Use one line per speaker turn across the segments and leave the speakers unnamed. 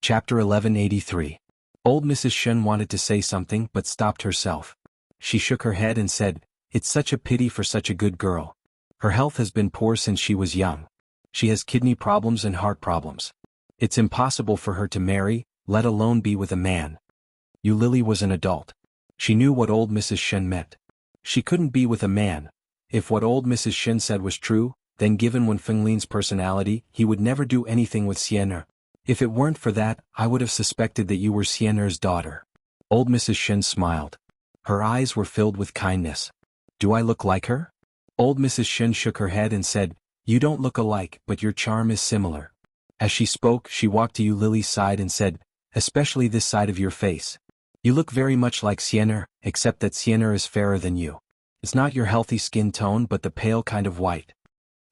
Chapter 1183. Old Mrs. Shen wanted to say something but stopped herself. She shook her head and said, "It's such a pity for such a good girl. Her health has been poor since she was young. She has kidney problems and heart problems. It's impossible for her to marry, let alone be with a man." Lily was an adult. She knew what old Mrs. Shen meant. She couldn't be with a man. If what old Mrs. Shen said was true, then given Wen Fenglin's personality, he would never do anything with Xian'er. "If it weren't for that, I would have suspected that you were Xian'er's daughter." Old Mrs. Shen smiled. Her eyes were filled with kindness. "Do I look like her?" Old Mrs. Shen shook her head and said, "You don't look alike, but your charm is similar." As she spoke, she walked to Lily's side and said, "Especially this side of your face. You look very much like Xian'er, except that Xian'er is fairer than you. It's not your healthy skin tone but the pale kind of white."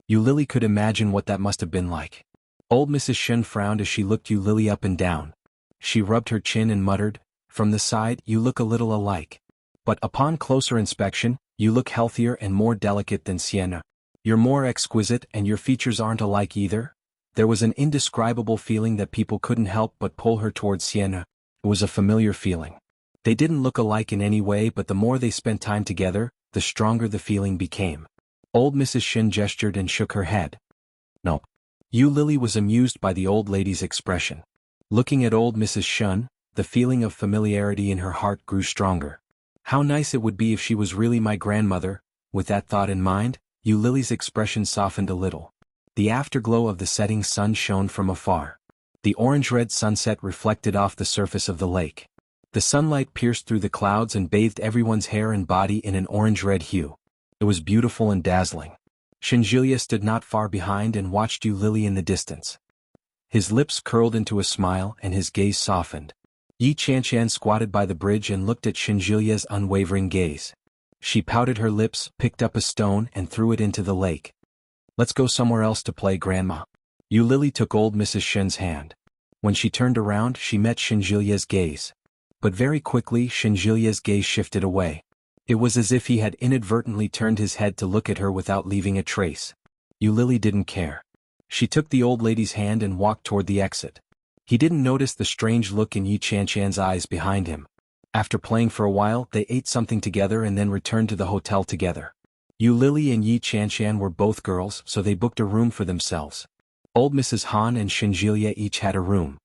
Lily could imagine what that must have been like. Old Mrs. Shen frowned as she looked Lily up and down. She rubbed her chin and muttered, "From the side, you look a little alike. But upon closer inspection, you look healthier and more delicate than Xian'er. You're more exquisite and your features aren't alike either." There was an indescribable feeling that people couldn't help but pull her towards Xian'er. It was a familiar feeling. They didn't look alike in any way, but the more they spent time together, the stronger the feeling became. Old Mrs. Shen gestured and shook her head. "No." Lily was amused by the old lady's expression. Looking at old Mrs. Shen, the feeling of familiarity in her heart grew stronger. How nice it would be if she was really my grandmother. With that thought in mind, Lily's expression softened a little. The afterglow of the setting sun shone from afar. The orange-red sunset reflected off the surface of the lake. The sunlight pierced through the clouds and bathed everyone's hair and body in an orange-red hue. It was beautiful and dazzling. Shenjilia stood not far behind and watched Lily in the distance. His lips curled into a smile and his gaze softened. Yi Qianshan squatted by the bridge and looked at Shenjilia's unwavering gaze. She pouted her lips, picked up a stone and threw it into the lake. "Let's go somewhere else to play, Grandma." Lily took old Mrs. Shen's hand. When she turned around, she met Shenjilia's gaze. But very quickly Shenjilia's gaze shifted away. It was as if he had inadvertently turned his head to look at her without leaving a trace. Lily didn't care. She took the old lady's hand and walked toward the exit. He didn't notice the strange look in Yi Qianshan's eyes behind him. After playing for a while, they ate something together and then returned to the hotel together. Lily and Yi Qianshan were both girls, so they booked a room for themselves. Old Mrs. Han and Shenjilia each had a room.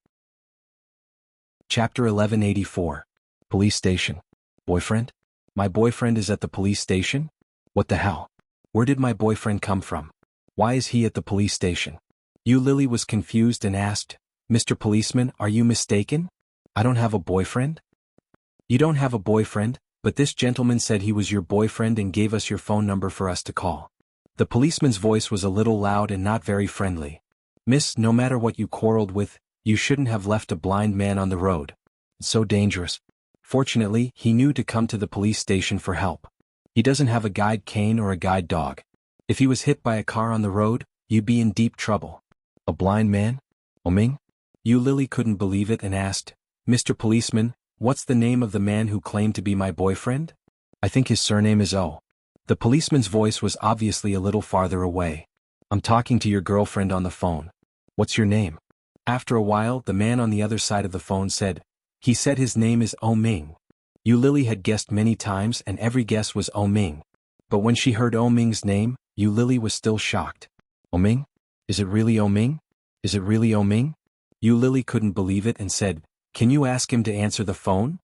Chapter 1184. Police Station. Boyfriend? My boyfriend is at the police station? What the hell? Where did my boyfriend come from? Why is he at the police station? Lily was confused and asked, "Mr. Policeman, are you mistaken? I don't have a boyfriend." "You don't have a boyfriend, but this gentleman said he was your boyfriend and gave us your phone number for us to call." The policeman's voice was a little loud and not very friendly. "Miss, no matter what you quarreled with, you shouldn't have left a blind man on the road. It's so dangerous." Fortunately, he knew to come to the police station for help. He doesn't have a guide cane or a guide dog. If he was hit by a car on the road, you'd be in deep trouble. "A blind man? Oming?" Lily couldn't believe it and asked, "Mr. Policeman, what's the name of the man who claimed to be my boyfriend?" "I think his surname is O." The policeman's voice was obviously a little farther away. "I'm talking to your girlfriend on the phone. What's your name?" After a while, the man on the other side of the phone said, "He said his name is O Ming." Lily had guessed many times and every guess was O Ming. But when she heard O Ming's name, Lily was still shocked. "O Ming? Is it really O Ming? Is it really O Ming?" Lily couldn't believe it and said, "Can you ask him to answer the phone?"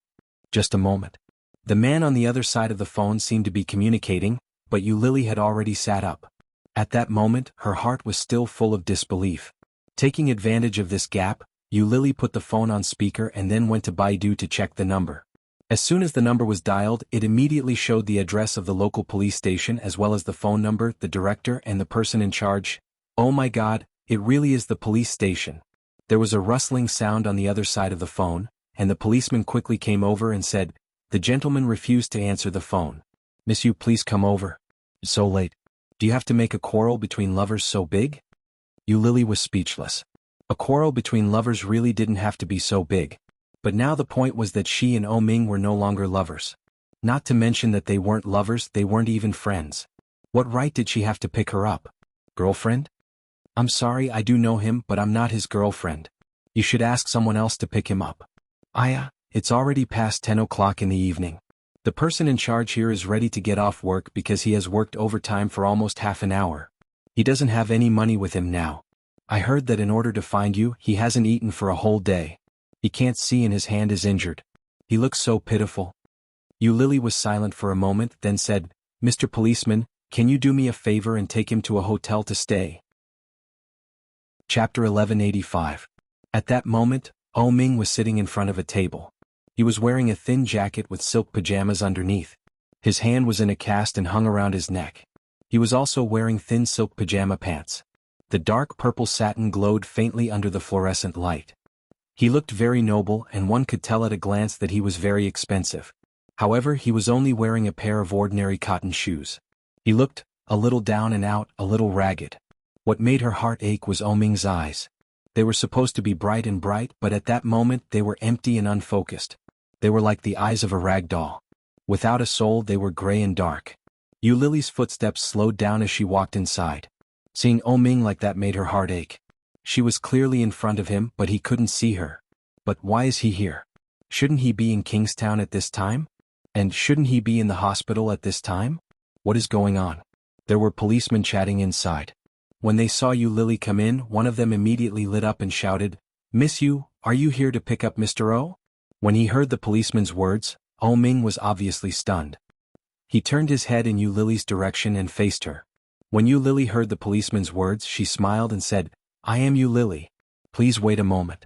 "Just a moment." The man on the other side of the phone seemed to be communicating, but Lily had already sat up. At that moment, her heart was still full of disbelief. Taking advantage of this gap, Lily put the phone on speaker and then went to Baidu to check the number. As soon as the number was dialed, it immediately showed the address of the local police station as well as the phone number, the director and the person in charge. "Oh my God, it really is the police station." There was a rustling sound on the other side of the phone, and the policeman quickly came over and said, "The gentleman refused to answer the phone. Miss, you please come over. It's so late. Do you have to make a quarrel between lovers so big?" Lily was speechless. A quarrel between lovers really didn't have to be so big. But now the point was that she and O Ming were no longer lovers. Not to mention that they weren't lovers, they weren't even friends. What right did she have to pick her up? Girlfriend? "I'm sorry, I do know him, but I'm not his girlfriend." You should ask someone else to pick him up. It's already past 10 o'clock in the evening. The person in charge here is ready to get off work because he has worked overtime for almost half an hour. He doesn't have any money with him now. I heard that in order to find you, he hasn't eaten for a whole day. He can't see and his hand is injured. He looks so pitiful. Lily was silent for a moment, then said, Mr. Policeman, can you do me a favor and take him to a hotel to stay? Chapter 1185. At that moment, Ming was sitting in front of a table. He was wearing a thin jacket with silk pajamas underneath. His hand was in a cast and hung around his neck. He was also wearing thin silk pajama pants. The dark purple satin glowed faintly under the fluorescent light. He looked very noble and one could tell at a glance that he was very expensive. However, he was only wearing a pair of ordinary cotton shoes. He looked a little down and out, a little ragged. What made her heart ache was Ming's eyes. They were supposed to be bright, but at that moment they were empty and unfocused. They were like the eyes of a rag doll. Without a soul, they were gray and dark. Lily's footsteps slowed down as she walked inside. Seeing Ming like that made her heart ache. She was clearly in front of him, but he couldn't see her. But why is he here? Shouldn't he be in Kingstown at this time? And shouldn't he be in the hospital at this time? What is going on? There were policemen chatting inside. When they saw Lily come in, one of them immediately lit up and shouted, Miss Yu, are you here to pick up Mr. O? When he heard the policeman's words, Ming was obviously stunned. He turned his head in Lily's direction and faced her. When Lily heard the policeman's words, she smiled and said, I am Lily. Please wait a moment.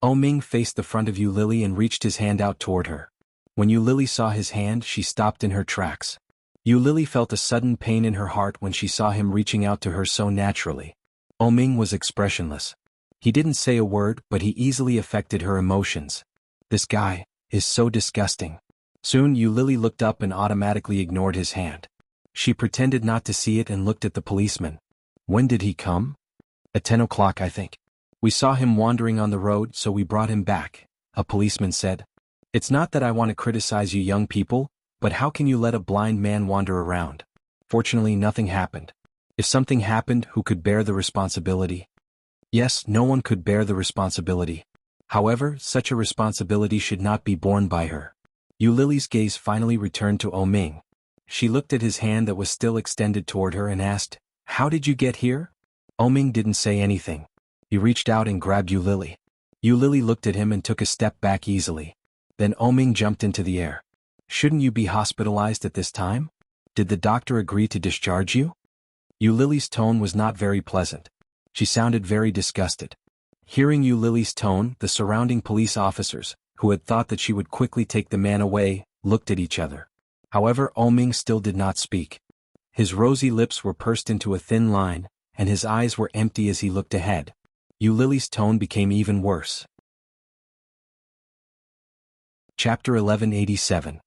Ming faced the front of Lily and reached his hand out toward her. When Lily saw his hand, she stopped in her tracks. Lily felt a sudden pain in her heart when she saw him reaching out to her so naturally. Ming was expressionless. He didn't say a word, but he easily affected her emotions. This guy is so disgusting. Soon Lily looked up and automatically ignored his hand. She pretended not to see it and looked at the policeman. When did he come? At 10 o'clock, I think. We saw him wandering on the road, so we brought him back, a policeman said. It's not that I want to criticize you young people, but how can you let a blind man wander around? Fortunately, nothing happened. If something happened, who could bear the responsibility? Yes, no one could bear the responsibility. However, such a responsibility should not be borne by her. Lily's gaze finally returned to Ming. She looked at his hand that was still extended toward her and asked, How did you get here? Ming didn't say anything. He reached out and grabbed Lily. Lily looked at him and took a step back easily. Then Ming jumped into the air. Shouldn't you be hospitalized at this time? Did the doctor agree to discharge you? Lily's tone was not very pleasant. She sounded very disgusted. Hearing Lily's tone, the surrounding police officers, who had thought that she would quickly take the man away, looked at each other. However, Ming still did not speak. His rosy lips were pursed into a thin line, and his eyes were empty as he looked ahead. Lily's tone became even worse. Chapter 1187.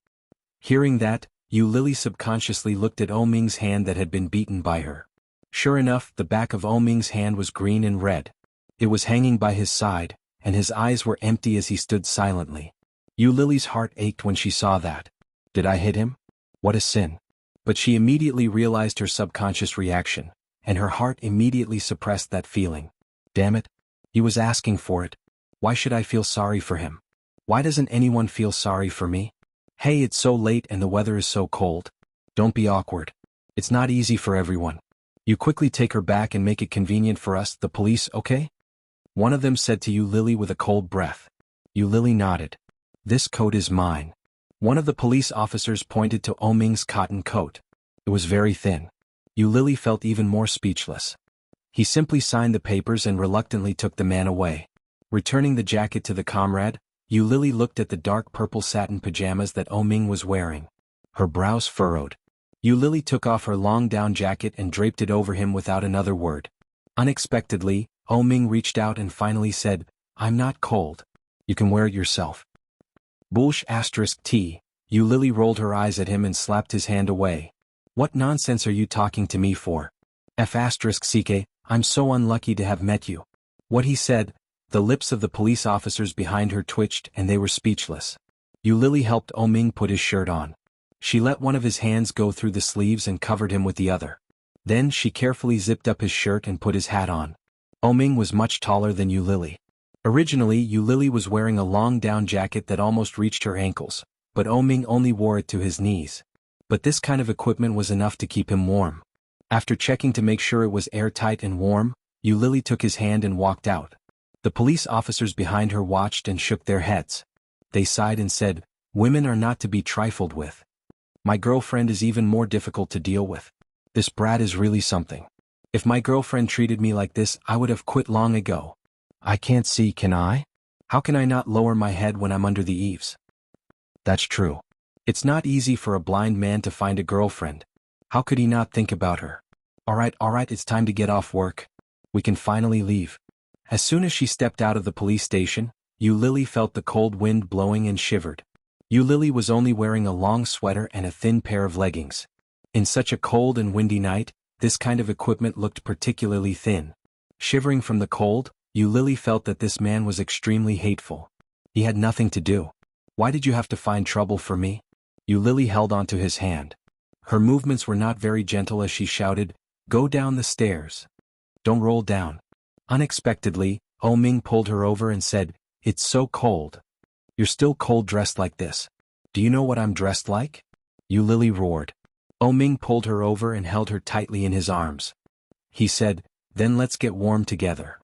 Hearing that, Lily subconsciously looked at Ming's hand that had been beaten by her. Sure enough, the back of Ming's hand was green and red. It was hanging by his side, and his eyes were empty as he stood silently. Lily's heart ached when she saw that. Did I hit him? What a sin. But she immediately realized her subconscious reaction, and her heart immediately suppressed that feeling. Damn it. He was asking for it. Why should I feel sorry for him? Why doesn't anyone feel sorry for me? Hey, it's so late and the weather is so cold. Don't be awkward. It's not easy for everyone. You quickly take her back and make it convenient for us, the police, okay? One of them said to Lily with a cold breath. Lily nodded. This coat is mine. One of the police officers pointed to Ming's cotton coat. It was very thin. Lily felt even more speechless. He simply signed the papers and reluctantly took the man away. Returning the jacket to the comrade, Lily looked at the dark purple satin pajamas that Ming was wearing. Her brows furrowed. Lily took off her long down jacket and draped it over him without another word. Unexpectedly, Ming reached out and finally said, I'm not cold. You can wear it yourself. Bullsh *T. Lily rolled her eyes at him and slapped his hand away. What nonsense are you talking to me for? *CK, I'm so unlucky to have met you. What he said. The lips of the police officers behind her twitched and they were speechless. Lily helped Ming put his shirt on. She let one of his hands go through the sleeves and covered him with the other. Then she carefully zipped up his shirt and put his hat on. Ming was much taller than Lily. Originally, Yu Lily was wearing a long down jacket that almost reached her ankles, but Oming only wore it to his knees. But this kind of equipment was enough to keep him warm. After checking to make sure it was airtight and warm, Yu Lily took his hand and walked out. The police officers behind her watched and shook their heads. They sighed and said, "Women are not to be trifled with. My girlfriend is even more difficult to deal with. This brat is really something. If my girlfriend treated me like this, I would have quit long ago. I can't see, can I? How can I not lower my head when I'm under the eaves?" That's true. It's not easy for a blind man to find a girlfriend. How could he not think about her? All right, it's time to get off work. We can finally leave. As soon as she stepped out of the police station, Yu Lily felt the cold wind blowing and shivered. Yu Lily was only wearing a long sweater and a thin pair of leggings. In such a cold and windy night, this kind of equipment looked particularly thin. Shivering from the cold, Yu Lily felt that this man was extremely hateful. He had nothing to do. Why did you have to find trouble for me? Yu Lily held onto his hand. Her movements were not very gentle as she shouted, "Go down the stairs. Don't roll down." Unexpectedly, Oming pulled her over and said, "It's so cold. You're still cold dressed like this. Do you know what I'm dressed like?" Yu Lily roared. Oming pulled her over and held her tightly in his arms. He said, "Then let's get warm together."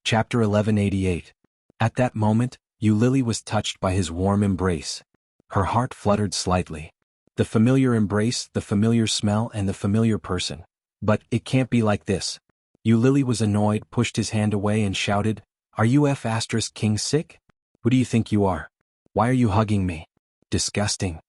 Chapter 1188. At that moment, Yu Lily was touched by his warm embrace. Her heart fluttered slightly. The familiar embrace, the familiar smell, and the familiar person. But it can't be like this. Yu Lily was annoyed, pushed his hand away and shouted, "Are you King sick? Who do you think you are? Why are you hugging me? Disgusting."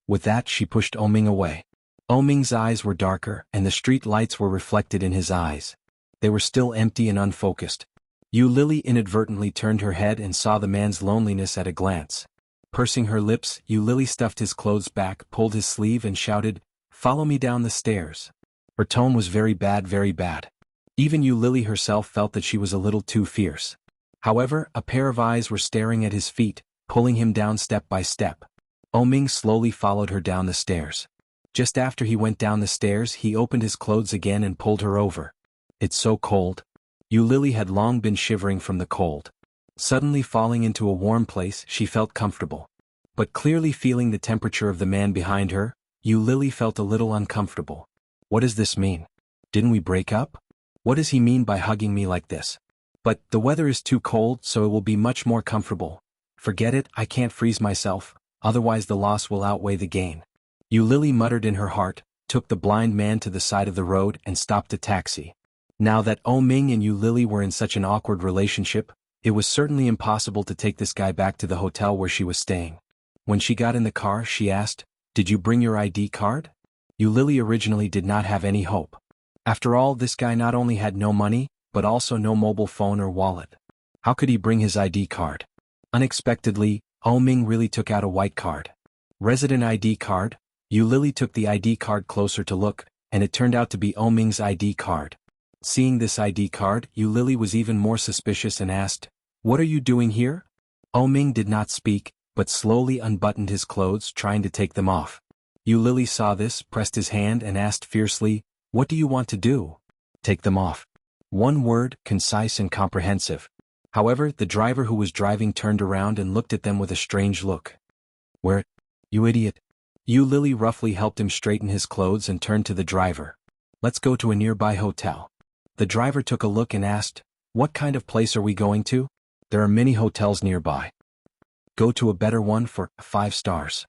With that she pushed Oming away. Oming's eyes were darker and the street lights were reflected in his eyes. They were still empty and unfocused. Yu Lily inadvertently turned her head and saw the man's loneliness at a glance. Pursing her lips, Yu Lily stuffed his clothes back, pulled his sleeve and shouted, "Follow me down the stairs." Her tone was very bad, very bad. Even Yu Lily herself felt that she was a little too fierce. However, a pair of eyes were staring at his feet, pulling him down step by step. Oming slowly followed her down the stairs. Just after he went down the stairs, he opened his clothes again and pulled her over. It's so cold. Lily had long been shivering from the cold. Suddenly falling into a warm place, she felt comfortable. But clearly feeling the temperature of the man behind her, Lily felt a little uncomfortable. What does this mean? Didn't we break up? What does he mean by hugging me like this? But the weather is too cold, so it will be much more comfortable. Forget it, I can't freeze myself, otherwise the loss will outweigh the gain. Lily muttered in her heart, took the blind man to the side of the road and stopped a taxi. Now that Ming and Lily were in such an awkward relationship, it was certainly impossible to take this guy back to the hotel where she was staying. When she got in the car, she asked, "Did you bring your ID card?" Lily originally did not have any hope. After all, this guy not only had no money, but also no mobile phone or wallet. How could he bring his ID card? Unexpectedly, Ming really took out a white card. Resident ID card. Lily took the ID card closer to look, and it turned out to be Ming's ID card. Seeing this ID card, Lily was even more suspicious and asked, "What are you doing here?" Ming did not speak, but slowly unbuttoned his clothes, trying to take them off. Lily saw this, pressed his hand and asked fiercely, "What do you want to do?" "Take them off." One word, concise and comprehensive. However, the driver who was driving turned around and looked at them with a strange look. "Where? You idiot." Lily roughly helped him straighten his clothes and turned to the driver. "Let's go to a nearby hotel." The driver took a look and asked, "What kind of place are we going to?" "There are many hotels nearby." "Go to a better one for 5 stars.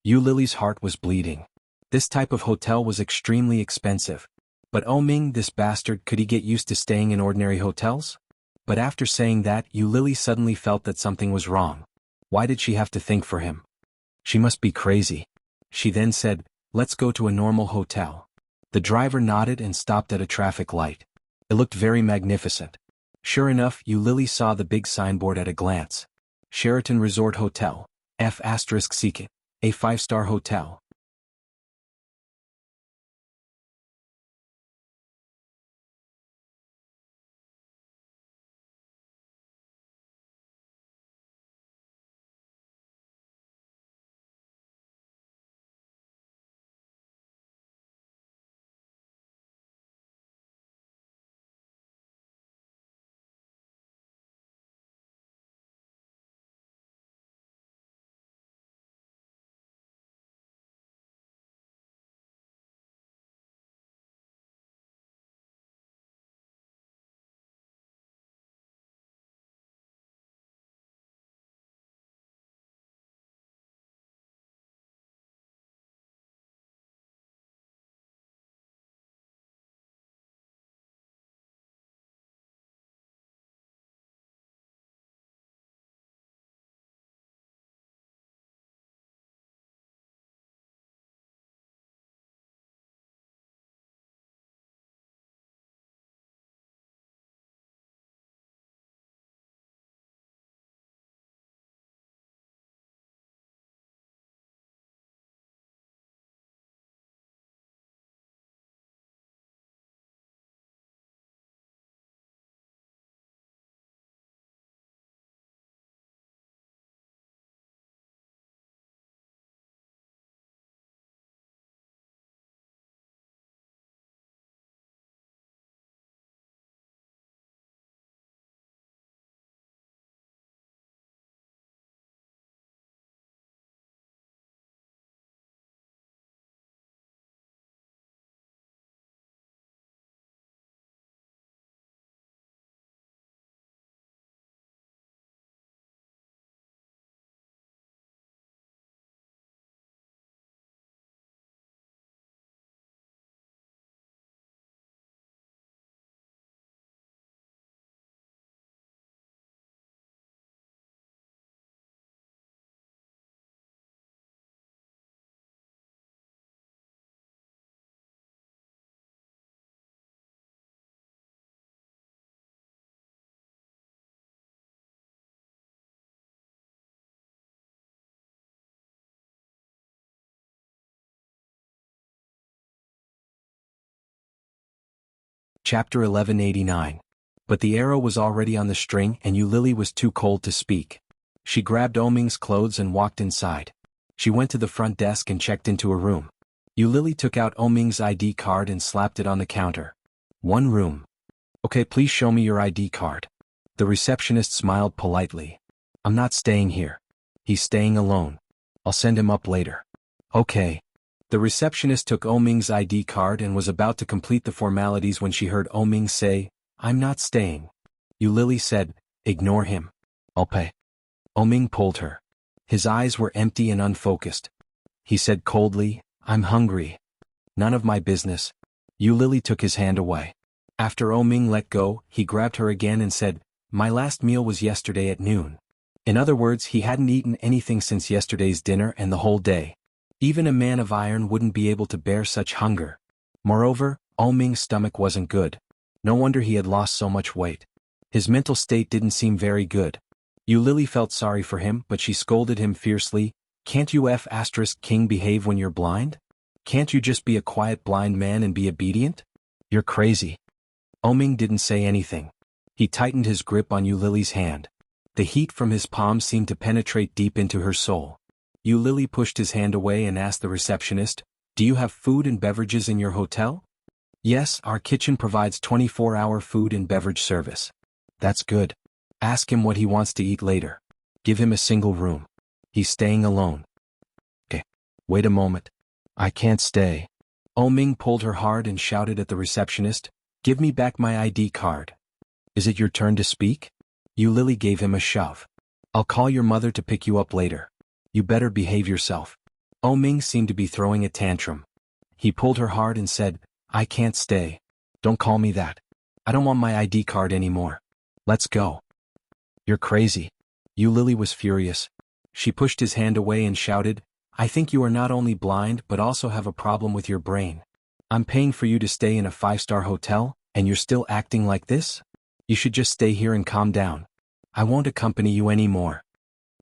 Lily's heart was bleeding. This type of hotel was extremely expensive. But Ming, this bastard, could he get used to staying in ordinary hotels? But after saying that, Lily suddenly felt that something was wrong. Why did she have to think for him? She must be crazy. She then said, "Let's go to a normal hotel." The driver nodded and stopped at a traffic light. It looked very magnificent. Sure enough, Lily saw the big signboard at a glance. Sheraton Resort Hotel, F***, a 5-star hotel. Chapter 1189. But the arrow was already on the string and Lily was too cold to speak. She grabbed Ming's clothes and walked inside. She went to the front desk and checked into a room. Yu Lily took out Oming's ID card and slapped it on the counter. One room. Okay, please show me your ID card. The receptionist smiled politely. I'm not staying here. He's staying alone. I'll send him up later. Okay. The receptionist took Oming's ID card and was about to complete the formalities when she heard Oming say, I'm not staying. Yu Lily said, ignore him. I'll pay. Oming pulled her. His eyes were empty and unfocused. He said coldly, I'm hungry. None of my business. Yu Lily took his hand away. After Oming let go, he grabbed her again and said, my last meal was yesterday at noon. In other words, he hadn't eaten anything since yesterday's dinner and the whole day. Even a man of iron wouldn't be able to bear such hunger. Moreover, Oming's stomach wasn't good. No wonder he had lost so much weight. His mental state didn't seem very good. Yu Lily felt sorry for him, but she scolded him fiercely, can't you King behave when you're blind? Can't you just be a quiet blind man and be obedient? You're crazy. Oming didn't say anything. He tightened his grip on Yu Lily's hand. The heat from his palm seemed to penetrate deep into her soul. Yu Lily pushed his hand away and asked the receptionist, do you have food and beverages in your hotel? Yes, our kitchen provides 24-hour food and beverage service. That's good. Ask him what he wants to eat later. Give him a single room. He's staying alone. Okay. Wait a moment. I can't stay. Oming pulled her hard and shouted at the receptionist, give me back my ID card. Is it your turn to speak? Yu Lily gave him a shove. I'll call your mother to pick you up later. You better behave yourself. Oming seemed to be throwing a tantrum. He pulled her hard and said, I can't stay. Don't call me that. I don't want my ID card anymore. Let's go. You're crazy. Yu Lily was furious. She pushed his hand away and shouted, I think you are not only blind but also have a problem with your brain. I'm paying for you to stay in a 5-star hotel, and you're still acting like this? You should just stay here and calm down. I won't accompany you anymore.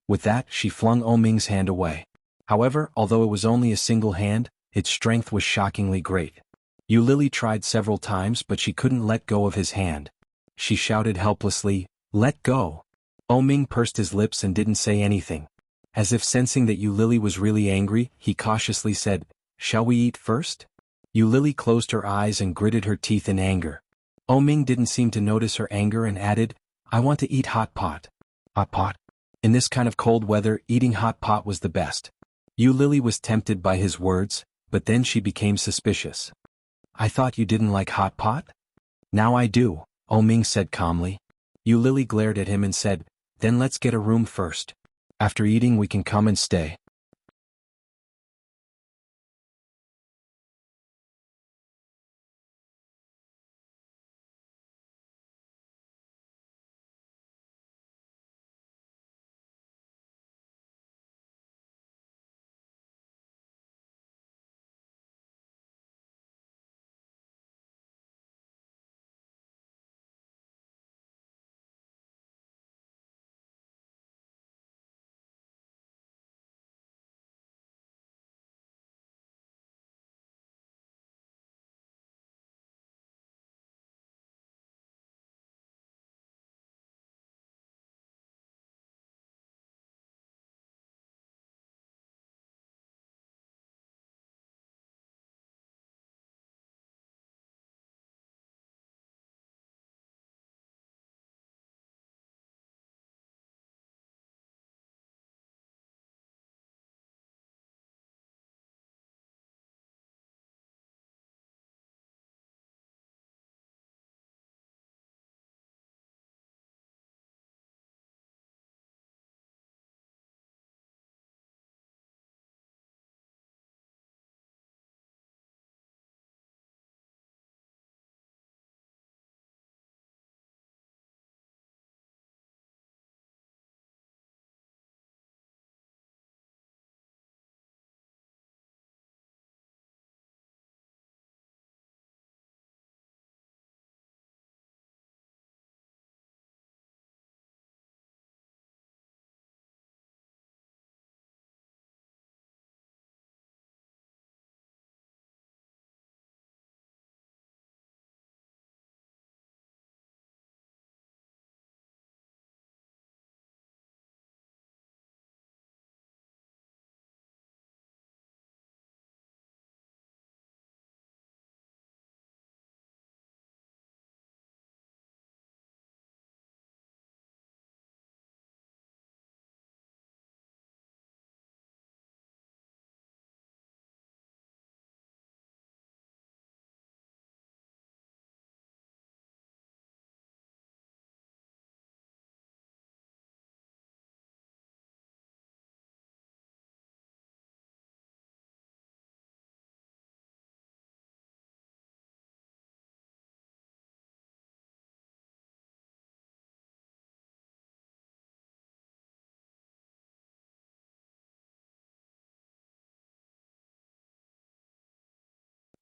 With that, she flung Oming's hand away. However, although it was only a single hand, its strength was shockingly great. Yu Lily tried several times but she couldn't let go of his hand. She shouted helplessly, let go. Oming pursed his lips and didn't say anything. As if sensing that Yu Lily was really angry, he cautiously said, shall we eat first? Yu Lily closed her eyes and gritted her teeth in anger. Oming didn't seem to notice her anger and added, I want to eat hot pot. Hot pot? In this kind of cold weather, eating hot pot was the best. Yu Lily was tempted by his words, but then she became suspicious. I thought you didn't like hot pot? Now I do, Oming said calmly. Yu Lily glared at him and said, then let's get a room first. After eating we can come and stay.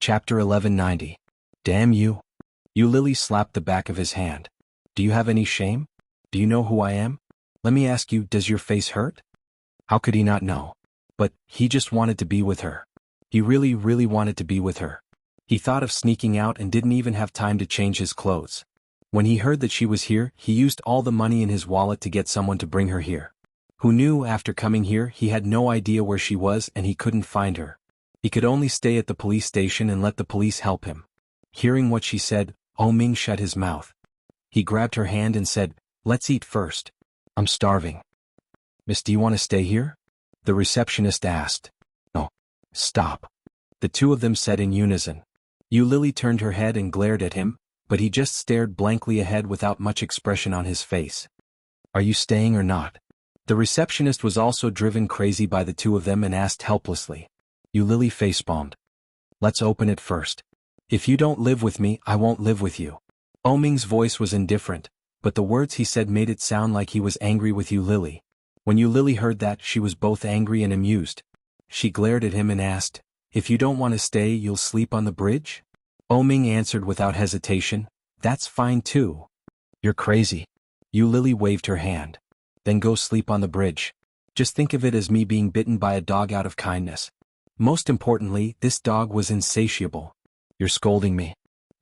Chapter 1190. Damn you. Lily slapped the back of his hand. Do you have any shame? Do you know who I am? Let me ask you, does your face hurt? How could he not know? But, he just wanted to be with her. He really, really wanted to be with her. He thought of sneaking out and didn't even have time to change his clothes. When he heard that she was here, he used all the money in his wallet to get someone to bring her here. Who knew after coming here he had no idea where she was and he couldn't find her. He could only stay at the police station and let the police help him. Hearing what she said, Ming shut his mouth. He grabbed her hand and said, "Let's eat first. I'm starving." "Miss, do you want to stay here?" the receptionist asked. "No. Stop." The two of them said in unison. Lily turned her head and glared at him, but he just stared blankly ahead without much expression on his face. "Are you staying or not?" The receptionist was also driven crazy by the two of them and asked helplessly. Lily facepalmed. "Let's open it first. If you don't live with me, I won't live with you." Ming's voice was indifferent, but the words he said made it sound like he was angry with Lily. When Lily heard that, she was both angry and amused. She glared at him and asked, "If you don't want to stay, you'll sleep on the bridge?" Ming answered without hesitation, "That's fine too." "You're crazy." Lily waved her hand. "Then go sleep on the bridge. Just think of it as me being bitten by a dog out of kindness. Most importantly, this dog was insatiable." "You're scolding me."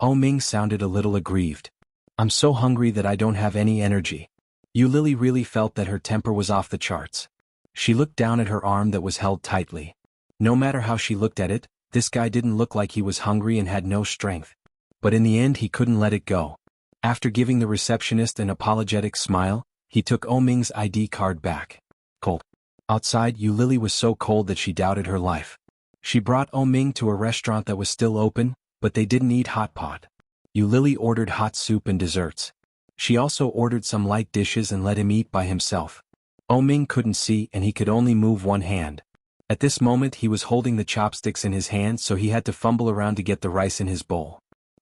Ming sounded a little aggrieved. "I'm so hungry that I don't have any energy." Lily really felt that her temper was off the charts. She looked down at her arm that was held tightly. No matter how she looked at it, this guy didn't look like he was hungry and had no strength. But in the end he couldn't let it go. After giving the receptionist an apologetic smile, he took Ming's ID card back. Cold. Outside, Lily was so cold that she doubted her life. She brought Ming to a restaurant that was still open, but they didn't eat hot pot. Lily ordered hot soup and desserts. She also ordered some light dishes and let him eat by himself. Ming couldn't see and he could only move one hand. At this moment he was holding the chopsticks in his hand, so he had to fumble around to get the rice in his bowl.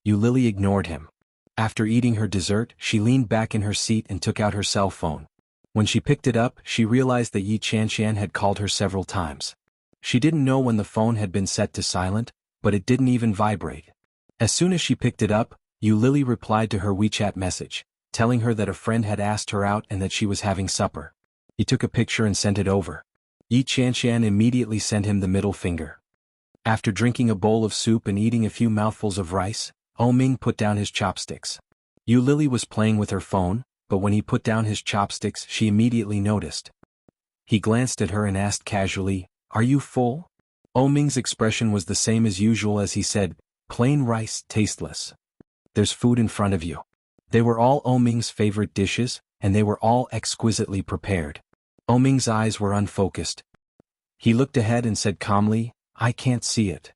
Lily ignored him. After eating her dessert, she leaned back in her seat and took out her cell phone. When she picked it up, she realized that Yi Qianxian had called her several times. She didn't know when the phone had been set to silent, but it didn't even vibrate. As soon as she picked it up, Lily replied to her WeChat message, telling her that a friend had asked her out and that she was having supper. He took a picture and sent it over. Yi Qianxian immediately sent him the middle finger. After drinking a bowl of soup and eating a few mouthfuls of rice, Ming put down his chopsticks. Lily was playing with her phone, but when he put down his chopsticks she immediately noticed. He glanced at her and asked casually, "Are you full?" Ming's expression was the same as usual as he said, "Plain rice, tasteless. There's food in front of you." They were all Ming's favorite dishes, and they were all exquisitely prepared. Ming's eyes were unfocused. He looked ahead and said calmly, "I can't see it."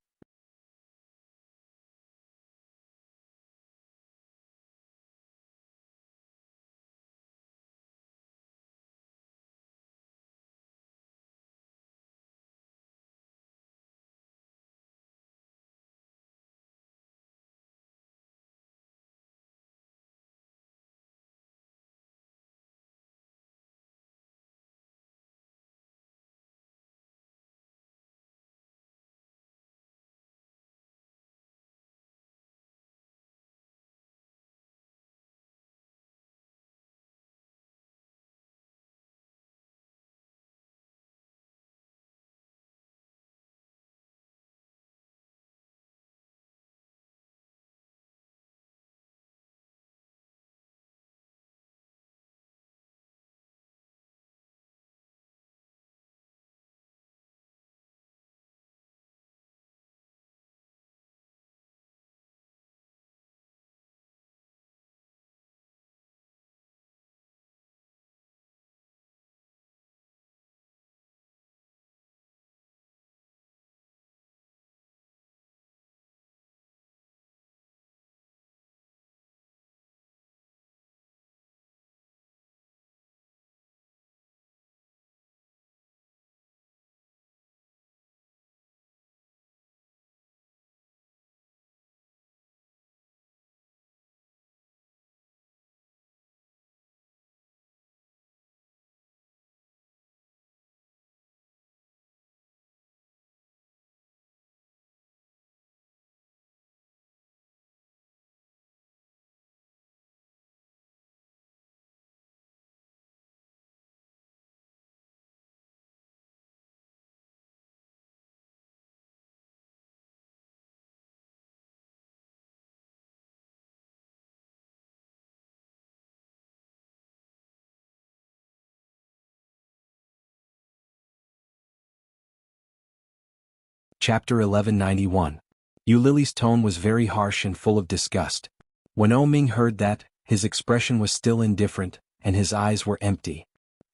Chapter 1191. Yu Lily's tone was very harsh and full of disgust. When O Ming heard that, his expression was still indifferent, and his eyes were empty.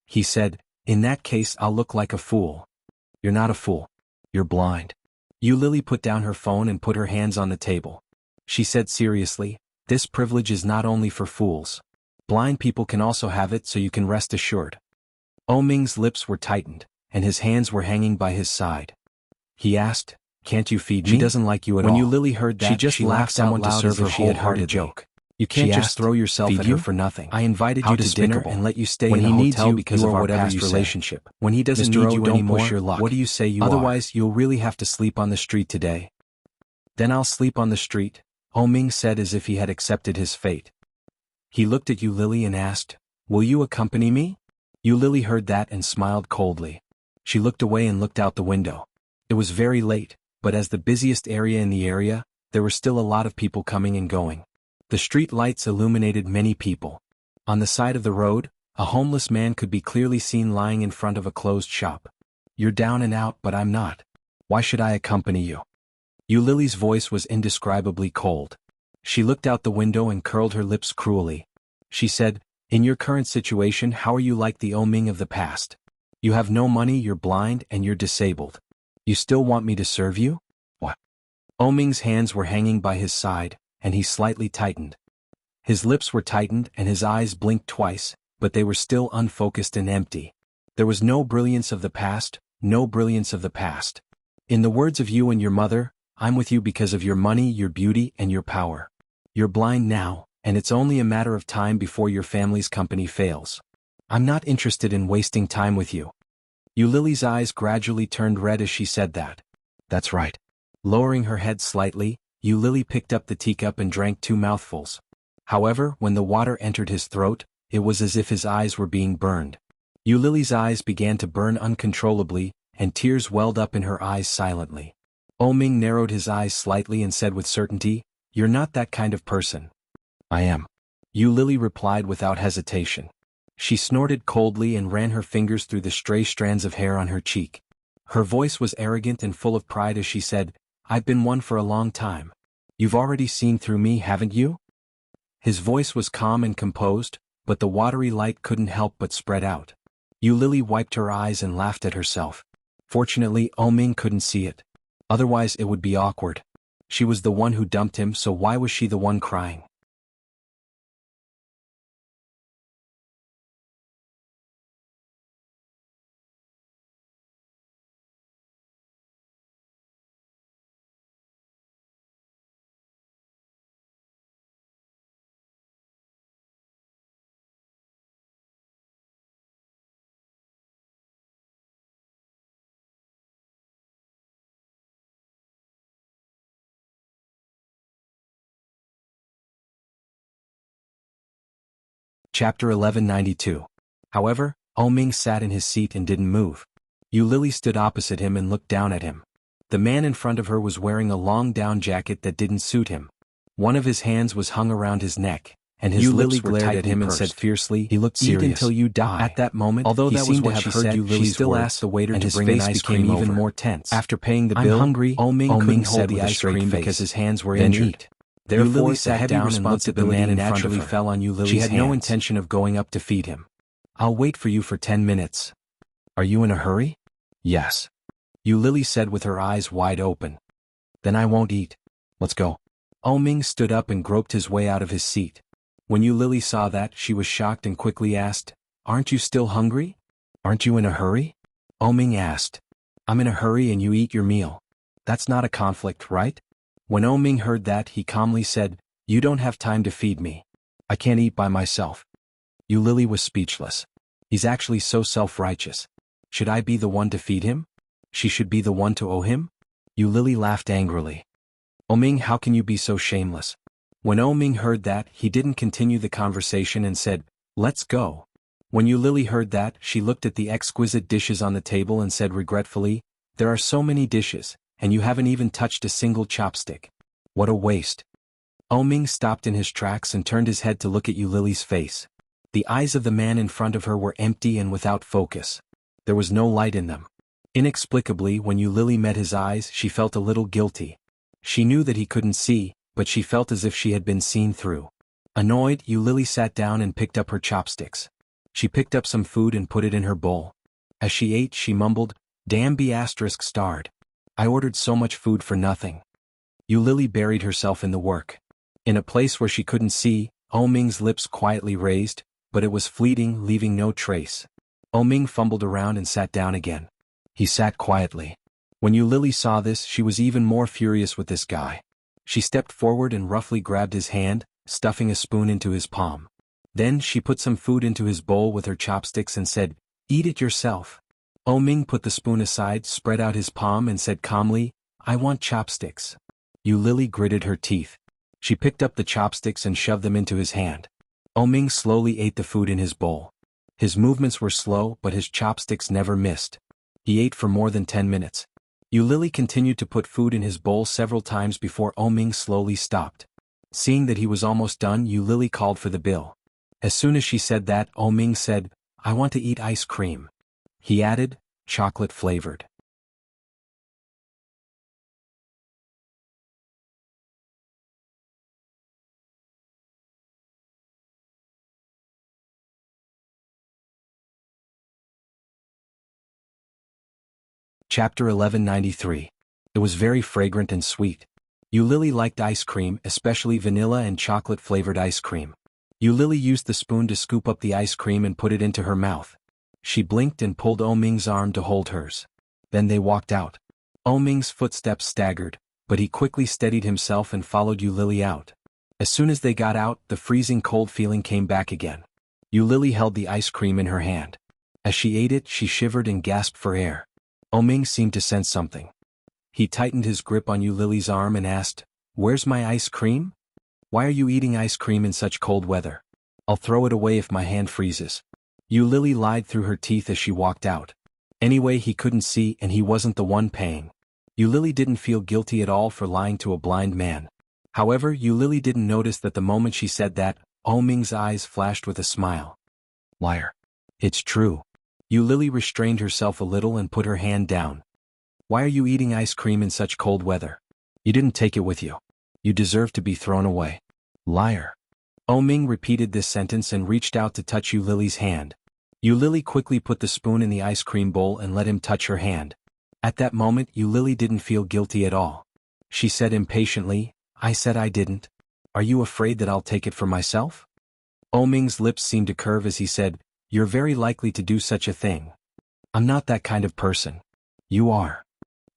He said, "In that case I'll look like a fool." "You're not a fool. You're blind." Yu Lily put down her phone and put her hands on the table. She said seriously, "This privilege is not only for fools. Blind people can also have it, so you can rest assured." O Ming's lips were tightened, and his hands were hanging by his side. He asked, "Can't you feed me?"
She doesn't like you at all.
When Yu Lily heard that,
She just
she laughed
someone
out
to
loud
serve
as
her
if she had heard a
wholeheartedly.
joke.
You can't
She
just
asked,
throw yourself
"Feed
at
you?
her for nothing.
I invited
How
you to dinner
despicable.
and let you stay
When
in a
he needs
hotel
you,
because
you
of
are
our
whatever
past
you say.
relationship. When he doesn't
Mr.
need
O,
you
don't
anymore,
push your luck.
what do you say you
Otherwise,
you'll really have to sleep on the street today." "Then I'll sleep on the street," O Ming said as if he had accepted his fate. He looked at Yu Lily and asked, "Will you accompany me?" Yu Lily heard that and smiled coldly. She looked away and looked out the window. It was very late, but as the busiest area in the area, there were still a lot of people coming and going. The street lights illuminated many people. On the side of the road, a homeless man could be clearly seen lying in front of a closed shop. "You're down and out, but I'm not. Why should I accompany you?" Yu Lily's voice was indescribably cold. She looked out the window and curled her lips cruelly. She said, "In your current situation, how are you like the O Ming of the past? You have no money, you're blind, and you're disabled. You still want me to serve you?" "What?" O Ming's hands were hanging by his side, and he slightly tightened. His lips were tightened and his eyes blinked twice, but they were still unfocused and empty. There was no brilliance of the past, no brilliance of the past. "In the words of you and your mother, I'm with you because of your money, your beauty, and your power. You're blind now, and it's only a matter of time before your family's company fails. I'm not interested in wasting time with you." Yu Lily's eyes gradually turned red as she said that. "That's right." Lowering her head slightly, Yu Lily picked up the teacup and drank 2 mouthfuls. However, when the water entered his throat, it was as if his eyes were being burned. Yu Lily's eyes began to burn uncontrollably, and tears welled up in her eyes silently. O Ming narrowed his eyes slightly and said with certainty, "You're not that kind of person." "I am," Yu Lily replied without hesitation. She snorted coldly and ran her fingers through the stray strands of hair on her cheek. Her voice was arrogant and full of pride as she said, "I've been one for a long time. You've already seen through me, haven't you?" His voice was calm and composed, but the watery light couldn't help but spread out. Yu Lily wiped her eyes and laughed at herself. Fortunately, O Ming couldn't see it. Otherwise it would be awkward. She was the one who dumped him, so why was she the one crying? Chapter 1192. However, O Ming sat in his seat and didn't move. Yu Lily stood opposite him and looked down at him. The man in front of her was wearing a long down jacket that didn't suit him. One of his hands was hung around his neck, and his
Yu
lips
Lily
were
glared at
tightly
him and
pursed.
said
fiercely,
He looked
"Eat
serious.
until you die." At that moment,
Although
he
that was
seemed
what
to
she
have heard
said,
Yu
she
Lily's
still
words,
asked the waiter
and
to
his
bring an
face
ice
became
cream
even
over.
more tense.
After paying the
"I'm
bill,
hungry,"
O Ming
couldn't
hold
hold
the
the
ice
cream
cream
because
face,
his hands were
then
injured.
eat.
Yu
Therefore,
Lily
the
sat
heavy
down and looked at the man in front of her.
fell on Yu Lily's
She had no
hands.
intention of going up to feed him. "I'll wait for you for 10 minutes. Are you in a hurry?" "Yes," Yu Lily said with her eyes wide open. "Then I won't eat. Let's go." O Ming stood up and groped his way out of his seat. When Yu Lily saw that, she was shocked and quickly asked, "Aren't you still hungry? Aren't you in a hurry?" O Ming asked. "I'm in a hurry and you eat your meal. That's not a conflict, right?" When O Ming heard that, he calmly said, "You don't have time to feed me. I can't eat by myself." Yu Lily was speechless. He's actually so self-righteous. Should I be the one to feed him? She should be the one to owe him? Yu Lily laughed angrily. "O Ming, how can you be so shameless?" When O Ming heard that, he didn't continue the conversation and said, "Let's go." When Yu Lily heard that, she looked at the exquisite dishes on the table and said regretfully, "There are so many dishes, and you haven't even touched a single chopstick. What a waste." O Ming stopped in his tracks and turned his head to look at Yu Lily's face. The eyes of the man in front of her were empty and without focus. There was no light in them. Inexplicably, when Lily met his eyes, she felt a little guilty. She knew that he couldn't see, but she felt as if she had been seen through. Annoyed, Lily sat down and picked up her chopsticks. She picked up some food and put it in her bowl. As she ate, she mumbled, "Damn *****. I ordered so much food for nothing." Lily buried herself in the work. In a place where she couldn't see, Ming's lips quietly raised, but it was fleeting, leaving no trace. Ming fumbled around and sat down again. He sat quietly. When Lily saw this, she was even more furious with this guy. She stepped forward and roughly grabbed his hand, stuffing a spoon into his palm. Then she put some food into his bowl with her chopsticks and said, "Eat it yourself." Ming put the spoon aside, spread out his palm and said calmly, "I want chopsticks." Lily gritted her teeth. She picked up the chopsticks and shoved them into his hand. Ming slowly ate the food in his bowl. His movements were slow, but his chopsticks never missed. He ate for more than 10 minutes. Lily continued to put food in his bowl several times before Ming slowly stopped. Seeing that he was almost done, Lily called for the bill. As soon as she said that, Ming said, "I want to eat ice cream." He added, "chocolate flavored." Chapter 1193. It was very fragrant and sweet. Lily liked ice cream, especially vanilla and chocolate-flavored ice cream. Lily used the spoon to scoop up the ice cream and put it into her mouth. She blinked and pulled Ming's arm to hold hers. Then they walked out. Ming's footsteps staggered, but he quickly steadied himself and followed Lily out. As soon as they got out, the freezing cold feeling came back again. Lily held the ice cream in her hand. As she ate it, she shivered and gasped for air. Ming seemed to sense something. He tightened his grip on Lily's arm and asked, "Where's my ice cream? Why are you eating ice cream in such cold weather? I'll throw it away if my hand freezes." Lily lied through her teeth as she walked out. Anyway, he couldn't see and he wasn't the one paying. Lily didn't feel guilty at all for lying to a blind man. However, Lily didn't notice that the moment she said that, Ming's eyes flashed with a smile. "Liar. It's true." Lily restrained herself a little and put her hand down. "Why are you eating ice cream in such cold weather? You didn't take it with you. You deserve to be thrown away." "Liar." Ming repeated this sentence and reached out to touch Lily's hand. Lily quickly put the spoon in the ice cream bowl and let him touch her hand. At that moment, Lily didn't feel guilty at all. She said impatiently, "I said I didn't. Are you afraid that I'll take it for myself?" Ming's lips seemed to curve as he said, "You're very likely to do such a thing. I'm not that kind of person." "You are."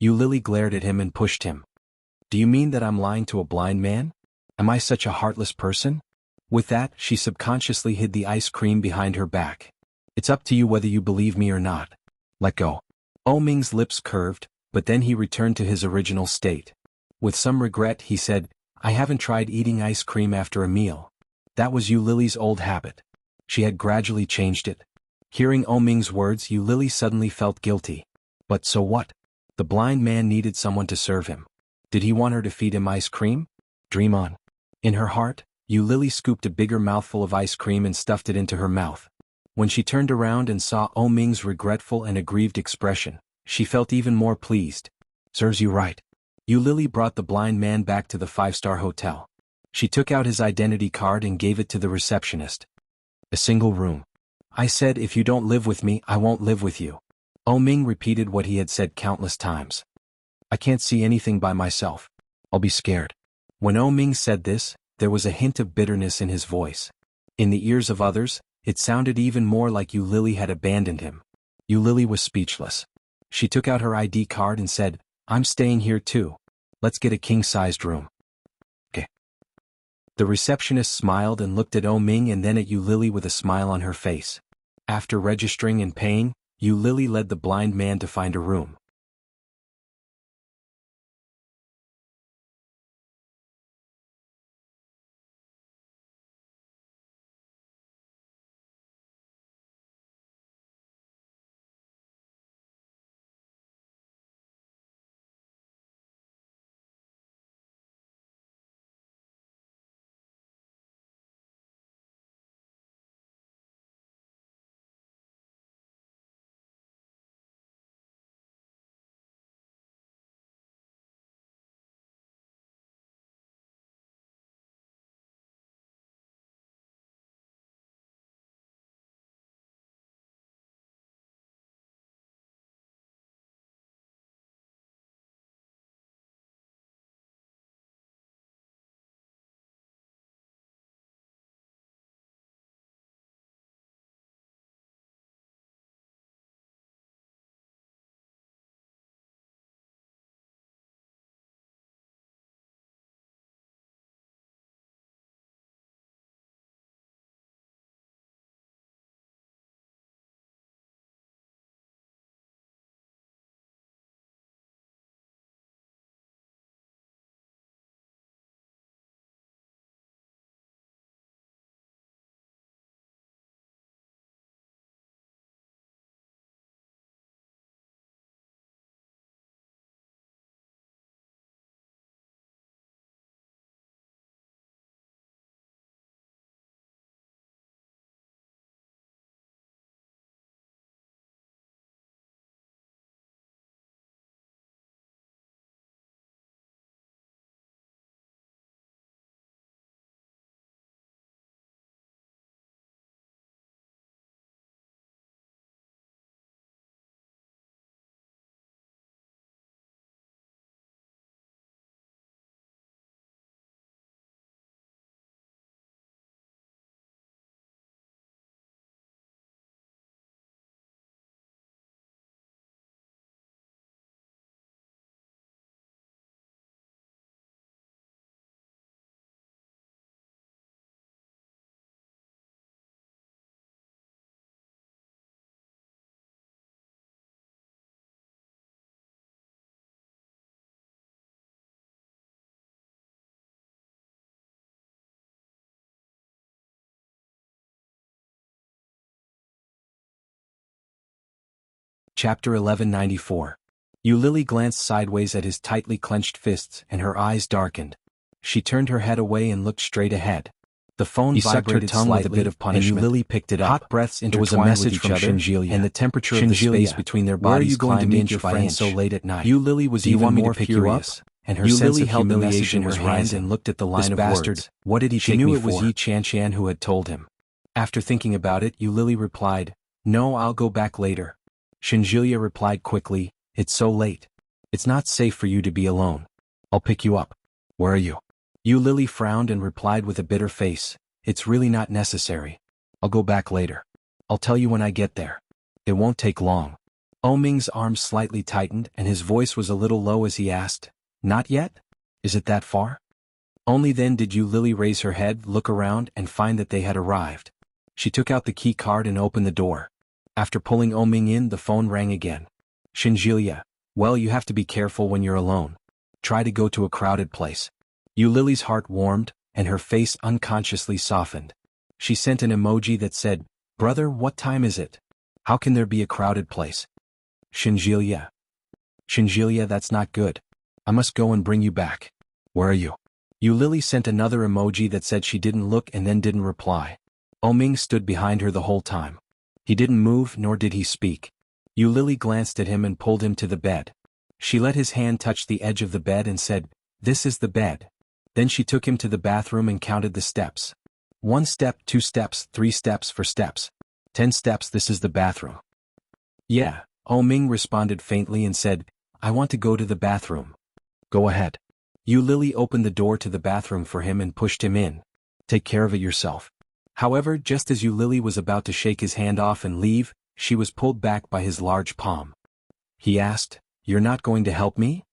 Lily glared at him and pushed him. "Do you mean that I'm lying to a blind man? Am I such a heartless person?" With that, she subconsciously hid the ice cream behind her back. "It's up to you whether you believe me or not. Let go." Ming's lips curved, but then he returned to his original state. With some regret, he said, "I haven't tried eating ice cream after a meal. That was Lily's old habit. She had gradually changed it." Hearing Ming's words, Lily suddenly felt guilty. But so what? The blind man needed someone to serve him. Did he want her to feed him ice cream? Dream on. In her heart, Lily scooped a bigger mouthful of ice cream and stuffed it into her mouth. When she turned around and saw Ming's regretful and aggrieved expression, she felt even more pleased. "Serves you right." Lily brought the blind man back to the five-star hotel. She took out his identity card and gave it to the receptionist. "A single room. I said if you don't live with me, I won't live with you." Ming repeated what he had said countless times. "I can't see anything by myself. I'll be scared." When Ming said this, there was a hint of bitterness in his voice. In the ears of others, it sounded even more like Lily had abandoned him. Lily was speechless. She took out her ID card and said, "I'm staying here too. Let's get a king-sized room." "Okay." The receptionist smiled and looked at Ming and then at Lily with a smile on her face. After registering and paying, Lily led the blind man to find a room. Chapter 1194. Yu Lily glanced sideways at his tightly clenched fists and her eyes darkened. She turned her head away and looked straight ahead. The phone vibrated slightly, with a bit of punishment, and Yu Lily picked it up. Hot breaths intertwined with each other, and the temperature of the space between their bodies climbed inch by inch. So late at night? Yu Lily was even more furious, and her sense of humiliation was rising and looked at the line of words. What did he take me for? She knew it was Yi Chan who had told him. After thinking about it, Yu Lily replied, "No, I'll go back later." Shinjilia replied quickly, "It's so late. It's not safe for you to be alone. I'll pick you up." "Where are you?" Yu Lily frowned and replied with a bitter face, "It's really not necessary. I'll go back later. I'll tell you when I get there. It won't take long." Ming's arms slightly tightened and his voice was a little low as he asked, "Not yet? Is it that far?" Only then did Yu Lily raise her head, look around, and find that they had arrived. She took out the key card and opened the door. After pulling Ming in, the phone rang again. "Shinjilia, well, you have to be careful when you're alone. Try to go to a crowded place." Yu Lily's heart warmed, and her face unconsciously softened. She sent an emoji that said, "Brother, what time is it? How can there be a crowded place?" Shinjilia, that's not good. I must go and bring you back. Where are you?" Yu Lily sent another emoji that said she didn't look and then didn't reply. Ming stood behind her the whole time. He didn't move nor did he speak. Yu Lily glanced at him and pulled him to the bed. She let his hand touch the edge of the bed and said, "This is the bed." Then she took him to the bathroom and counted the steps. 1 step, 2 steps, 3 steps for steps. 10 steps, this is the bathroom. "Yeah," Ming responded faintly and said, "I want to go to the bathroom." "Go ahead." Yu Lily opened the door to the bathroom for him and pushed him in. "Take care of it yourself." However, just as Yu Lily was about to shake his hand off and leave, she was pulled back by his large palm. He asked, "You're not going to help me?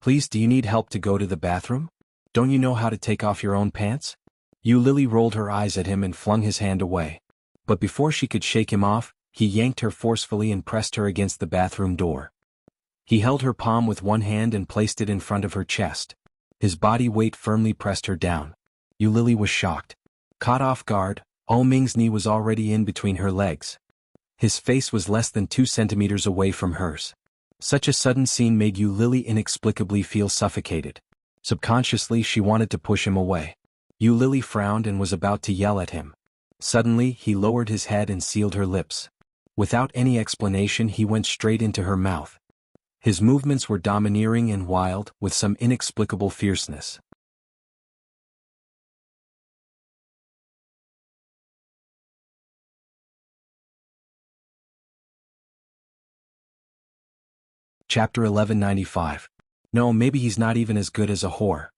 Please, do you need help to go to the bathroom? Don't you know how to take off your own pants?" Yu Lily rolled her eyes at him and flung his hand away. But before she could shake him off, he yanked her forcefully and pressed her against the bathroom door. He held her palm with one hand and placed it in front of her chest. His body weight firmly pressed her down. Yu Lily was shocked. Caught off guard, Ming's knee was already in between her legs. His face was less than 2 centimeters away from hers. Such a sudden scene made Yu Lily inexplicably feel suffocated. Subconsciously she wanted to push him away. Yu Lily frowned and was about to yell at him. Suddenly he lowered his head and sealed her lips. Without any explanation he went straight into her mouth. His movements were domineering and wild, with some inexplicable fierceness. Chapter 1195. No, maybe he's not even as good as a whore.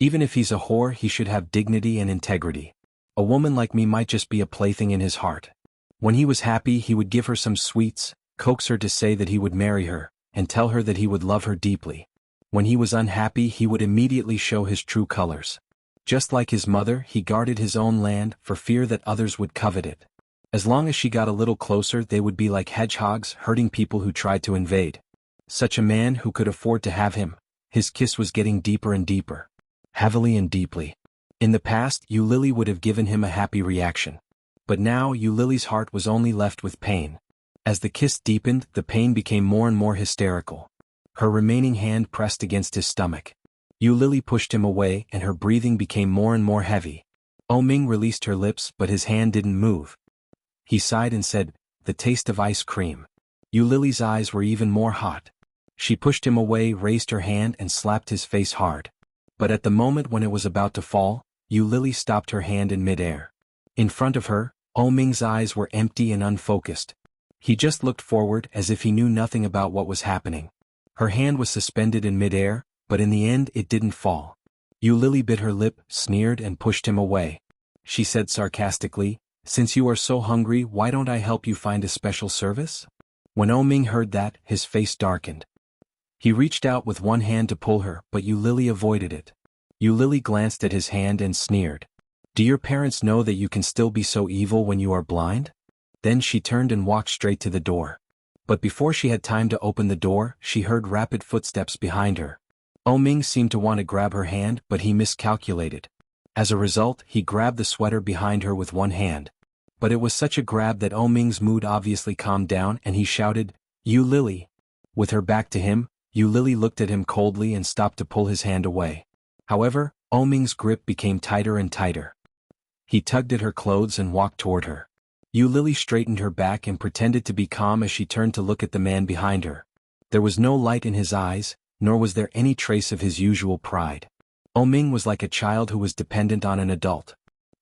Even if he's a whore, he should have dignity and integrity. A woman like me might just be a plaything in his heart. When he was happy, he would give her some sweets, coax her to say that he would marry her, and tell her that he would love her deeply. When he was unhappy, he would immediately show his true colors. Just like his mother, he guarded his own land for fear that others would covet it. As long as she got a little closer, they would be like hedgehogs hurting people who tried to invade. Such a man who could afford to have him. His kiss was getting deeper and deeper. Heavily and deeply. In the past, Yu Lily would have given him a happy reaction. But now Yu Lily's heart was only left with pain. As the kiss deepened, the pain became more and more hysterical. Her remaining hand pressed against his stomach. Yu Lily pushed him away and her breathing became more and more heavy. Ming released her lips but his hand didn't move. He sighed and said, "The taste of ice cream." Yu Lily's eyes were even more hot. She pushed him away, raised her hand and slapped his face hard. But at the moment when it was about to fall, Yu Lily stopped her hand in midair. In front of her, Ming's eyes were empty and unfocused. He just looked forward as if he knew nothing about what was happening. Her hand was suspended in midair, but in the end it didn't fall. Yu Lily bit her lip, sneered and pushed him away. She said sarcastically, "Since you are so hungry, why don't I help you find a special service?" When Ming heard that, his face darkened. He reached out with one hand to pull her, but Yu Lily avoided it. Yu Lily glanced at his hand and sneered. "Do your parents know that you can still be so evil when you are blind?" Then she turned and walked straight to the door. But before she had time to open the door, she heard rapid footsteps behind her. Ming seemed to want to grab her hand, but he miscalculated. As a result, he grabbed the sweater behind her with one hand. But it was such a grab that Ming's mood obviously calmed down and he shouted, You Lily. With her back to him, Yu Lily looked at him coldly and stopped to pull his hand away. However, Ming's grip became tighter and tighter. He tugged at her clothes and walked toward her. Yu Lily straightened her back and pretended to be calm as she turned to look at the man behind her. There was no light in his eyes, nor was there any trace of his usual pride. Ming was like a child who was dependent on an adult.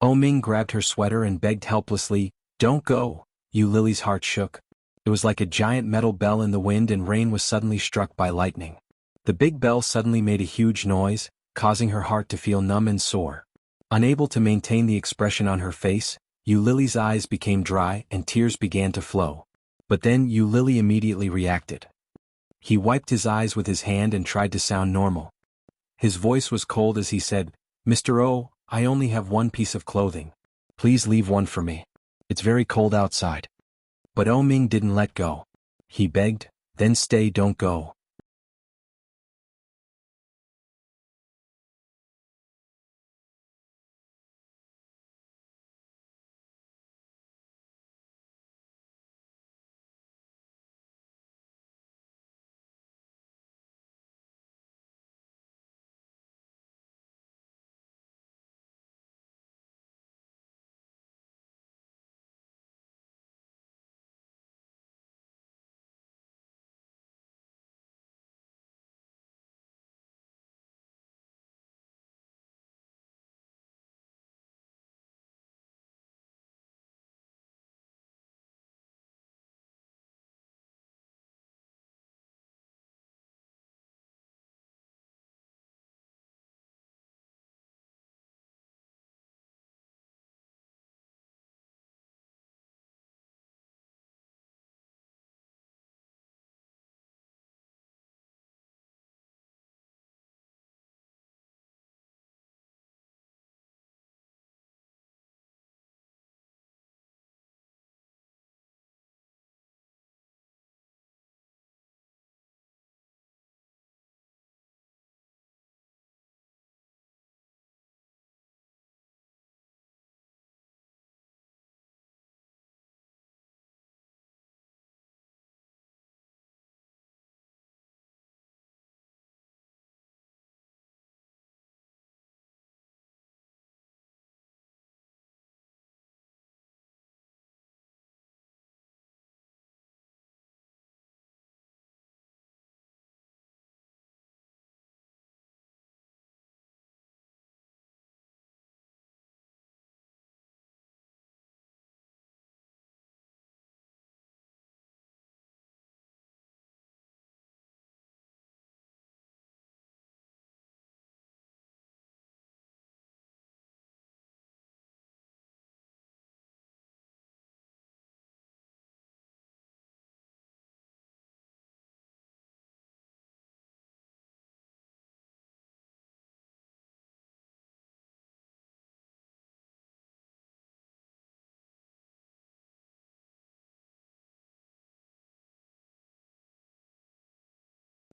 Ming grabbed her sweater and begged helplessly, "Don't go." Yu Lily's heart shook. It was like a giant metal bell in the wind and Rain was suddenly struck by lightning. The big bell suddenly made a huge noise, causing her heart to feel numb and sore. Unable to maintain the expression on her face, Yu Lily's eyes became dry and tears began to flow. But then Yu Lily immediately reacted. He wiped his eyes with his hand and tried to sound normal. His voice was cold as he said, "Mr. O, I only have one piece of clothing. Please leave one for me. It's very cold outside." But Ming didn't let go. He begged, "Then stay, don't go."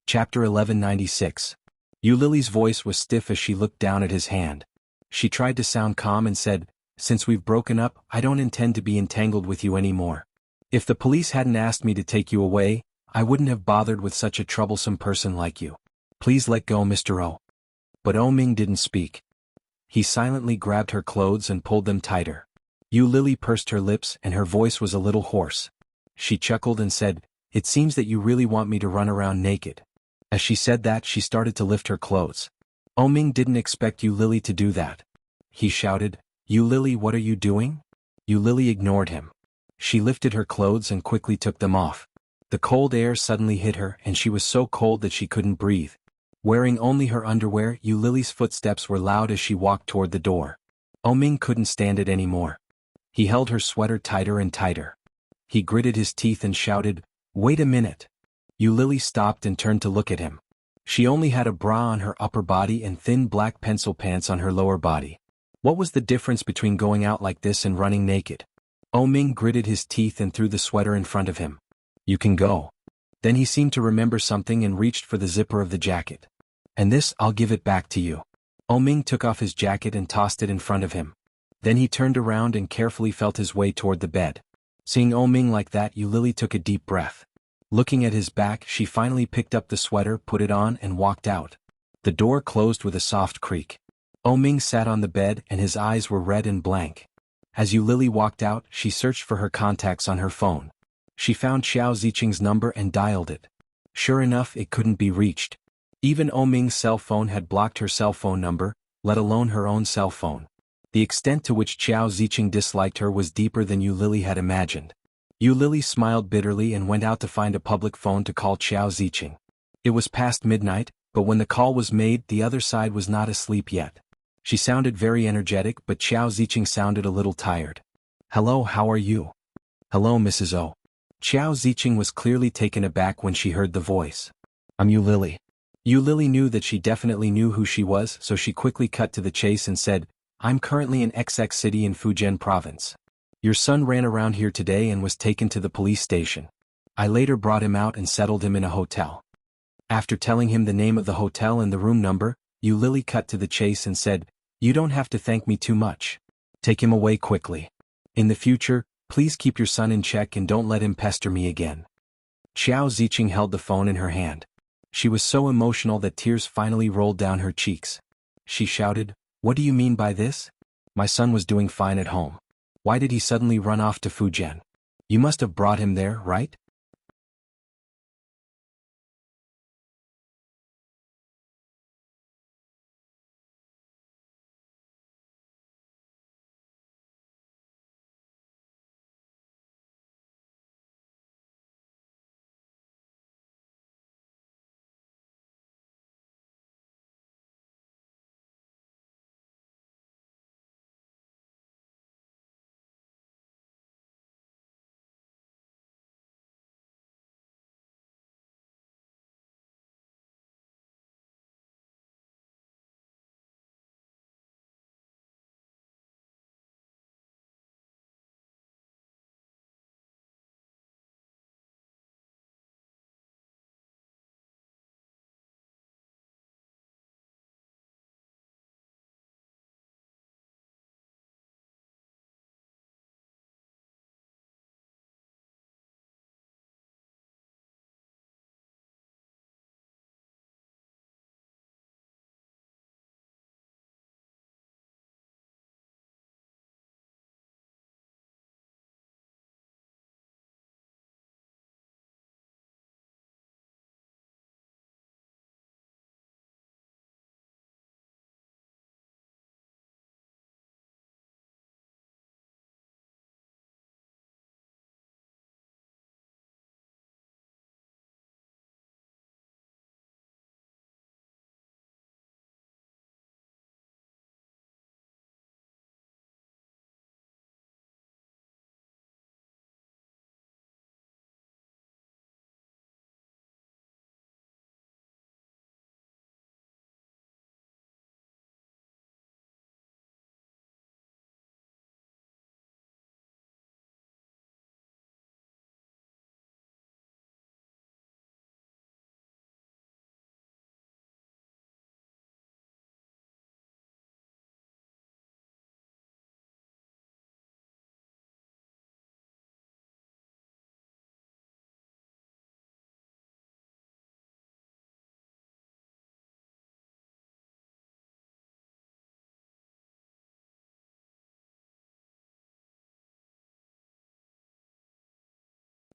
Chapter 1196. Yu Lily's voice was stiff as she looked down at his hand. She tried to sound calm and said, "Since we've broken up, I don't intend to be entangled with you anymore. If the police hadn't asked me to take you away, I wouldn't have bothered with such a troublesome person like you. Please let go, Mr. O." But Ming didn't speak. He silently grabbed her clothes and pulled them tighter. Yu Lily pursed her lips and her voice was a little hoarse. She chuckled and said, "It seems that you really want me to run around naked." As she said that, she started to lift her clothes. Ming didn't expect Yu Lily to do that. He shouted, "Yu Lily, what are you doing?" Yu Lily ignored him. She lifted her clothes and quickly took them off. The cold air suddenly hit her and she was so cold that she couldn't breathe. Wearing only her underwear, Yu Lily's footsteps were loud as she walked toward the door. Ming couldn't stand it anymore. He held her sweater tighter and tighter. He gritted his teeth and shouted, "Wait a minute." Yu Lily stopped and turned to look at him. She only had a bra on her upper body and thin black pencil pants on her lower body. What was the difference between going out like this and running naked? Ming gritted his teeth and threw the sweater in front of him. "You can go." Then he seemed to remember something and reached for the zipper of the jacket. "And this, I'll give it back to you." Ming took off his jacket and tossed it in front of him. Then he turned around and carefully felt his way toward the bed. Seeing Ming like that, Yu Lily took a deep breath. Looking at his back, she finally picked up the sweater, put it on, and walked out. The door closed with a soft creak. Ming sat on the bed and his eyes were red and blank. As Lily walked out, she searched for her contacts on her phone. She found Xiao Ziqing's number and dialed it. Sure enough, it couldn't be reached. Even Ming's cell phone had blocked her cell phone number, let alone her own cell phone. The extent to which Xiao Ziqing disliked her was deeper than Lily had imagined. Lily smiled bitterly and went out to find a public phone to call Xiao Ziqing. It was past midnight, but when the call was made, the other side was not asleep yet. She sounded very energetic, but Xiao Ziqing sounded a little tired. "Hello, how are you?" "Hello, Mrs. O." Xiao Ziqing was clearly taken aback when she heard the voice. "I'm Lily." Lily knew that she definitely knew who she was, so she quickly cut to the chase and said, "I'm currently in XX City in Fujian Province. Your son ran around here today and was taken to the police station. I later brought him out and settled him in a hotel." After telling him the name of the hotel and the room number, Lily cut to the chase and said, "You don't have to thank me too much. Take him away quickly. In the future, please keep your son in check and don't let him pester me again." Xiao Ziqing held the phone in her hand. She was so emotional that tears finally rolled down her cheeks. She shouted, "What do you mean by this? My son was doing fine at home. Why did he suddenly run off to Fujian? You must have brought him there, right?"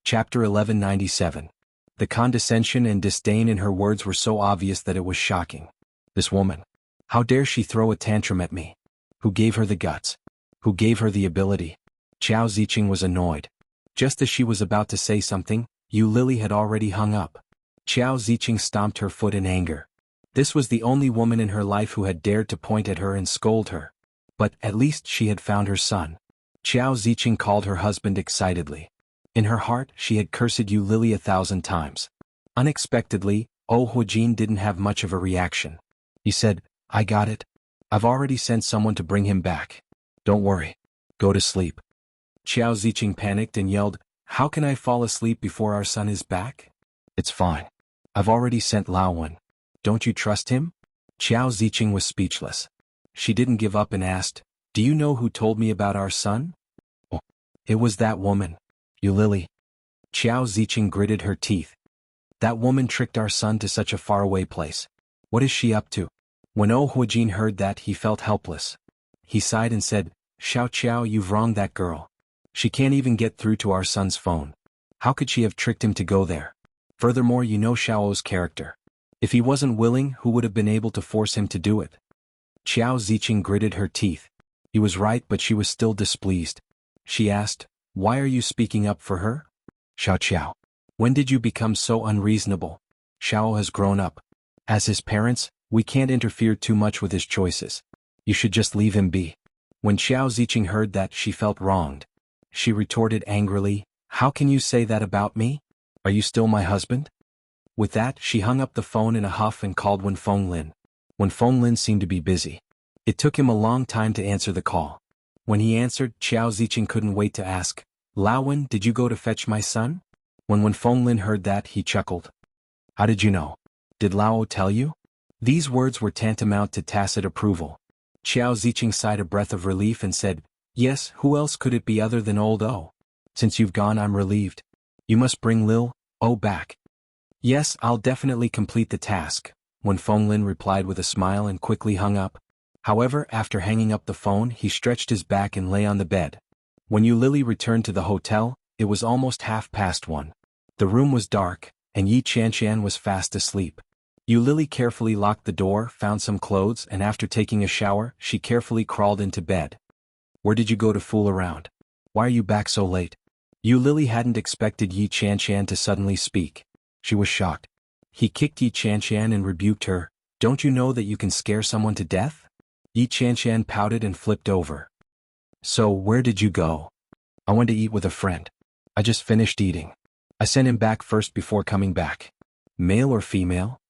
Chapter 1197. The condescension and disdain in her words were so obvious that it was shocking. This woman. How dare she throw a tantrum at me? Who gave her the guts? Who gave her the ability? Xiao Ziqing was annoyed. Just as she was about to say something, Lily had already hung up. Xiao Ziqing stomped her foot in anger. This was the only woman in her life who had dared to point at her and scold her. But at least she had found her son. Xiao Ziqing called her husband excitedly. In her heart, she had cursed Lily 1,000 times. Unexpectedly, Huijin didn't have much of a reaction. He said, "I got it. I've already sent someone to bring him back. Don't worry. Go to sleep." Xiao Ziqing panicked and yelled, "How can I fall asleep before our son is back?" "It's fine. I've already sent Laowen. Don't you trust him?" Xiao Ziqing was speechless. She didn't give up and asked, "Do you know who told me about our son?" "Oh, it was that woman. Lily." Qiao Ziqing gritted her teeth. That woman tricked our son to such a faraway place. What is she up to? When Huajin heard that, he felt helpless. He sighed and said, Xiao Qiao, you've wronged that girl. She can't even get through to our son's phone. How could she have tricked him to go there? Furthermore, you know Xiao's character. If he wasn't willing, who would have been able to force him to do it? Qiao Ziqing gritted her teeth. He was right, but she was still displeased. She asked, Why are you speaking up for her? Xiao Qiao. When did you become so unreasonable? Xiao has grown up. As his parents, we can't interfere too much with his choices. You should just leave him be. When Qiao Ziqing heard that, she felt wronged. She retorted angrily, How can you say that about me? Are you still my husband? With that, she hung up the phone in a huff and called Wen Fenglin. Wen Fenglin seemed to be busy. It took him a long time to answer the call. When he answered, Qiao Ziqing couldn't wait to ask, Lao Wen, did you go to fetch my son? When Wen Fenglin heard that, he chuckled. How did you know? Did Lao tell you? These words were tantamount to tacit approval. Qiao Ziqing sighed a breath of relief and said, Yes, who else could it be other than old O? Since you've gone, I'm relieved. You must bring Lil O back. Yes, I'll definitely complete the task, Wen Fenglin replied with a smile and quickly hung up. However, after hanging up the phone, he stretched his back and lay on the bed. When Lily returned to the hotel, it was almost 1:30. The room was dark, and Yi Qianqian was fast asleep. Lily carefully locked the door, found some clothes, and after taking a shower, she carefully crawled into bed. Where did you go to fool around? Why are you back so late? Lily hadn't expected Yi Qianqian to suddenly speak. She was shocked. He kicked Yi Qianqian and rebuked her, Don't you know that you can scare someone to death? Yi Qianqian pouted and flipped over. So, where did you go? I went to eat with a friend. I just finished eating. I sent him back first before coming back. Male or female?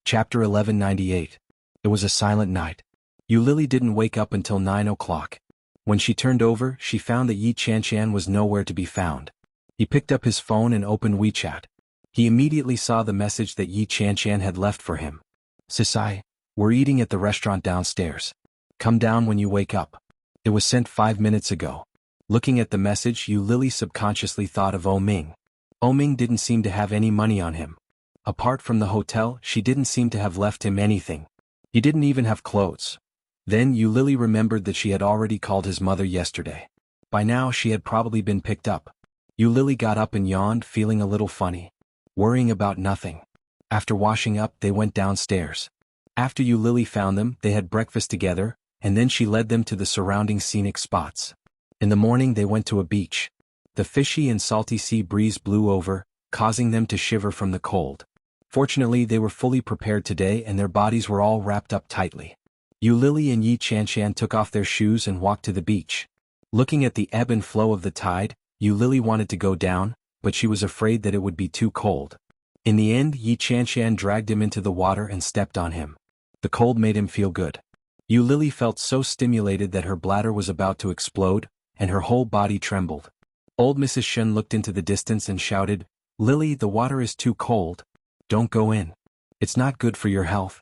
Chapter 1198. It was a silent night. Lily didn't wake up until 9 o'clock. When she turned over, she found that Yi Chanshan was nowhere to be found. He picked up his phone and opened WeChat. He immediately saw the message that Yi Chanshan had left for him. "Sisai, we're eating at the restaurant downstairs. Come down when you wake up." It was sent 5 minutes ago. Looking at the message, Yu Lily subconsciously thought of Ming. Ming didn't seem to have any money on him. Apart from the hotel, she didn't seem to have left him anything. He didn't even have clothes. Then Yu Lily remembered that she had already called his mother yesterday. By now she had probably been picked up. Yu Lily got up and yawned, feeling a little funny. Worrying about nothing. After washing up, they went downstairs. After Yu Lily found them, they had breakfast together, and then she led them to the surrounding scenic spots. In the morning they went to a beach. The fishy and salty sea breeze blew over, causing them to shiver from the cold. Fortunately, they were fully prepared today and their bodies were all wrapped up tightly. Yu Lily and Yi Chanshan took off their shoes and walked to the beach. Looking at the ebb and flow of the tide, Yu Lily wanted to go down, but she was afraid that it would be too cold. In the end, Yi Chanshan dragged him into the water and stepped on him. The cold made him feel good. Yu Lily felt so stimulated that her bladder was about to explode, and her whole body trembled. Old Mrs. Shen looked into the distance and shouted, "Lily, the water is too cold. Don't go in. It's not good for your health."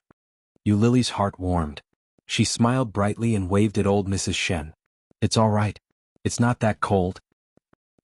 Yu Lily's heart warmed. She smiled brightly and waved at old Mrs. Shen. "It's all right. It's not that cold.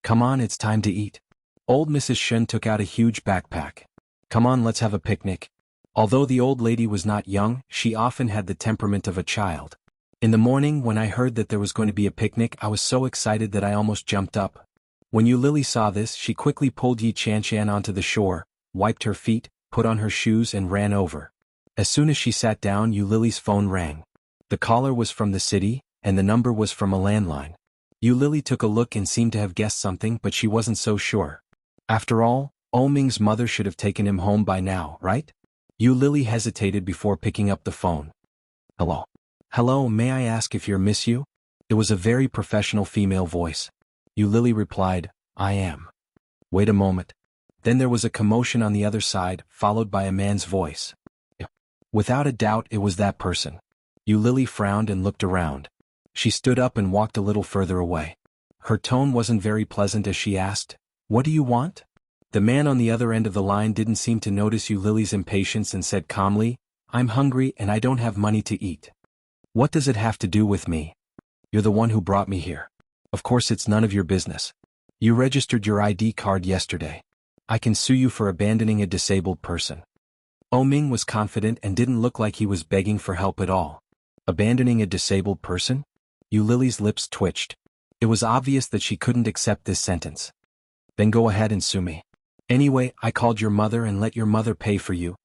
Come on, it's time to eat." Old Mrs. Shen took out a huge backpack. "Come on, let's have a picnic." Although the old lady was not young, she often had the temperament of a child. In the morning, when I heard that there was going to be a picnic, I was so excited that I almost jumped up. When Yu Lily saw this, she quickly pulled Yi Chanshan onto the shore, wiped her feet, put on her shoes and ran over. As soon as she sat down, Yu Lily's phone rang. The caller was from the city, and the number was from a landline. Yu Lily took a look and seemed to have guessed something, but she wasn't so sure. After all, Ming's mother should have taken him home by now, right? Yu Lily hesitated before picking up the phone. "Hello. Hello, may I ask if you're Miss Yu?" It was a very professional female voice. Yu Lily replied, "I am." "Wait a moment." Then there was a commotion on the other side, followed by a man's voice. Without a doubt, it was that person. Yu Lily frowned and looked around. She stood up and walked a little further away. Her tone wasn't very pleasant as she asked, "What do you want?" The man on the other end of the line didn't seem to notice Yu Lily's impatience and said calmly, "I'm hungry and I don't have money to eat." "What does it have to do with me? You're the one who brought me here. Of course it's none of your business. You registered your ID card yesterday. I can sue you for abandoning a disabled person." Ming was confident and didn't look like he was begging for help at all. Abandoning a disabled person? Yu Lily's lips twitched. It was obvious that she couldn't accept this sentence. "Then go ahead and sue me. Anyway, I called your mother and let your mother pay for you."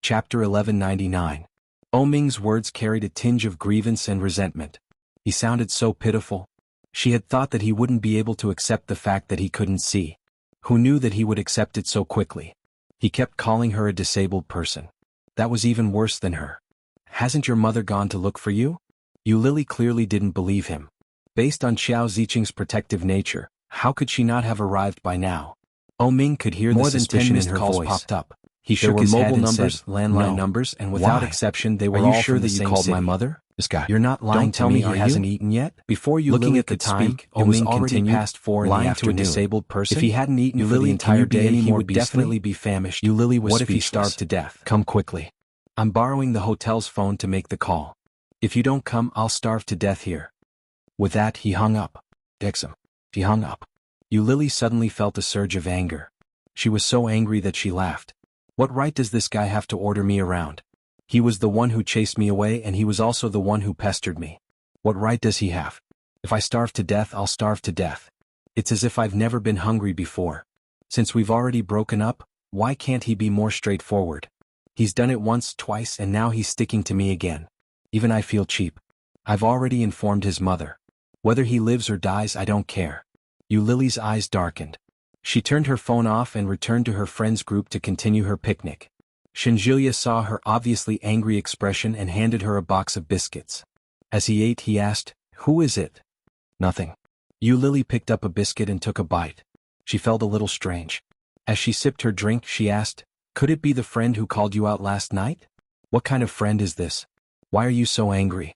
Chapter 1199. Ming's words carried a tinge of grievance and resentment. He sounded so pitiful. She had thought that he wouldn't be able to accept the fact that he couldn't see. Who knew that he would accept it so quickly? He kept calling her a disabled person. That was even worse than her. Hasn't your mother gone to look for you? Lily clearly didn't believe him. Based on Xiao Ziqing's protective nature, how could she not have arrived by now? Ming could hear the suspicion in her voice. Popped up. He shook his head and said, landline numbers, and without exception they were all from the same city. Are you sure that you called my mother? This guy. You're not lying to me, he hasn't eaten yet? Before Lily could speak, it was already past 4 in the afternoon. To a disabled person? If he hadn't eaten for the entire day, he would definitely be famished. Lily was speechless. What if he starved to death? Come quickly. I'm borrowing the hotel's phone to make the call. If you don't come, I'll starve to death here. With that, he hung up. Dixon. He hung up. Lily suddenly felt a surge of anger. She was so angry that she laughed. What right does this guy have to order me around? He was the one who chased me away, and he was also the one who pestered me. What right does he have? If I starve to death, I'll starve to death. It's as if I've never been hungry before. Since we've already broken up, why can't he be more straightforward? He's done it once, twice, and now he's sticking to me again. Even I feel cheap. I've already informed his mother. Whether he lives or dies, I don't care. Lily's eyes darkened. She turned her phone off and returned to her friends' group to continue her picnic. Shenjulia saw her obviously angry expression and handed her a box of biscuits. As he ate, he asked, "Who is it?" "Nothing." Lily picked up a biscuit and took a bite. She felt a little strange. As she sipped her drink, she asked, "Could it be the friend who called you out last night? What kind of friend is this? Why are you so angry?"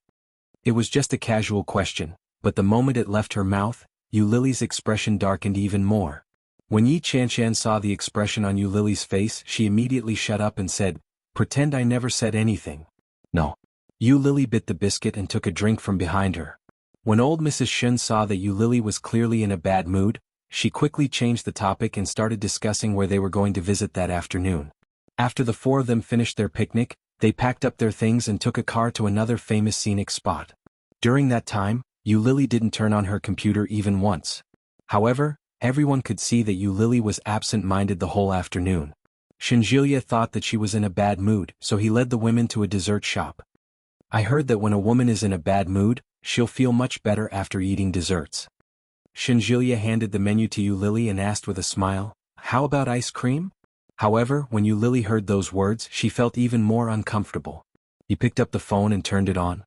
It was just a casual question, but the moment it left her mouth, Lily's expression darkened even more. When Yi Chanshan saw the expression on Lily's face, she immediately shut up and said, "Pretend I never said anything." "No." Lily bit the biscuit and took a drink from behind her. When old Mrs. Shun saw that Lily was clearly in a bad mood, she quickly changed the topic and started discussing where they were going to visit that afternoon. After the 4 of them finished their picnic, they packed up their things and took a car to another famous scenic spot. During that time, Lily didn't turn on her computer even once. However, everyone could see that Lily was absent-minded the whole afternoon. Shenjulia thought that she was in a bad mood, so he led the women to a dessert shop. I heard that when a woman is in a bad mood, she'll feel much better after eating desserts. Shenjulia handed the menu to Lily and asked with a smile, "How about ice cream?" However, when Lily heard those words, she felt even more uncomfortable. He picked up the phone and turned it on.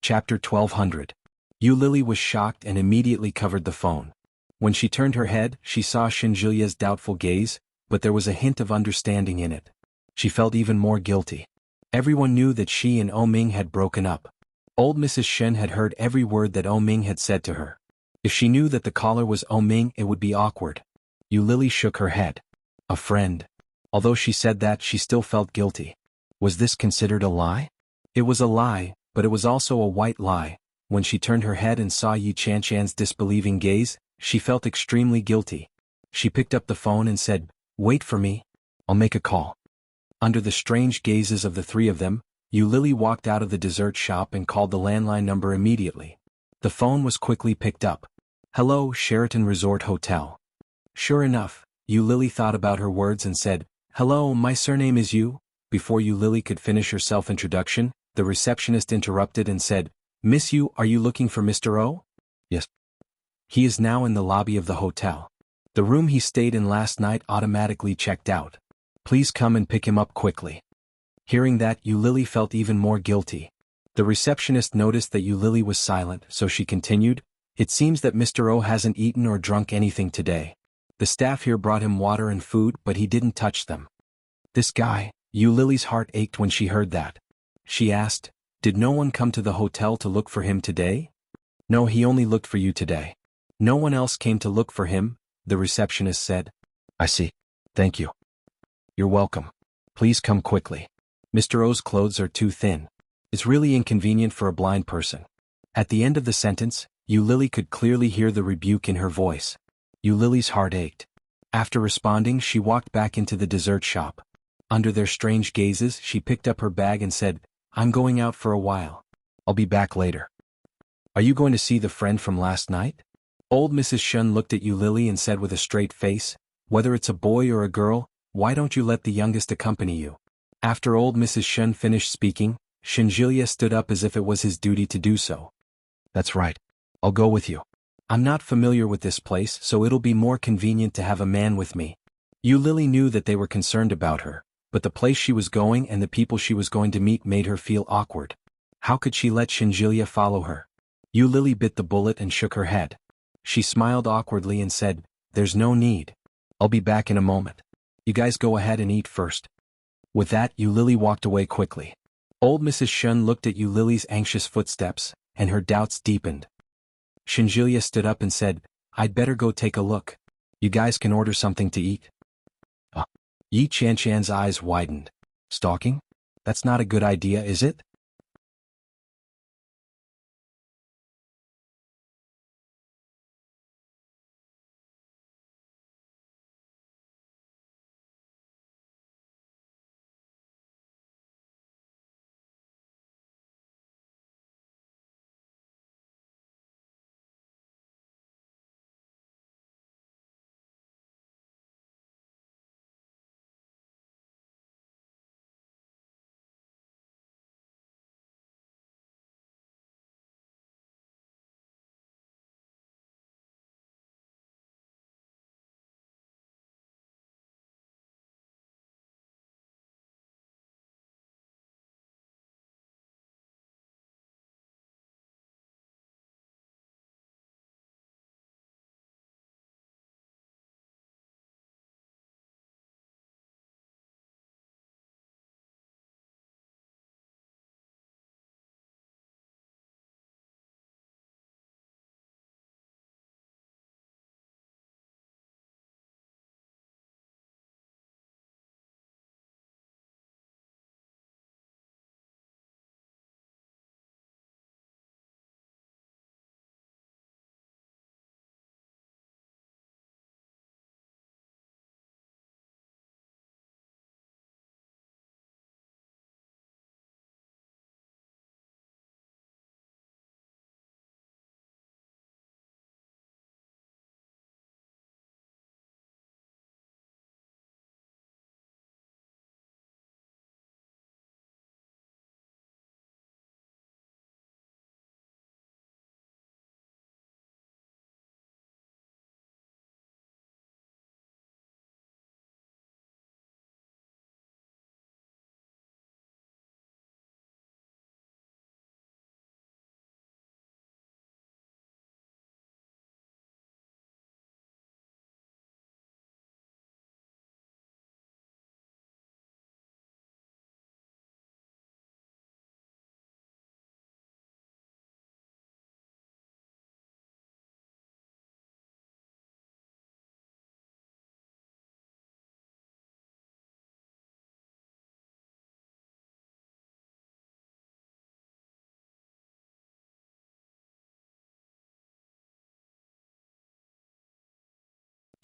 Chapter 1200. Lily was shocked and immediately covered the phone. When she turned her head, she saw Shenjulia's doubtful gaze, but there was a hint of understanding in it. She felt even more guilty. Everyone knew that she and Ming had broken up. Old Mrs. Shen had heard every word that Ming had said to her. If she knew that the caller was Ming, it would be awkward. Lily shook her head. A friend. Although she said that, she still felt guilty. Was this considered a lie? It was a lie, but it was also a white lie. When she turned her head and saw Yi Chanshan's disbelieving gaze, she felt extremely guilty. She picked up the phone and said, "Wait for me. I'll make a call." Under the strange gazes of the 3 of them, Lily walked out of the dessert shop and called the landline number immediately. The phone was quickly picked up. "Hello, Sheraton Resort Hotel." Sure enough, Lily thought about her words and said, "Hello, my surname is Yu." Before Lily could finish her self-introduction, the receptionist interrupted and said, "Miss Yu, are you looking for Mr. O?" "Yes." "He is now in the lobby of the hotel. The room he stayed in last night automatically checked out. Please come and pick him up quickly." Hearing that, Lily felt even more guilty. The receptionist noticed that Lily was silent, so she continued, "It seems that Mr. O hasn't eaten or drunk anything today. The staff here brought him water and food, but he didn't touch them." This guy, Lily's heart ached when she heard that. She asked, "Did no one come to the hotel to look for him today?" "No, he only looked for you today." "No one else came to look for him," the receptionist said. "I see. Thank you." "You're welcome. Please come quickly. Mr. O's clothes are too thin." It's really inconvenient for a blind person. At the end of the sentence, Yu Lily could clearly hear the rebuke in her voice. Yu Lily's heart ached. After responding, she walked back into the dessert shop. Under their strange gazes, she picked up her bag and said, "I'm going out for a while. I'll be back later." "Are you going to see the friend from last night?" Old Mrs. Shun looked at Yu Lily and said with a straight face, "Whether it's a boy or a girl, why don't you let the youngest accompany you?" After old Mrs. Shun finished speaking, Shinjilia stood up as if it was his duty to do so. "That's right. I'll go with you. I'm not familiar with this place, so it'll be more convenient to have a man with me." Yu Lily knew that they were concerned about her, but the place she was going and the people she was going to meet made her feel awkward. How could she let Shinjilia follow her? Yu Lily bit the bullet and shook her head. She smiled awkwardly and said, "There's no need. I'll be back in a moment. You guys go ahead and eat first." With that, Yu Lily walked away quickly. Old Mrs. Shun looked at Yu Lily's anxious footsteps, and her doubts deepened. Shinjilia stood up and said, "I'd better go take a look. You guys can order something to eat." Yi Chanchan's eyes widened. "Stalking? That's not a good idea, is it?"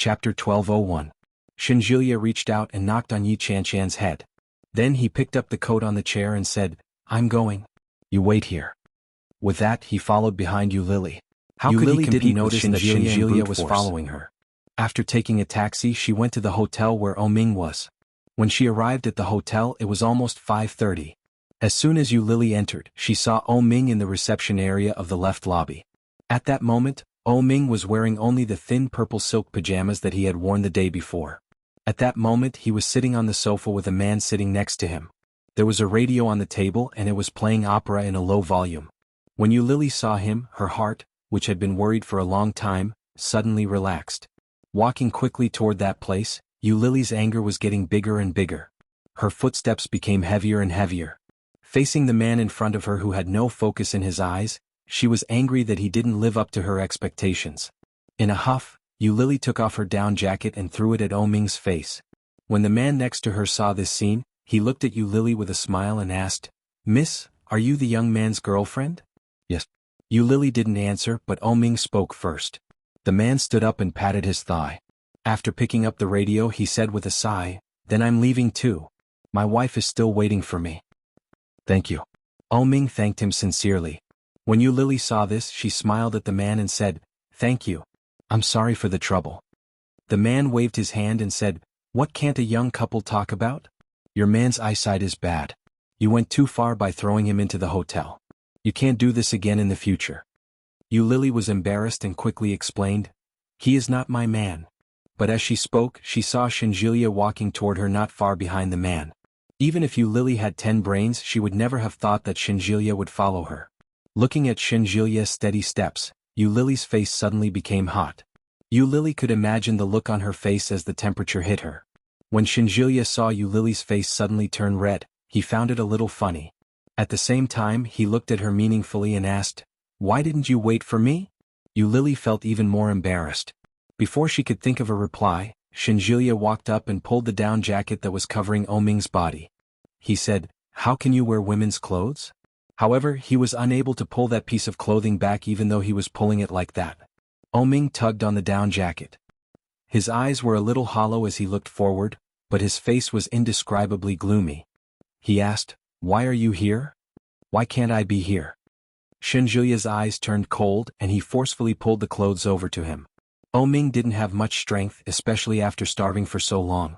Chapter 1201. Shinjilia reached out and knocked on Yi Chanchan's head. Then he picked up the coat on the chair and said, "I'm going. You wait here." With that, he followed behind Yu Lily. How could he didn't notice that Shinjilia was following her? After taking a taxi, she went to the hotel where Oh Ming was. When she arrived at the hotel, it was almost 5:30. As soon as Yu Lily entered, she saw Oh Ming in the reception area of the left lobby. At that moment, Oh Ming was wearing only the thin purple silk pajamas that he had worn the day before. At that moment, he was sitting on the sofa with a man sitting next to him. There was a radio on the table and it was playing opera in a low volume. When Yu Lily saw him, her heart, which had been worried for a long time, suddenly relaxed. Walking quickly toward that place, Yu Lily's anger was getting bigger and bigger. Her footsteps became heavier and heavier. Facing the man in front of her who had no focus in his eyes, she was angry that he didn't live up to her expectations. In a huff, Yu Lily took off her down jacket and threw it at Oh Ming's face. When the man next to her saw this scene, he looked at Yu Lily with a smile and asked, "Miss, "Are you the young man's girlfriend?" "Yes." Yu Lily didn't answer, but Ming spoke first. The man stood up and patted his thigh. After picking up the radio, he said with a sigh, "Then I'm leaving too. My wife is still waiting for me." "Thank you." Ming thanked him sincerely. When Yu Lily saw this, she smiled at the man and said, "Thank you. I'm sorry for the trouble." The man waved his hand and said, "What can't a young couple talk about? Your man's eyesight is bad. You went too far by throwing him into the hotel. You can't do this again in the future." Yu Lily was embarrassed and quickly explained, "He is not my man." But as she spoke, she saw Shinjilia walking toward her not far behind the man. Even if Yu Lily had 10 brains, she would never have thought that Shinjilia would follow her. Looking at Shinjilia's steady steps, Yu Lily's face suddenly became hot. Yu Lily could imagine the look on her face as the temperature hit her. When Shinjilia saw Yu Lily's face suddenly turn red, he found it a little funny. At the same time, he looked at her meaningfully and asked, "Why didn't you wait for me?" Yu Lily felt even more embarrassed. Before she could think of a reply, Shinjilia walked up and pulled the down jacket that was covering Ming's body. He said, "How can you wear women's clothes?" However, he was unable to pull that piece of clothing back even though he was pulling it like that. Ming tugged on the down jacket. His eyes were a little hollow as he looked forward, but his face was indescribably gloomy. He asked, "Why are you here? Why can't I be here?" Shinjilia's eyes turned cold and he forcefully pulled the clothes over to him. Ming didn't have much strength, especially after starving for so long.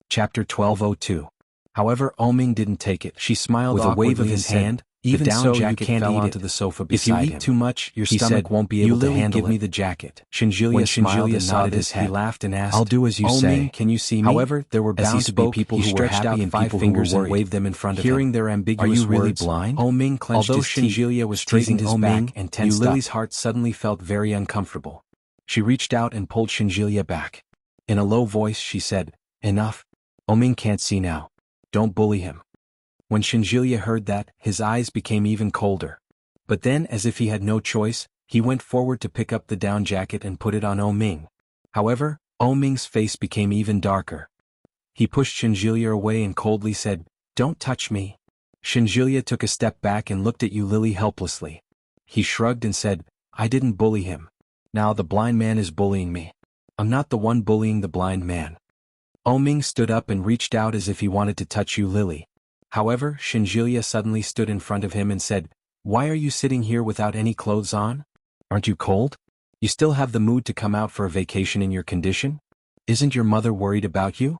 Chapter 1202. However, Ming didn't take it. She smiled with a wave of his hand. Even so, you can't fell onto the sofa beside him. If you eat too much, your stomach won't be able to handle it. Give me the jacket. Shinjilia smiled his head. He laughed and asked, "I'll do as you say." "Ming, can you see me?" However, there were bound to be people who were happy and people who were worried. And waved them in front of him. Hearing their ambiguous words, "Are you really blind?" Ming clenched his teeth. Although Shinjilia was straightened his back and tensed up, Yu Lily's heart suddenly felt very uncomfortable. She reached out and pulled Shinjilia back. In a low voice she said, "Enough. Ming can't see now. Don't bully him." When Shinjilia heard that, his eyes became even colder. But then, as if he had no choice, he went forward to pick up the down jacket and put it on Ming. However, Ming's face became even darker. He pushed Shinjilia away and coldly said, "Don't touch me." Shinjilia took a step back and looked at Yu Lily helplessly. He shrugged and said, "I didn't bully him. Now the blind man is bullying me. I'm not the one bullying the blind man." Ming stood up and reached out as if he wanted to touch Yu Lily. However, Shinjilia suddenly stood in front of him and said, "Why are you sitting here without any clothes on? Aren't you cold? You still have the mood to come out for a vacation in your condition? Isn't your mother worried about you?"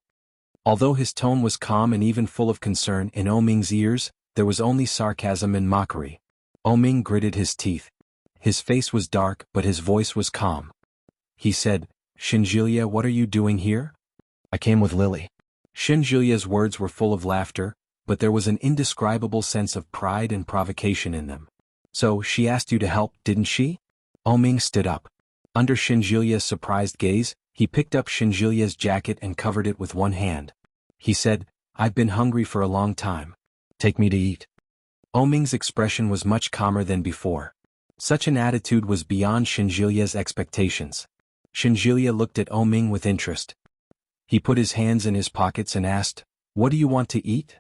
Although his tone was calm and even full of concern, in Ming's ears, there was only sarcasm and mockery. Ming gritted his teeth. His face was dark, but his voice was calm. He said, "Shinjilia, what are you doing here?" "I came with Lily." Shinjilia's words were full of laughter, but there was an indescribable sense of pride and provocation in them. "So, she asked you to help, didn't she?" Ming stood up. Under Shinjilia's surprised gaze, he picked up Shinjilia's jacket and covered it with one hand. He said, "I've been hungry for a long time. Take me to eat." Ming's expression was much calmer than before. Such an attitude was beyond Shinjilia's expectations. Shinjilia looked at Ming with interest. He put his hands in his pockets and asked, "What do you want to eat?"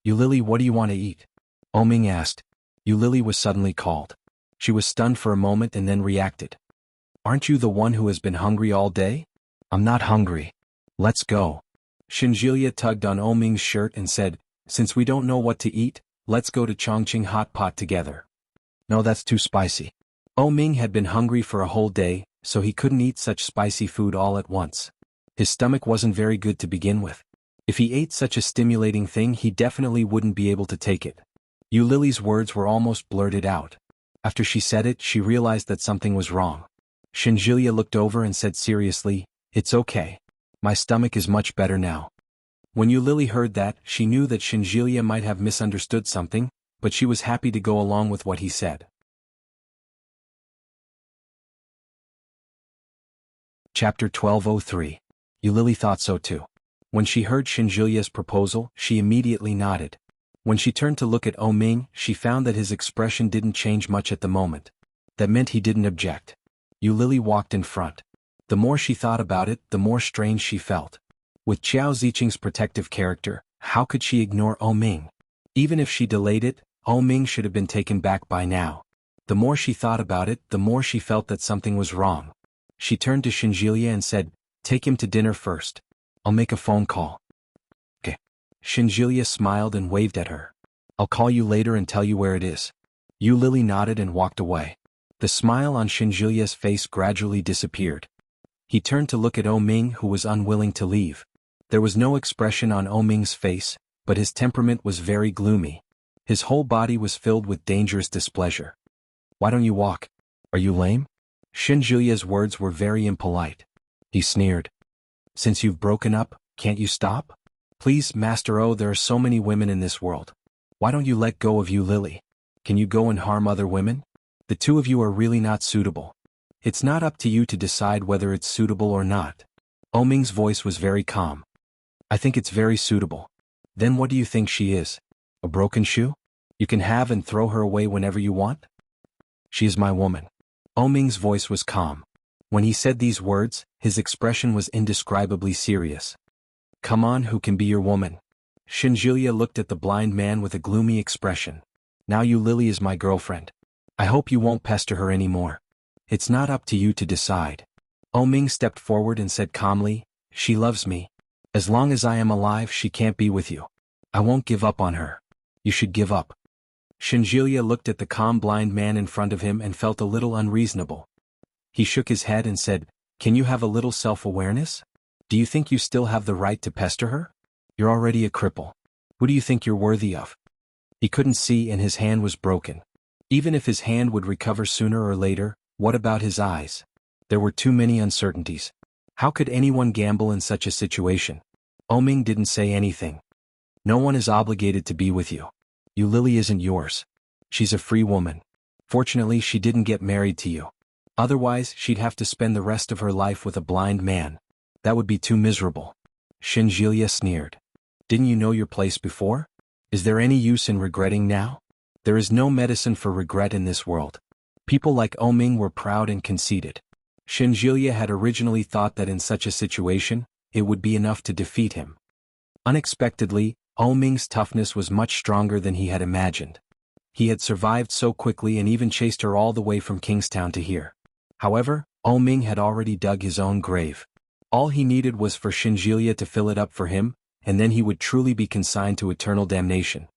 "Yu Lily, what do you want to eat?" Ming asked. Yu Lily was suddenly called. She was stunned for a moment and then reacted. "Aren't you the one who has been hungry all day?" "I'm not hungry. Let's go." Shinjilia tugged on Ming's shirt and said, "Since we don't know what to eat, let's go to Chongqing Hot Pot together." "No, that's too spicy." Ming had been hungry for a whole day, so he couldn't eat such spicy food all at once. His stomach wasn't very good to begin with. If he ate such a stimulating thing, he definitely wouldn't be able to take it. Yu Lily's words were almost blurted out. After she said it, she realized that something was wrong. Shinjilia looked over and said seriously, "It's okay. My stomach is much better now." When Yu Lily heard that, she knew that Shinjilia might have misunderstood something, but she was happy to go along with what he said. Chapter 1203. Yu Lily thought so too. When she heard Shinjilia's proposal, she immediately nodded. When she turned to look at O Ming, she found that his expression didn't change much at the moment. That meant he didn't object. Yu Lily walked in front. The more she thought about it, the more strange she felt. With Qiao Ziqing's protective character, how could she ignore O Ming? Even if she delayed it, O Ming should have been taken back by now. The more she thought about it, the more she felt that something was wrong. She turned to Shinjilia and said, "Take him to dinner first. I'll make a phone call." "Okay." Shinjilia smiled and waved at her. "I'll call you later and tell you where it is." Yu Lily nodded and walked away. The smile on Shinjilia's face gradually disappeared. He turned to look at O Ming, who was unwilling to leave. There was no expression on O Ming's face, but his temperament was very gloomy. His whole body was filled with dangerous displeasure. "Why don't you walk? Are you lame?" Shinjilia's words were very impolite. He sneered. "Since you've broken up, can't you stop? Please, Master O, there are so many women in this world. Why don't you let go of Yu Lily? Can you go and harm other women? The two of you are really not suitable. It's not up to you to decide whether it's suitable or not." O Ming's voice was very calm. "I think it's very suitable." "Then what do you think she is? A broken shoe? You can have and throw her away whenever you want?" "She is my woman." O Ming's voice was calm. When he said these words, his expression was indescribably serious. "Come on, who can be your woman?" Shinjilia looked at the blind man with a gloomy expression. "Now Yu Lily is my girlfriend. I hope you won't pester her anymore. It's not up to you to decide." O Ming stepped forward and said calmly, "She loves me. As long as I am alive, she can't be with you. I won't give up on her. You should give up." Shinjilia looked at the calm blind man in front of him and felt a little unreasonable. He shook his head and said, "Can you have a little self-awareness? Do you think you still have the right to pester her? You're already a cripple. Who do you think you're worthy of?" He couldn't see and his hand was broken. Even if his hand would recover sooner or later, what about his eyes? There were too many uncertainties. How could anyone gamble in such a situation? O Ming didn't say anything. "No one is obligated to be with you. Yu Lily isn't yours. She's a free woman. Fortunately, she didn't get married to you. Otherwise, she'd have to spend the rest of her life with a blind man. That would be too miserable." Shinjilia sneered. "Didn't you know your place before? Is there any use in regretting now? There is no medicine for regret in this world." People like O Ming were proud and conceited. Shinjilia had originally thought that in such a situation, it would be enough to defeat him. Unexpectedly, O Ming's toughness was much stronger than he had imagined. He had survived so quickly and even chased her all the way from Kingstown to here. However, O Ming had already dug his own grave. All he needed was for Shinjilia to fill it up for him, and then he would truly be consigned to eternal damnation.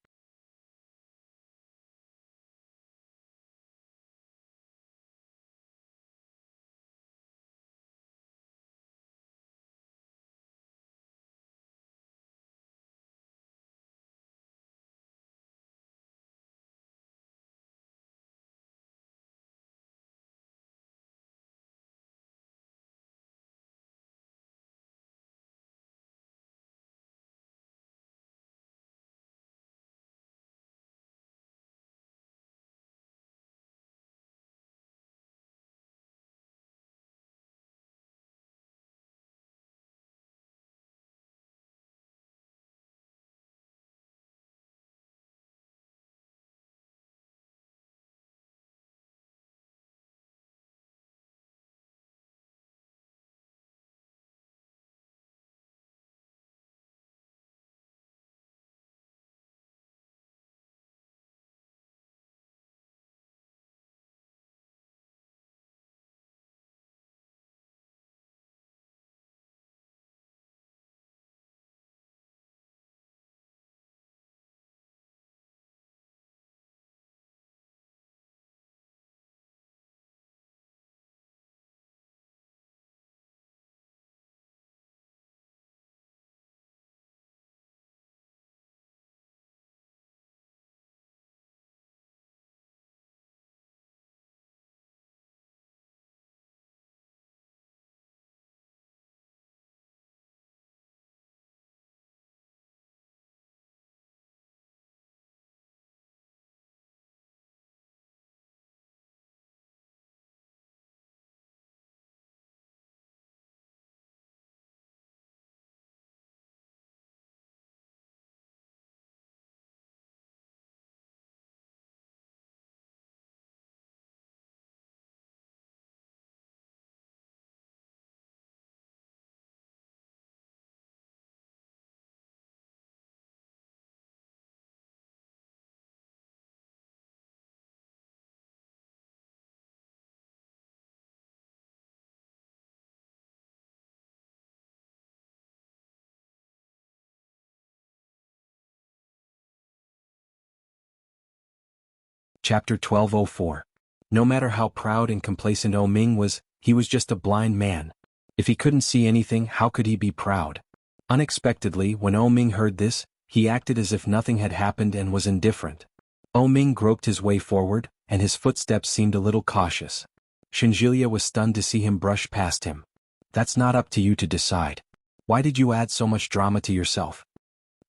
Chapter 1204. No matter how proud and complacent Ming was, he was just a blind man. If he couldn't see anything, how could he be proud? Unexpectedly, when Ming heard this, he acted as if nothing had happened and was indifferent. Ming groped his way forward, and his footsteps seemed a little cautious. Shinjilia was stunned to see him brush past him. That's not up to you to decide. Why did you add so much drama to yourself?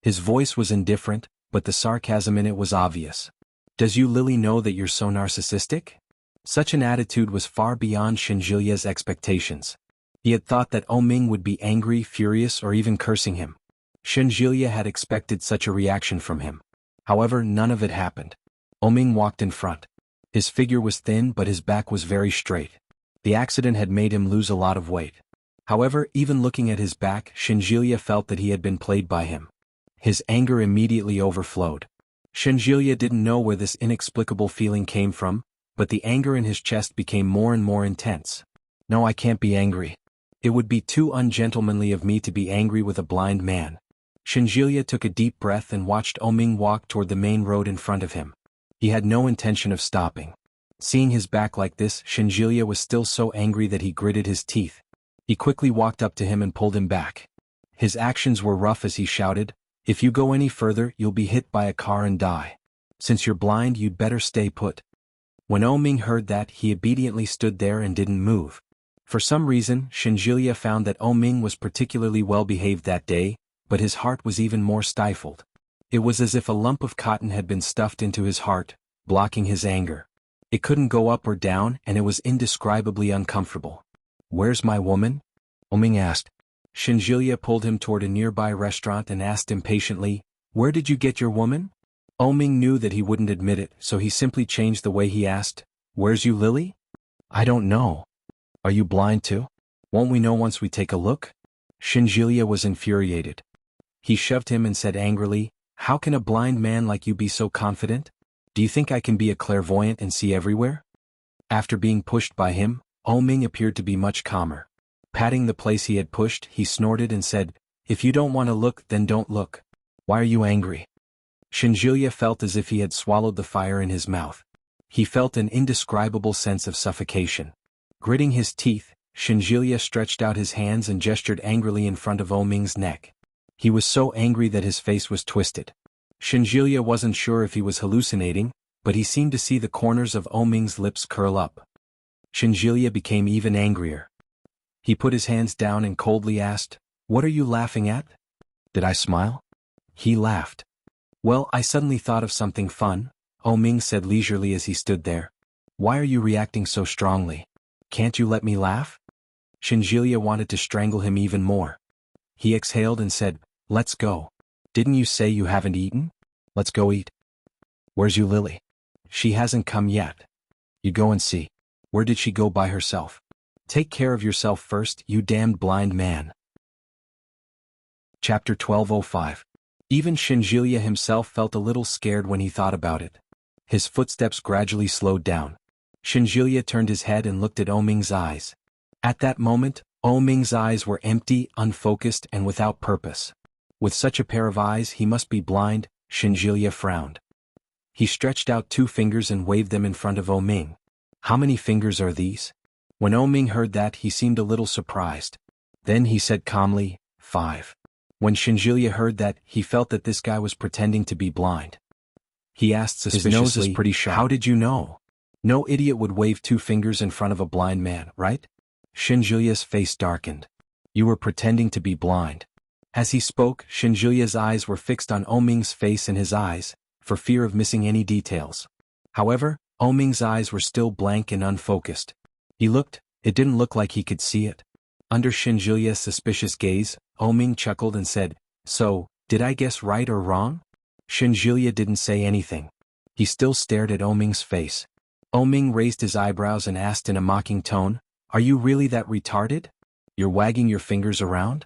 His voice was indifferent, but the sarcasm in it was obvious. Does you Lily know that you're so narcissistic? Such an attitude was far beyond Shinjilia's expectations. He had thought that Ming would be angry, furious, or even cursing him. Shinjilia had expected such a reaction from him. However, none of it happened. Ming walked in front. His figure was thin but his back was very straight. The accident had made him lose a lot of weight. However, even looking at his back, Shinjilia felt that he had been played by him. His anger immediately overflowed. Shinjilia didn't know where this inexplicable feeling came from, but the anger in his chest became more and more intense. No, I can't be angry. It would be too ungentlemanly of me to be angry with a blind man. Shinjilia took a deep breath and watched Ming walk toward the main road in front of him. He had no intention of stopping. Seeing his back like this, Shinjilia was still so angry that he gritted his teeth. He quickly walked up to him and pulled him back. His actions were rough as he shouted, "If you go any further, you'll be hit by a car and die. Since you're blind, you'd better stay put." When Ming heard that, he obediently stood there and didn't move. For some reason, Shinjilia found that Ming was particularly well behaved that day, but his heart was even more stifled. It was as if a lump of cotton had been stuffed into his heart, blocking his anger. It couldn't go up or down, and it was indescribably uncomfortable. "Where's my woman?" Ming asked. Shinjilia pulled him toward a nearby restaurant and asked impatiently, "Where did you get your woman?" Ming knew that he wouldn't admit it, so he simply changed the way he asked, "Where's you Lily?" "I don't know." "Are you blind too?" "Won't we know once we take a look?" Shinjilia was infuriated. He shoved him and said angrily, "How can a blind man like you be so confident? Do you think I can be a clairvoyant and see everywhere?" After being pushed by him, Ming appeared to be much calmer. Patting the place he had pushed, he snorted and said, "If you don't want to look, then don't look. Why are you angry?" Shinjilia felt as if he had swallowed the fire in his mouth. He felt an indescribable sense of suffocation. Gritting his teeth, Shinjilia stretched out his hands and gestured angrily in front of Ming's neck. He was so angry that his face was twisted. Shinjilia wasn't sure if he was hallucinating, but he seemed to see the corners of Ming's lips curl up. Shinjilia became even angrier. He put his hands down and coldly asked, "What are you laughing at?" "Did I smile?" He laughed. "Well, I suddenly thought of something fun," Ming said leisurely as he stood there. "Why are you reacting so strongly? Can't you let me laugh?" Shinjilia wanted to strangle him even more. He exhaled and said, "Let's go. Didn't you say you haven't eaten? Let's go eat." "Where's you Lily?" "She hasn't come yet." "You go and see. Where did she go by herself?" "Take care of yourself first, you damned blind man." Chapter 1205. Even Shinjilia himself felt a little scared when he thought about it. His footsteps gradually slowed down. Shinjilia turned his head and looked at Ming's eyes. At that moment, Ming's eyes were empty, unfocused, and without purpose. With such a pair of eyes he must be blind, Shinjilia frowned. He stretched out 2 fingers and waved them in front of Ming. "How many fingers are these?" When Ming heard that, he seemed a little surprised. Then he said calmly, 5. When Shinjilia heard that, he felt that this guy was pretending to be blind. He asked suspiciously, "His nose is pretty sharp. How did you know?" "No idiot would wave 2 fingers in front of a blind man, right?" Shinjilia's face darkened. "You were pretending to be blind." As he spoke, Shinjilia's eyes were fixed on Ming's face and his eyes, for fear of missing any details. However, Ming's eyes were still blank and unfocused. He looked, it didn't look like he could see it. Under Shinjilia's suspicious gaze, Ming chuckled and said, "So, did I guess right or wrong?" Shinjilia didn't say anything. He still stared at Ming's face. Ming raised his eyebrows and asked in a mocking tone, "Are you really that retarded? You're wagging your fingers around?"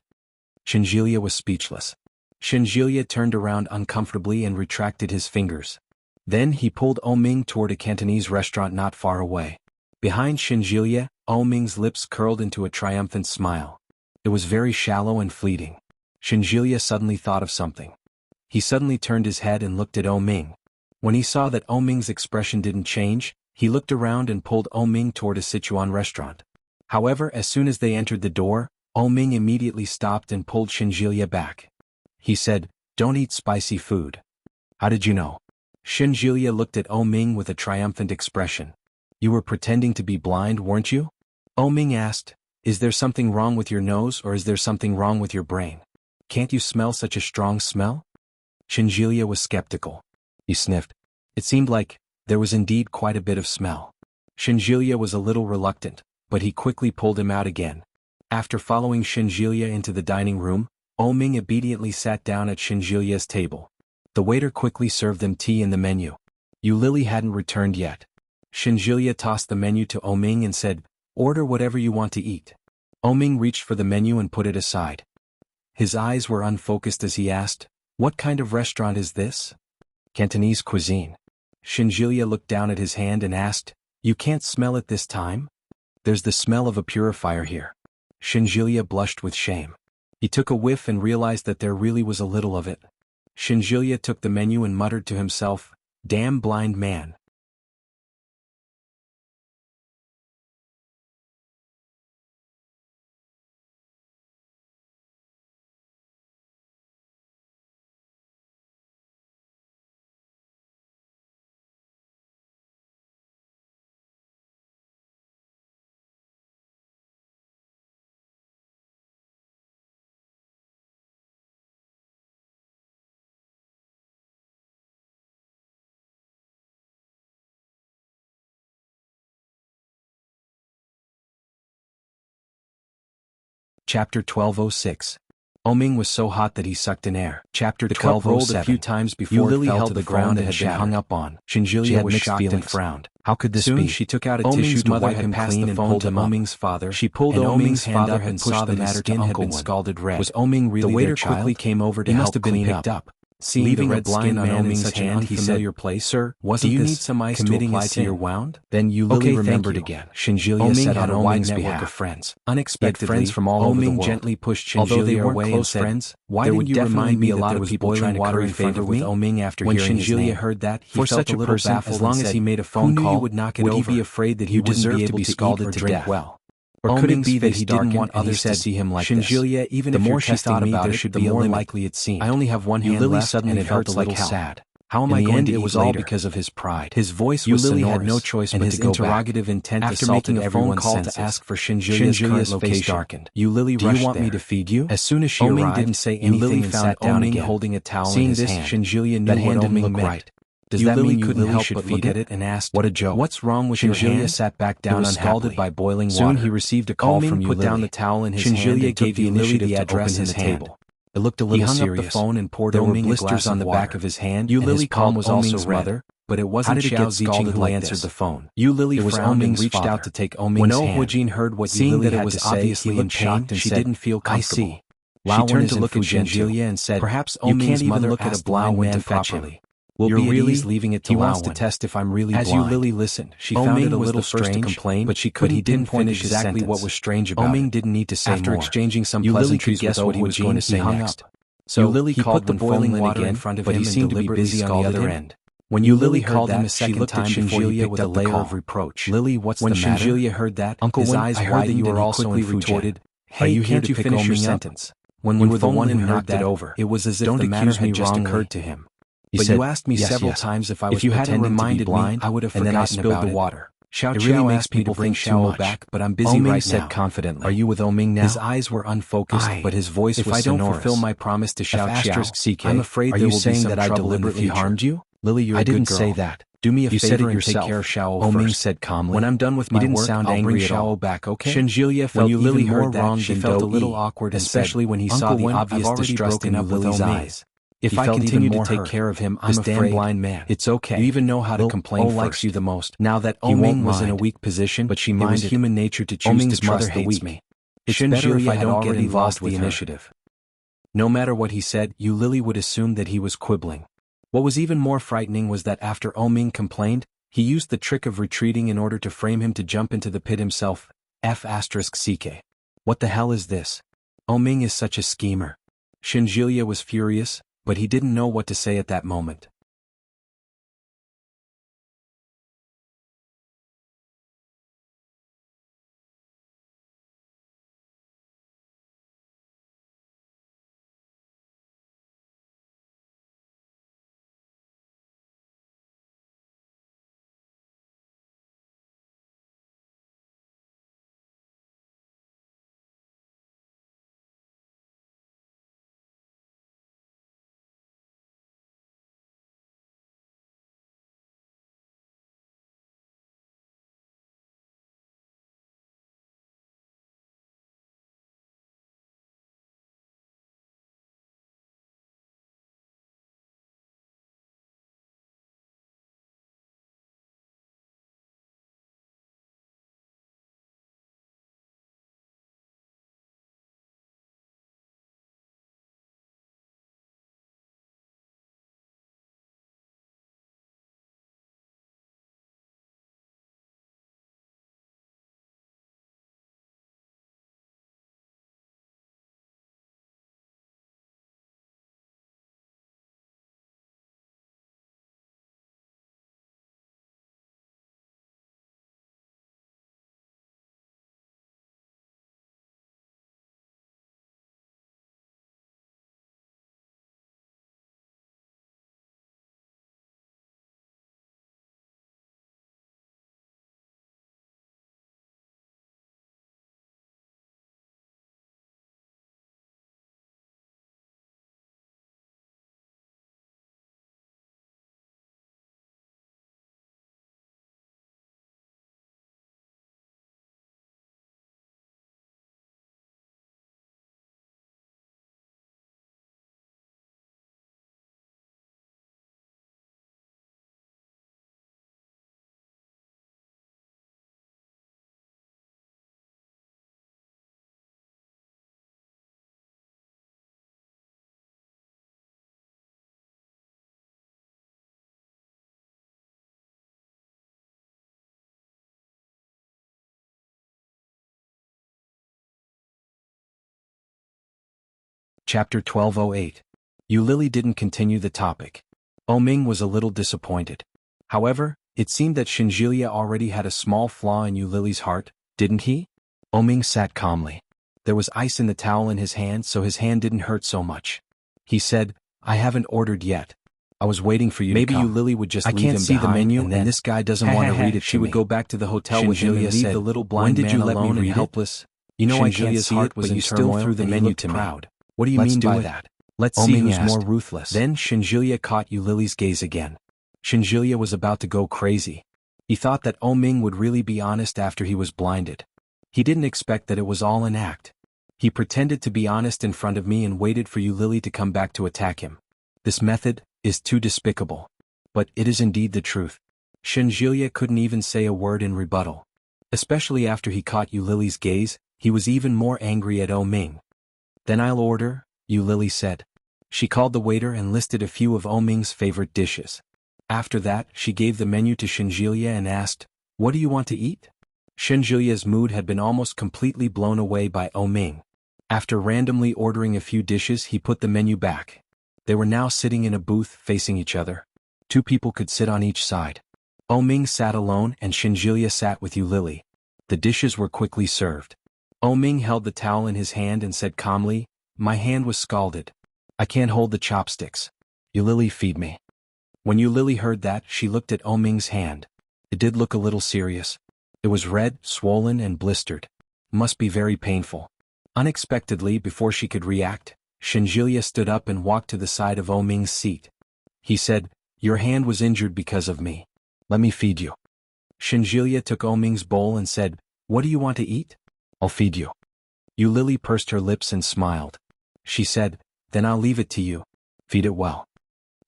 Shinjilia was speechless. Shinjilia turned around uncomfortably and retracted his fingers. Then he pulled Ming toward a Cantonese restaurant not far away. Behind Shinjilia, Ming's lips curled into a triumphant smile. It was very shallow and fleeting. Shinjilia suddenly thought of something. He suddenly turned his head and looked at Ming. When he saw that Ming's expression didn't change, he looked around and pulled Ming toward a Sichuan restaurant. However, as soon as they entered the door, Ming immediately stopped and pulled Shinjilia back. He said, "Don't eat spicy food." "How did you know?" Shinjilia looked at Ming with a triumphant expression. "You were pretending to be blind, weren't you?" Ming asked, "Is there something wrong with your nose or is there something wrong with your brain? Can't you smell such a strong smell?" Shinjilia was skeptical. He sniffed. It seemed like there was indeed quite a bit of smell. Shinjilia was a little reluctant, but he quickly pulled him out again. After following Shinjilia into the dining room, Ming obediently sat down at Shinjilia's table. The waiter quickly served them tea in the menu. Lily hadn't returned yet. Shinjilia tossed the menu to Ming and said, "Order whatever you want to eat." Ming reached for the menu and put it aside. His eyes were unfocused as he asked, "What kind of restaurant is this?" "Cantonese cuisine." Shinjilia looked down at his hand and asked, "You can't smell it this time?" "There's the smell of a purifier here." Shinjilia blushed with shame. He took a whiff and realized that there really was a little of it. Shinjilia took the menu and muttered to himself, "Damn blind man." Chapter 1206. Ming was so hot that he sucked in air. Chapter 1207. The cup rolled a few times before it fell to the ground that had been hung up on. Shinjilia was shocked and frowned. How could this be? Soon she took out a tissue to wipe him clean and pulled him up. Ming's father. She pulled Ming's hand up and saw that his skin had been scalded red. Was Ming really the waiter quickly came over to help clean up. Seeing the red skin on Ming's hand, he said, place, "Sir, wasn't you need some ice to apply to your wound?" Then Lily remembered again. Shinjilia said on Ming's network of friends. Unexpectedly, friends from all over the world. Gently pushed Shinjilia away and said, "Friends, why didn't you remind me a lot of people trying to curry favor with Ming after hearing his name?" When Shinjilia heard that, he felt a little baffled. As long as he made a phone call, would he be afraid that he wouldn't be able to scalded to drink well? Or could it be that he didn't want others to see him like Shinjilia, even the more she thought about it, the more likely it seemed. I only have one hand left and it hurts like hell. How am I going to eat later? It was all because of his pride. His voice was sonorous, had no choice but to go interrogative intent after making a phone call to ask for Shinjilia's face darkened. Lily rushed. "Do you want me to feed you?" As soon as she arrived, didn't say anything and sat down again, holding a towel in his hand. Seeing this, Shinjilia knew what Ming meant. Does that mean Lily should look at it and asked, "What a joke. What's wrong with your hand?" Shinjilia sat back down scalded by boiling water. Soon he received a call from put down the towel in his hand and gave Lily the address in the table. It looked a little serious. He hung up the phone and poured blisters on the back of his hand. Lily's palm was also red, but it wasn't Xiao Zicheng who answered the phone. Lily frowned and reached out to take Ming's hand. When Huijin heard what Lily had to say, he looked shocked and she didn't feel comfortable. I see. She turned to look at Shinjilia and said, "Perhaps Ming's mother look at a blind man properly. You're really leaving it to He wants to test if I'm really blind." As Lily listened, she found it a little strange to complain, but he didn't finish exactly what was strange about it. Ming didn't need to say more. After exchanging some pleasantries with what he was going to say next. So Lily called the boiling water in front of him, but he seemed to be busy on the other end. When Lily called him a second time, Shinjilia with a layer of reproach. "Lily, what's the matter?" When Shinjilia heard that, his eyes widened and he quickly retorted, "Hey, can't you finish your sentence?" When you were the one who knocked it over, it was as if the matter had just occurred to him. But you asked me several times if I was pretending to be blind, I would have forgotten about it. And then I spilled the water. It really makes people bring Xiao back, but I'm busy right now. Said confidently. "Are you with Ming now?" His eyes were unfocused, but his voice was sonorous. "If I don't fulfill my promise to Xiao, I'm afraid there will be some trouble if he harmed you." "Lily, you're a good girl." "I didn't say that. Do me a favor and take care of Xiao first." Ming said calmly. "When I'm done with my work, I'll bring Xiao back, okay?" Shinjilia felt even more wrong. She felt a little awkward, especially when he saw the obvious distrust in Lily's eyes. If I continue to take care of him, I'm afraid. Blind man. It's okay. You even know how to complain first. Likes you the most. Now that Ming was in a weak position, but she minded. It was human nature to choose to trust the weak. It's better if I don't get involved with the initiative. No matter what he said, Lily would assume that he was quibbling. What was even more frightening was that after Ming complained, he used the trick of retreating in order to frame him to jump into the pit himself. F***ck. What the hell is this? Ming is such a schemer. Shinjilia was furious, but he didn't know what to say at that moment. Chapter 1208. Yu Lily didn't continue the topic. Ming was a little disappointed. However, it seemed that Shinjilia already had a small flaw in Yu Lily's heart, didn't he? Ming sat calmly. There was ice in the towel in his hand, so his hand didn't hurt so much. He said, I haven't ordered yet. I was waiting for you to come. Maybe Yu Lily would just leave him behind. I can't see the menu, and this guy doesn't want to read it. She would go back to the hotel with him and leave the little blind man alone and helpless. You know, I can't see it, but you still threw the menu to me. What do you mean by that? Let's see who's more ruthless. Then Shinjilia caught Yu Lily's gaze again. Shinjilia was about to go crazy. He thought that Ming would really be honest after he was blinded. He didn't expect that it was all an act. He pretended to be honest in front of me and waited for Yu Lily to come back to attack him. This method is too despicable. But it is indeed the truth. Shinjilia couldn't even say a word in rebuttal. Especially after he caught Yu Lily's gaze, he was even more angry at Ming. Then I'll order, Yu Lily said. She called the waiter and listed a few of Ming's favorite dishes. After that, she gave the menu to Shinjilia and asked, What do you want to eat? Shinjilia's mood had been almost completely blown away by Ming. After randomly ordering a few dishes, he put the menu back. They were now sitting in a booth facing each other. 2 people could sit on each side. Ming sat alone and Shinjilia sat with Yu Lily. The dishes were quickly served. Ming held the towel in his hand and said calmly, My hand was scalded. I can't hold the chopsticks. Yu Lily, feed me. When Yu Lily heard that, she looked at Ming's hand. It did look a little serious. It was red, swollen and blistered. Must be very painful. Unexpectedly, before she could react, Shinjilia stood up and walked to the side of Ming's seat. He said, Your hand was injured because of me. Let me feed you. Shinjilia took Ming's bowl and said, What do you want to eat? I'll feed you. Yu Lily pursed her lips and smiled. She said, Then I'll leave it to you. Feed it well.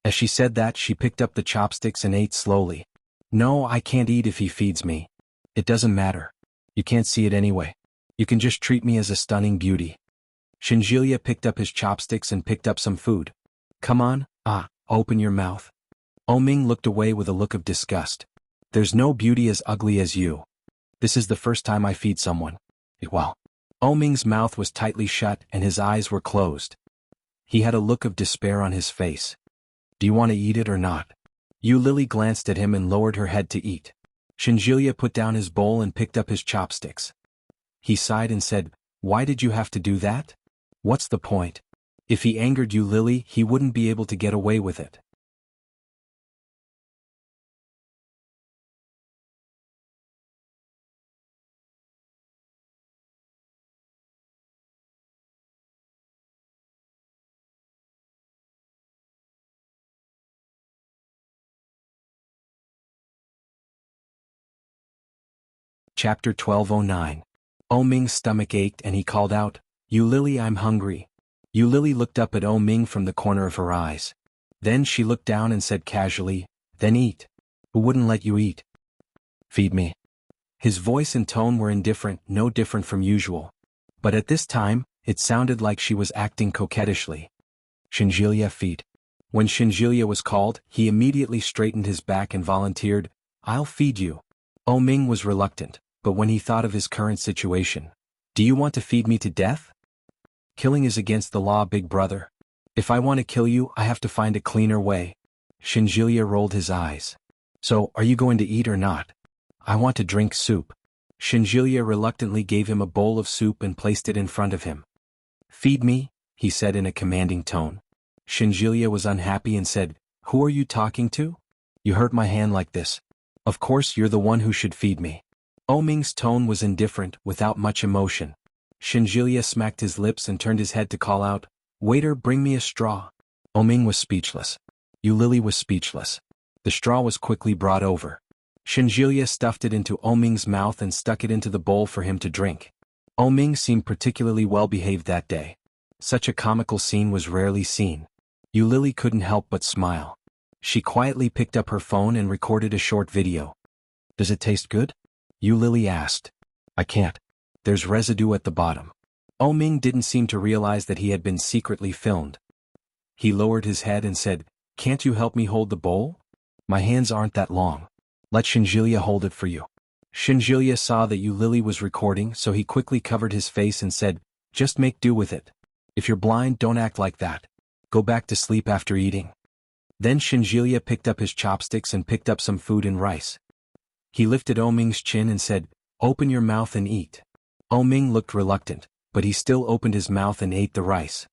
As she said that, she picked up the chopsticks and ate slowly. No, I can't eat if he feeds me. It doesn't matter. You can't see it anyway. You can just treat me as a stunning beauty. Shinjilia picked up his chopsticks and picked up some food. Come on, open your mouth. Ming looked away with a look of disgust. There's no beauty as ugly as you. This is the first time I feed someone. Well. Ming's mouth was tightly shut and his eyes were closed. He had a look of despair on his face. Do you want to eat it or not? Yu Lily glanced at him and lowered her head to eat. Shinjilia put down his bowl and picked up his chopsticks. He sighed and said, Why did you have to do that? What's the point? If he angered Yu Lily, he wouldn't be able to get away with it. Chapter 1209. Ming's stomach ached and he called out, Yu Lily, I'm hungry. Yu Lily looked up at Ming from the corner of her eyes. Then she looked down and said casually, Then eat. Who wouldn't let you eat? Feed me. His voice and tone were indifferent, no different from usual. But at this time, it sounded like she was acting coquettishly. Shinjilia, feed. When Shinjilia was called, he immediately straightened his back and volunteered, I'll feed you. Ming was reluctant, but when he thought of his current situation, Do you want to feed me to death? Killing is against the law, big brother. If I want to kill you, I have to find a cleaner way. Shinjilia rolled his eyes. So, are you going to eat or not? I want to drink soup. Shinjilia reluctantly gave him a bowl of soup and placed it in front of him. Feed me, he said in a commanding tone. Shinjilia was unhappy and said, Who are you talking to? You hurt my hand like this. Of course you're the one who should feed me. Ming's tone was indifferent, without much emotion. Shinjilia smacked his lips and turned his head to call out, Waiter, bring me a straw. Ming was speechless. Yu Lily was speechless. The straw was quickly brought over. Shinjilia stuffed it into Ming's mouth and stuck it into the bowl for him to drink. Ming seemed particularly well behaved that day. Such a comical scene was rarely seen. Yu Lily couldn't help but smile. She quietly picked up her phone and recorded a short video. Does it taste good? Yu Lily asked. I can't. There's residue at the bottom. Ming didn't seem to realize that he had been secretly filmed. He lowered his head and said, Can't you help me hold the bowl? My hands aren't that long. Let Shinjilia hold it for you. Shinjilia saw that Yu Lily was recording, so he quickly covered his face and said, Just make do with it. If you're blind, don't act like that. Go back to sleep after eating. Then Shinjilia picked up his chopsticks and picked up some food and rice. He lifted Oming's chin and said, "Open your mouth and eat." Oming looked reluctant, but he still opened his mouth and ate the rice.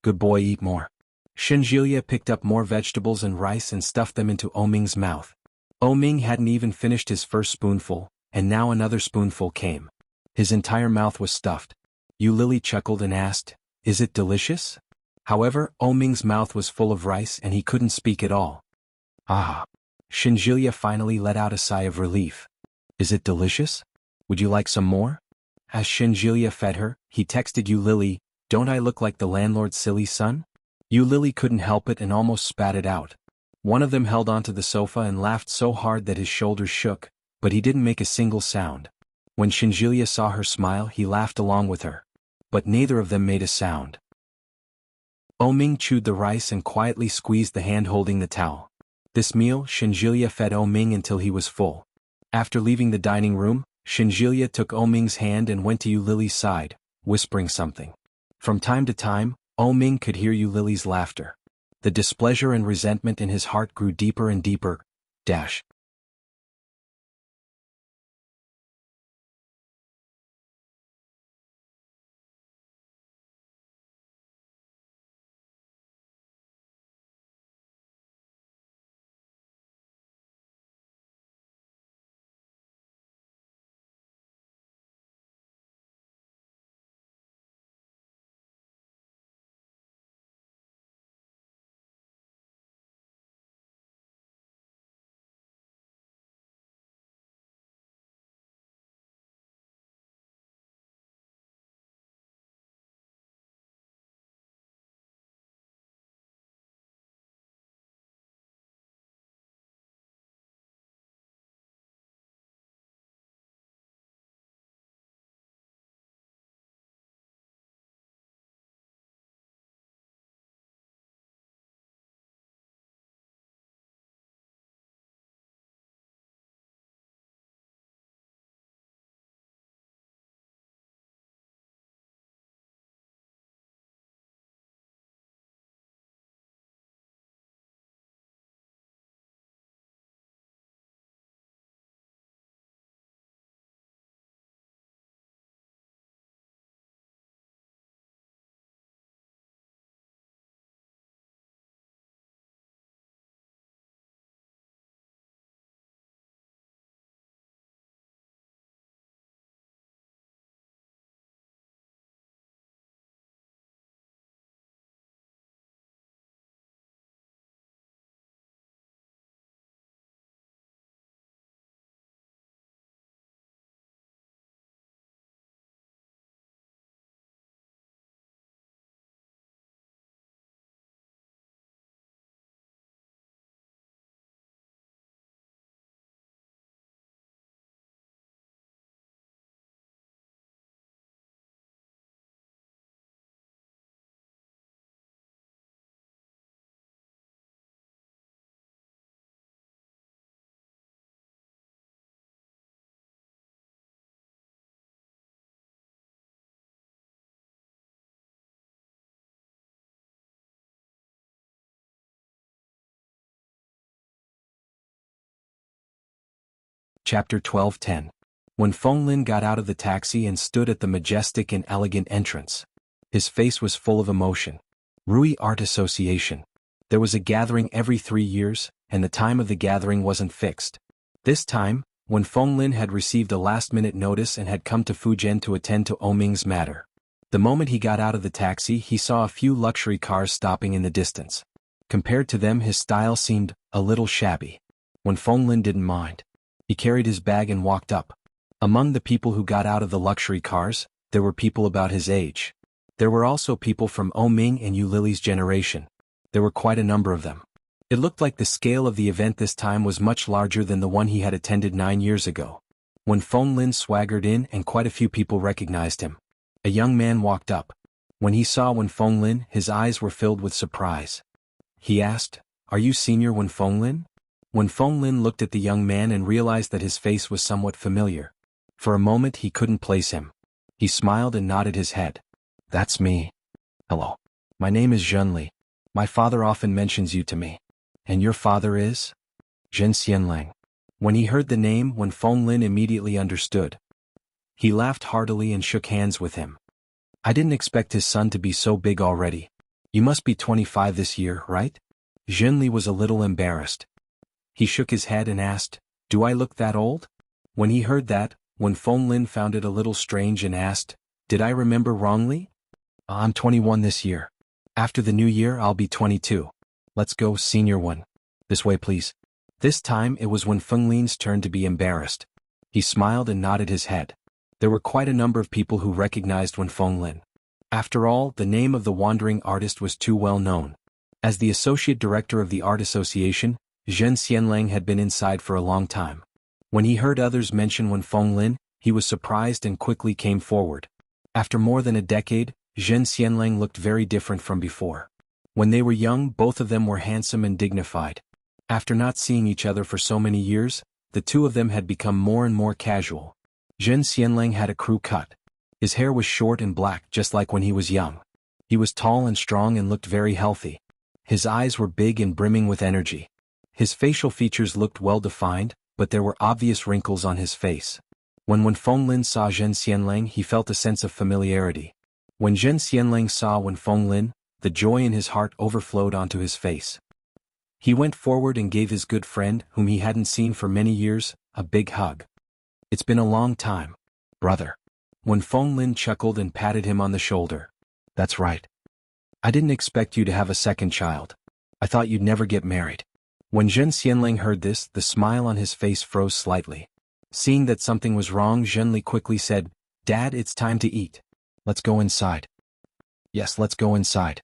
"Good boy, eat more." Shinjilia picked up more vegetables and rice and stuffed them into Oming's mouth. Oming hadn't even finished his first spoonful, and now another spoonful came. His entire mouth was stuffed. Lily chuckled and asked, "Is it delicious?" However, Oming's mouth was full of rice and he couldn't speak at all. "Ah." Shinjilia finally let out a sigh of relief. "Is it delicious? Would you like some more?" As Shinjilia fed her, he texted Lily, "Don't I look like the landlord's silly son?" Lily couldn't help it and almost spat it out. One of them held onto the sofa and laughed so hard that his shoulders shook, but he didn't make a single sound. When Shinjilia saw her smile, he laughed along with her. But neither of them made a sound. Oming chewed the rice and quietly squeezed the hand holding the towel. This meal, Shinjilia fed Oming until he was full. After leaving the dining room, Shinjilia took Oming's hand and went to Lily's side, whispering something. From time to time, Oming could hear Lily's laughter. The displeasure and resentment in his heart grew deeper and deeper. Chapter 12:10. When Fenglin got out of the taxi and stood at the majestic and elegant entrance. His face was full of emotion. Rui Art Association. There was a gathering every 3 years, and the time of the gathering wasn't fixed. This time, when Fenglin had received a last-minute notice and had come to Fujian to attend to Oming's matter. The moment he got out of the taxi, he saw a few luxury cars stopping in the distance. Compared to them, his style seemed a little shabby. When Fenglin didn't mind. He carried his bag and walked up. Among the people who got out of the luxury cars, there were people about his age. There were also people from Oming and Lily's generation. There were quite a number of them. It looked like the scale of the event this time was much larger than the one he had attended 9 years ago. When Fenglin swaggered in and quite a few people recognized him. A young man walked up. When he saw Wen Fenglin, his eyes were filled with surprise. He asked, "Are you Senior Wen Fenglin?" When Fenglin looked at the young man and realized that his face was somewhat familiar. For a moment he couldn't place him. He smiled and nodded his head. "That's me." Hello. My name is Zhenli. My father often mentions you to me. And your father is? Zhen Xianlang. When he heard the name, Wen Fenglin immediately understood. He laughed heartily and shook hands with him. I didn't expect his son to be so big already. You must be 25 this year, right? Zhenli was a little embarrassed. He shook his head and asked, Do I look that old? When he heard that, Wen Fenglin found it a little strange and asked, Did I remember wrongly? I'm 21 this year. After the new year I'll be 22. Let's go, senior one. This way please. This time it was Wen Fenglin's turn to be embarrassed. He smiled and nodded his head. There were quite a number of people who recognized Wen Fenglin. After all, the name of the wandering artist was too well known. As the associate director of the art association, Zhen Xianlang had been inside for a long time. When he heard others mention Wen Fenglin, he was surprised and quickly came forward. After more than a decade, Zhen Xianlang looked very different from before. When they were young, both of them were handsome and dignified. After not seeing each other for so many years, the two of them had become more and more casual. Zhen Xianlang had a crew cut. His hair was short and black just like when he was young. He was tall and strong and looked very healthy. His eyes were big and brimming with energy. His facial features looked well defined, but there were obvious wrinkles on his face. When Wen Fenglin saw Zhen Xianlang, he felt a sense of familiarity. When Zhen Xianlang saw Wen Fenglin, the joy in his heart overflowed onto his face. He went forward and gave his good friend, whom he hadn't seen for many years, a big hug. It's been a long time, brother. Wen Fenglin chuckled and patted him on the shoulder. That's right. I didn't expect you to have a second child. I thought you'd never get married. When Zhen Xianlang heard this, the smile on his face froze slightly. Seeing that something was wrong, Zhenli quickly said, Dad, it's time to eat. Let's go inside. Yes, let's go inside.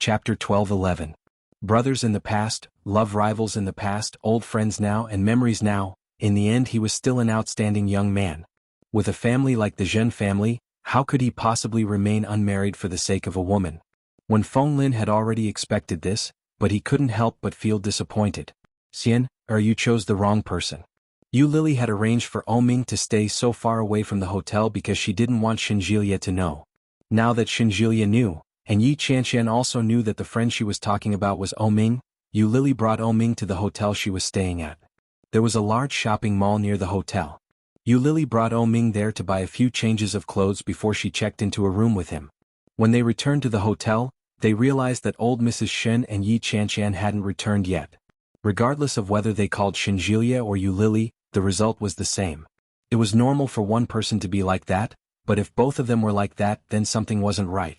Chapter 12:11. Brothers in the past, love rivals in the past, old friends now and memories now. In the end he was still an outstanding young man. With a family like the Zhen family, how could he possibly remain unmarried for the sake of a woman? Wen Fenglin had already expected this, but he couldn't help but feel disappointed. Xian, you chose the wrong person. Yu Lily had arranged for Oming to stay so far away from the hotel because she didn't want Shinjilia to know. Now that Shinjilia knew, and Yi Qianqian also knew that the friend she was talking about was Oming, Yu Lily brought Oming to the hotel she was staying at. There was a large shopping mall near the hotel. Yu Lily brought Oming there to buy a few changes of clothes before she checked into a room with him. When they returned to the hotel, they realized that old Mrs. Shen and Yi Qianqian hadn't returned yet. Regardless of whether they called Shinjilia or Yu Lily, the result was the same. It was normal for one person to be like that, but if both of them were like that, then something wasn't right.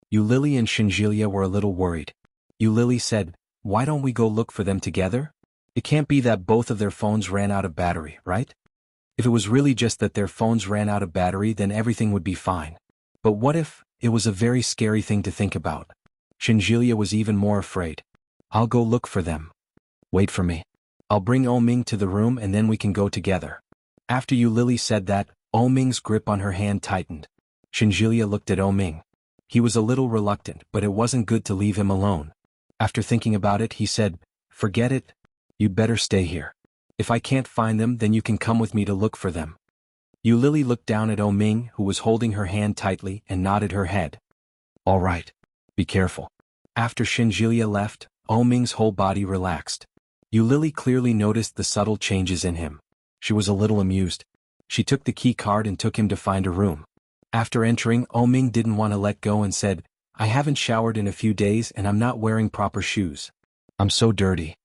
Yu Lily and Shinjilia were a little worried. Yu Lily said, "Why don't we go look for them together? It can't be that both of their phones ran out of battery, right? If it was really just that their phones ran out of battery, then everything would be fine. But what if? It was a very scary thing to think about." Shinjilia was even more afraid. "I'll go look for them. Wait for me. I'll bring Oming to the room and then we can go together." After Yu Lily said that, Oming's grip on her hand tightened. Shinjilia looked at Oming. He was a little reluctant, but it wasn't good to leave him alone. After thinking about it, he said, "Forget it. You'd better stay here. If I can't find them, then you can come with me to look for them." Yu Lily looked down at Oming, who was holding her hand tightly, and nodded her head. "All right. Be careful." After Shinjilia left, Oming's whole body relaxed. Yu Lily clearly noticed the subtle changes in him. She was a little amused. She took the key card and took him to find a room. After entering, Oming didn't want to let go and said, "I haven't showered in a few days and I'm not wearing proper shoes. I'm so dirty."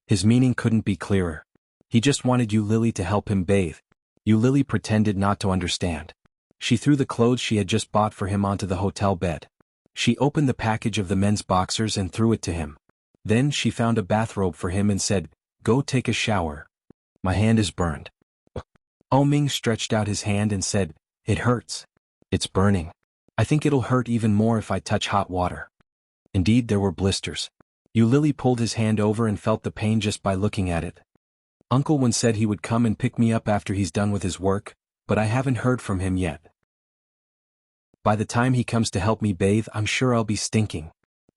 His meaning couldn't be clearer. He just wanted Yu Lily to help him bathe. Yu Lily pretended not to understand. She threw the clothes she had just bought for him onto the hotel bed. She opened the package of the men's boxers and threw it to him. Then she found a bathrobe for him and said, "Go take a shower. My hand is burned." Oming stretched out his hand and said, "It hurts. It's burning. I think it'll hurt even more if I touch hot water." Indeed, there were blisters. Yu Lily pulled his hand over and felt the pain just by looking at it. "Uncle Wen said he would come and pick me up after he's done with his work, but I haven't heard from him yet. By the time he comes to help me bathe, I'm sure I'll be stinking."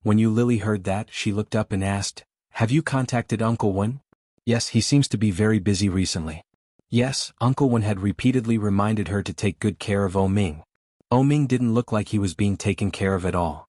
When Yu Lily heard that, she looked up and asked, "Have you contacted Uncle Wen?" "Yes, he seems to be very busy recently." Yes, Uncle Wen had repeatedly reminded her to take good care of Oming. Oming didn't look like he was being taken care of at all.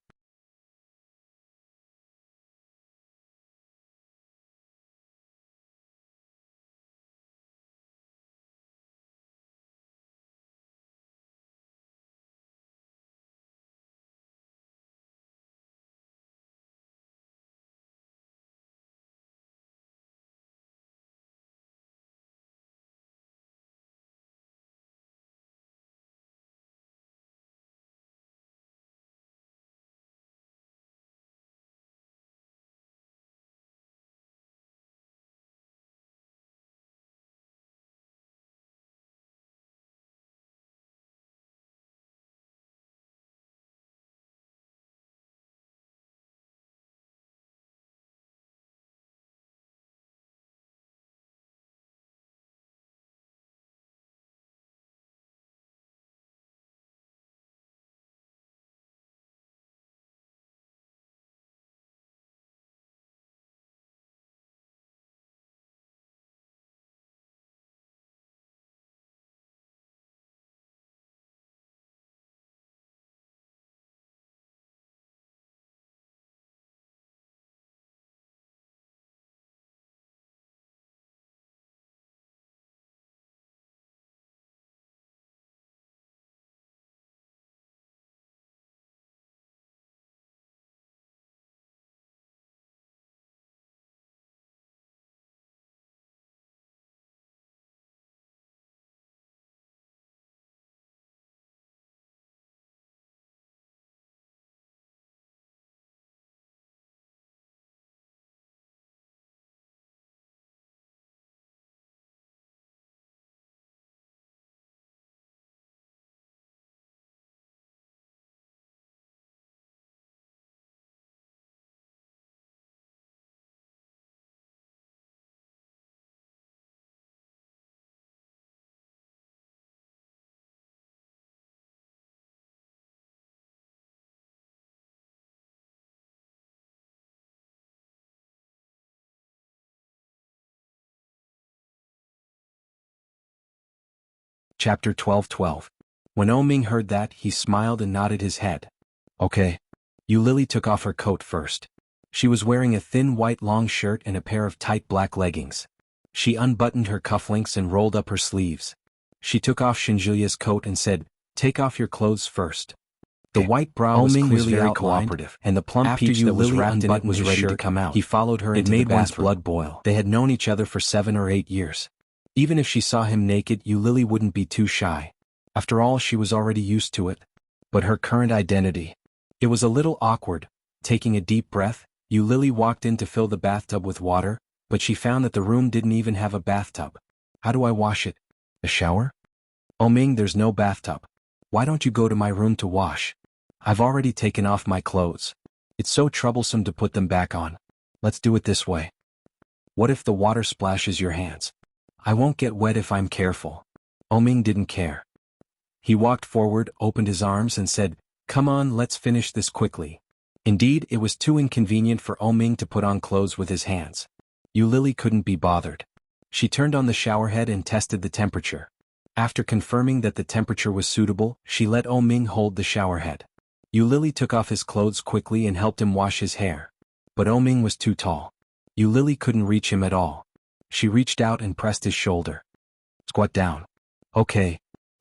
Chapter 12:12. When Ming heard that, he smiled and nodded his head. Okay. Lily took off her coat first. She was wearing a thin white long shirt and a pair of tight black leggings. She unbuttoned her cufflinks and rolled up her sleeves. She took off Shinjuya's coat and said, "Take off your clothes first." The white brow was clearly very cooperative, and the plump peach that was wrapped in it was ready to come out. He followed her into the bathroom. It made one's blood boil. They had known each other for 7 or 8 years. Even if she saw him naked, Lily wouldn't be too shy. After all, she was already used to it. But her current identity. It was a little awkward. Taking a deep breath, Lily walked in to fill the bathtub with water, but she found that the room didn't even have a bathtub. How do I wash it? A shower? Ming, there's no bathtub. Why don't you go to my room to wash? I've already taken off my clothes. It's so troublesome to put them back on. Let's do it this way. What if the water splashes your hands? I won't get wet if I'm careful. Ming didn't care. He walked forward, opened his arms and said, "Come on, let's finish this quickly." Indeed, it was too inconvenient for Ming to put on clothes with his hands. Lily couldn't be bothered. She turned on the shower head and tested the temperature. After confirming that the temperature was suitable, she let Ming hold the shower head. Lily took off his clothes quickly and helped him wash his hair. But Ming was too tall. Lily couldn't reach him at all. She reached out and pressed his shoulder. Squat down. Okay.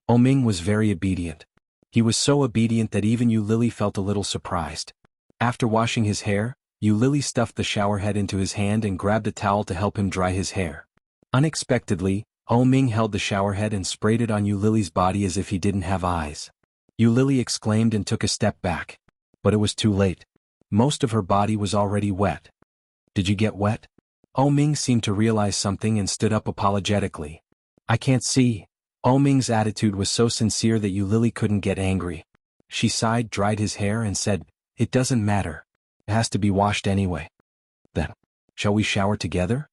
Ming was very obedient. He was so obedient that even Lily felt a little surprised. After washing his hair, Lily stuffed the shower head into his hand and grabbed a towel to help him dry his hair. Unexpectedly, Ming held the shower head and sprayed it on Lily's body as if he didn't have eyes. Lily exclaimed and took a step back. But it was too late. Most of her body was already wet. Did you get wet? Ming seemed to realize something and stood up apologetically. I can't see. Ming's attitude was so sincere that Lily couldn't get angry. She sighed, dried his hair and said, "It doesn't matter. It has to be washed anyway." Then, shall we shower together?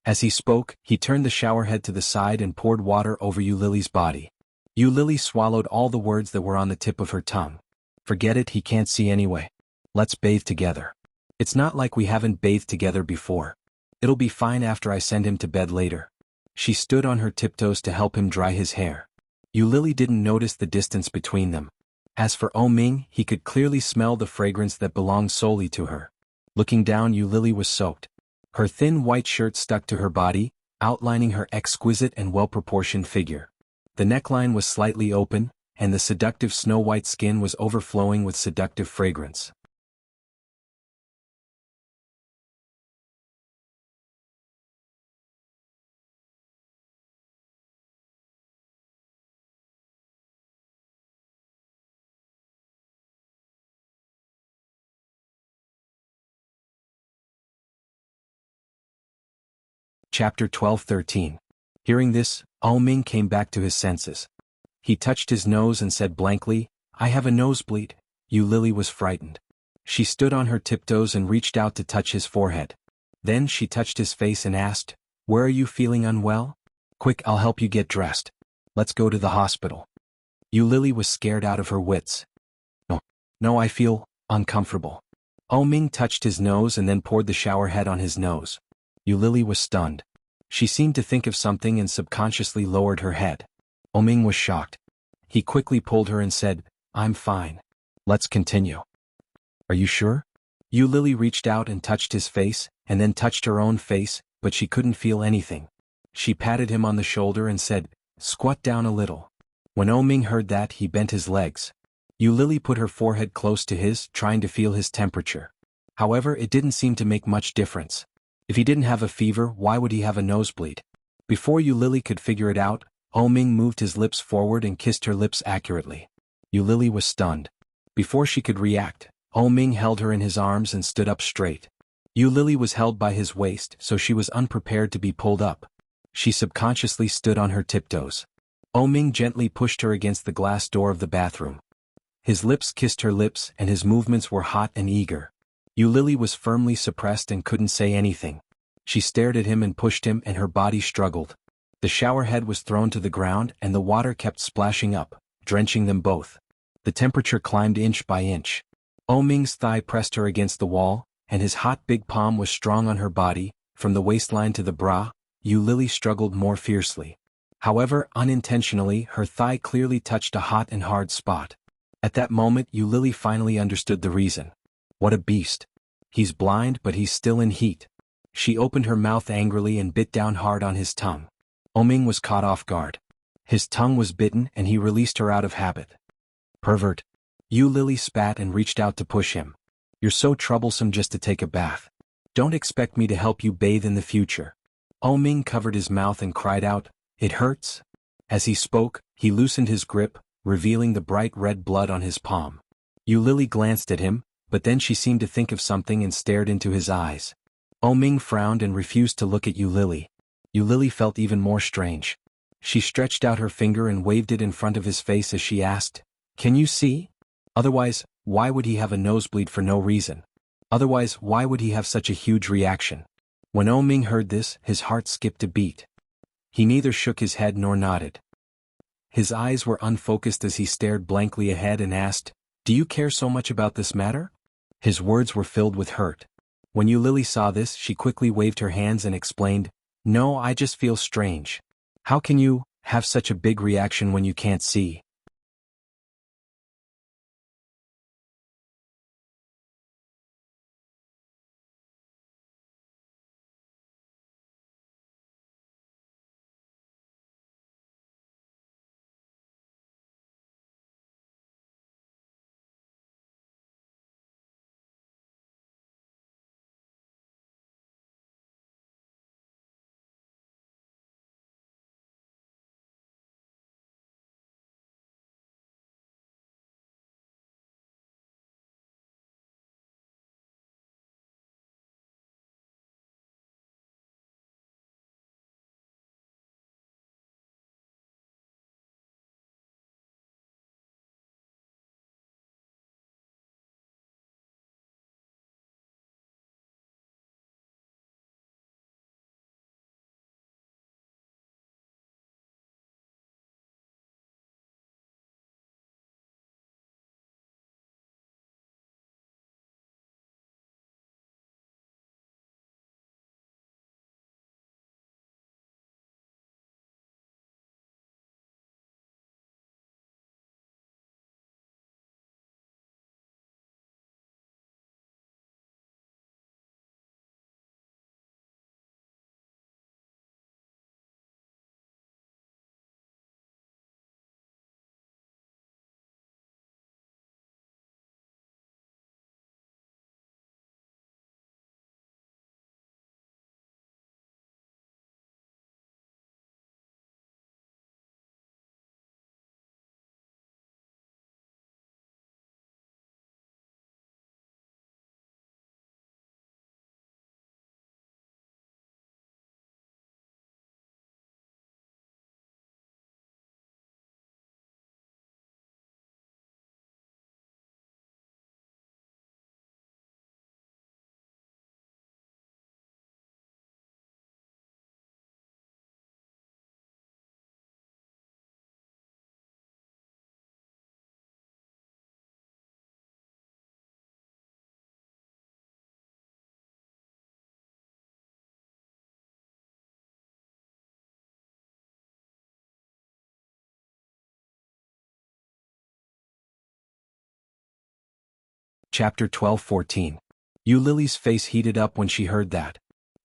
As he spoke, he turned the shower head to the side and poured water over Lily's body. Lily swallowed all the words that were on the tip of her tongue. Forget it, he can't see anyway. Let's bathe together. It's not like we haven't bathed together before. It'll be fine after I send him to bed later. She stood on her tiptoes to help him dry his hair. Lily didn't notice the distance between them. As for Ming, he could clearly smell the fragrance that belonged solely to her. Looking down, Lily was soaked. Her thin white shirt stuck to her body, outlining her exquisite and well-proportioned figure. The neckline was slightly open, and the seductive snow-white skin was overflowing with seductive fragrance. Chapter 12:13. Hearing this, Ming came back to his senses. He touched his nose and said blankly, "I have a nosebleed." Lily was frightened. She stood on her tiptoes and reached out to touch his forehead. Then she touched his face and asked, "Where are you feeling unwell? Quick, I'll help you get dressed. Let's go to the hospital." Lily was scared out of her wits. No, I feel uncomfortable." Ming touched his nose and then poured the shower head on his nose. Lily was stunned. She seemed to think of something and subconsciously lowered her head. Ming was shocked. He quickly pulled her and said, "I'm fine. Let's continue." "Are you sure?" Lily reached out and touched his face, and then touched her own face, but she couldn't feel anything. She patted him on the shoulder and said, "Squat down a little." When Ming heard that, he bent his legs. Lily put her forehead close to his, trying to feel his temperature. However, it didn't seem to make much difference. If he didn't have a fever, why would he have a nosebleed? Before Lily could figure it out, Ming moved his lips forward and kissed her lips accurately. Lily was stunned. Before she could react, Ming held her in his arms and stood up straight. Lily was held by his waist, so she was unprepared to be pulled up. She subconsciously stood on her tiptoes. Ming gently pushed her against the glass door of the bathroom. His lips kissed her lips and his movements were hot and eager. Lily was firmly suppressed and couldn't say anything. She stared at him and pushed him and her body struggled. The shower head was thrown to the ground and the water kept splashing up, drenching them both. The temperature climbed inch by inch. Ming's thigh pressed her against the wall, and his hot big palm was strong on her body. From the waistline to the bra, Lily struggled more fiercely. However, unintentionally, her thigh clearly touched a hot and hard spot. At that moment, Lily finally understood the reason. What a beast. He's blind, but he's still in heat. She opened her mouth angrily and bit down hard on his tongue. Ming was caught off guard. His tongue was bitten and he released her out of habit. Pervert. Lily spat and reached out to push him. You're so troublesome just to take a bath. Don't expect me to help you bathe in the future. Ming covered his mouth and cried out, It hurts. As he spoke, he loosened his grip, revealing the bright red blood on his palm. Lily glanced at him, but then she seemed to think of something and stared into his eyes. Ming frowned and refused to look at Lily. Lily felt even more strange. She stretched out her finger and waved it in front of his face as she asked, Can you see? Otherwise, why would he have a nosebleed for no reason? Otherwise, why would he have such a huge reaction? When Ming heard this, his heart skipped a beat. He neither shook his head nor nodded. His eyes were unfocused as he stared blankly ahead and asked, Do you care so much about this matter? His words were filled with hurt. When Lily saw this, she quickly waved her hands and explained, No, I just feel strange. How can you have such a big reaction when you can't see? Chapter 12:14. Lily's face heated up when she heard that.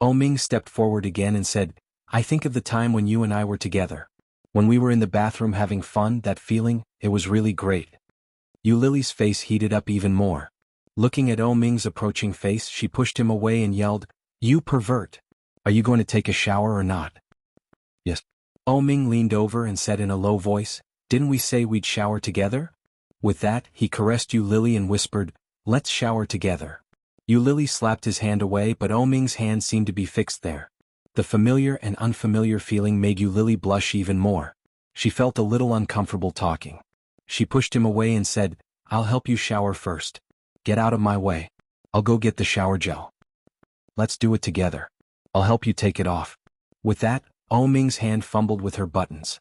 Ming stepped forward again and said, I think of the time when you and I were together. When we were in the bathroom having fun, that feeling, it was really great. Lily's face heated up even more. Looking at Ming's approaching face, she pushed him away and yelled, You pervert! Are you going to take a shower or not? Yes. Ming leaned over and said in a low voice, Didn't we say we'd shower together? With that, he caressed Lily and whispered, Let's shower together. Lily slapped his hand away, but Ming's hand seemed to be fixed there. The familiar and unfamiliar feeling made Lily blush even more. She felt a little uncomfortable talking. She pushed him away and said, I'll help you shower first. Get out of my way. I'll go get the shower gel. Let's do it together. I'll help you take it off. With that, Ming's hand fumbled with her buttons.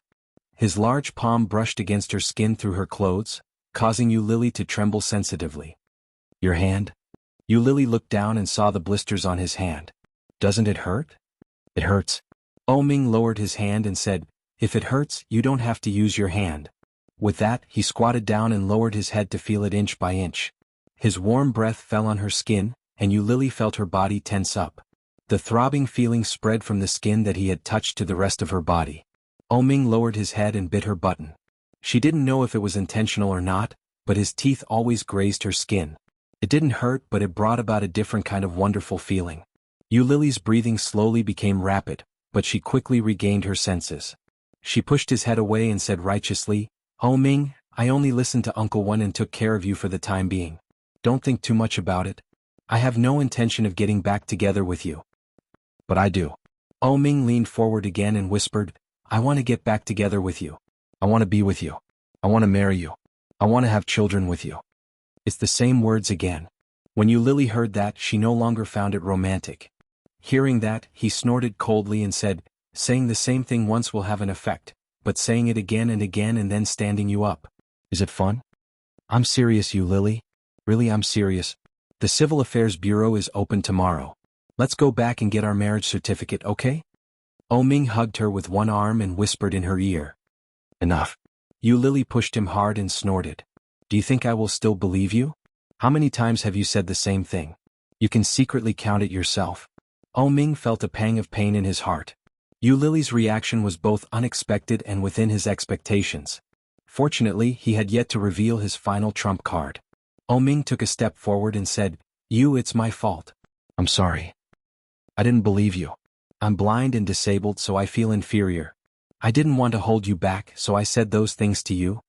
His large palm brushed against her skin through her clothes, causing Lily to tremble sensitively. Your hand? Lily looked down and saw the blisters on his hand. Doesn't it hurt? It hurts. Ming lowered his hand and said, If it hurts, you don't have to use your hand. With that, he squatted down and lowered his head to feel it inch by inch. His warm breath fell on her skin, and Yulili felt her body tense up. The throbbing feeling spread from the skin that he had touched to the rest of her body. Oming lowered his head and bit her button. She didn't know if it was intentional or not, but his teeth always grazed her skin. It didn't hurt, but it brought about a different kind of wonderful feeling. Yulili's breathing slowly became rapid, but she quickly regained her senses. She pushed his head away and said righteously, "Oming, I only listened to Uncle One and took care of you for the time being. Don't think too much about it. I have no intention of getting back together with you." "But I do." Oming leaned forward again and whispered, "I want to get back together with you. I want to be with you. I want to marry you. I want to have children with you." It's the same words again. When Yulili heard that, she no longer found it romantic. Hearing that, he snorted coldly and said, "Saying the same thing once will have an effect, but saying it again and then standing you up. Is it fun?" "I'm serious, Yulili. Really, I'm serious. The Civil Affairs Bureau is open tomorrow. Let's go back and get our marriage certificate, okay?" Oming hugged her with one arm and whispered in her ear. "Enough." Yulili pushed him hard and snorted. "Do you think I will still believe you? How many times have you said the same thing? You can secretly count it yourself." Oming felt a pang of pain in his heart. Yulili's reaction was both unexpected and within his expectations. Fortunately, he had yet to reveal his final trump card. Oming took a step forward and said, It's my fault. I'm sorry. I didn't believe you. I'm blind and disabled, so I feel inferior. I didn't want to hold you back, so I said those things to you."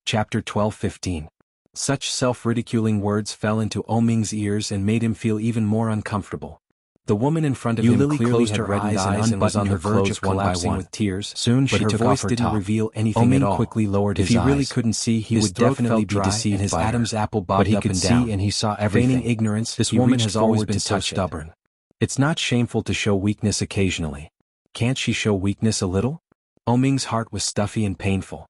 Chapter 12:15. Such self-ridiculing words fell into Oming's ears and made him feel even more uncomfortable. The woman in front of him clearly had reddened eyes and was on the verge of collapsing with tears. Soon she took off her top. But her voice didn't reveal anything at all. Oming quickly lowered his eyes. If he really couldn't see, he would definitely be deceived by her. His Adam's apple bobbed up and down. But he could see and he saw everything. Feigning ignorance, this woman has always been so stubborn. It's not shameful to show weakness occasionally. Can't she show weakness a little? Oming's heart was stuffy and painful.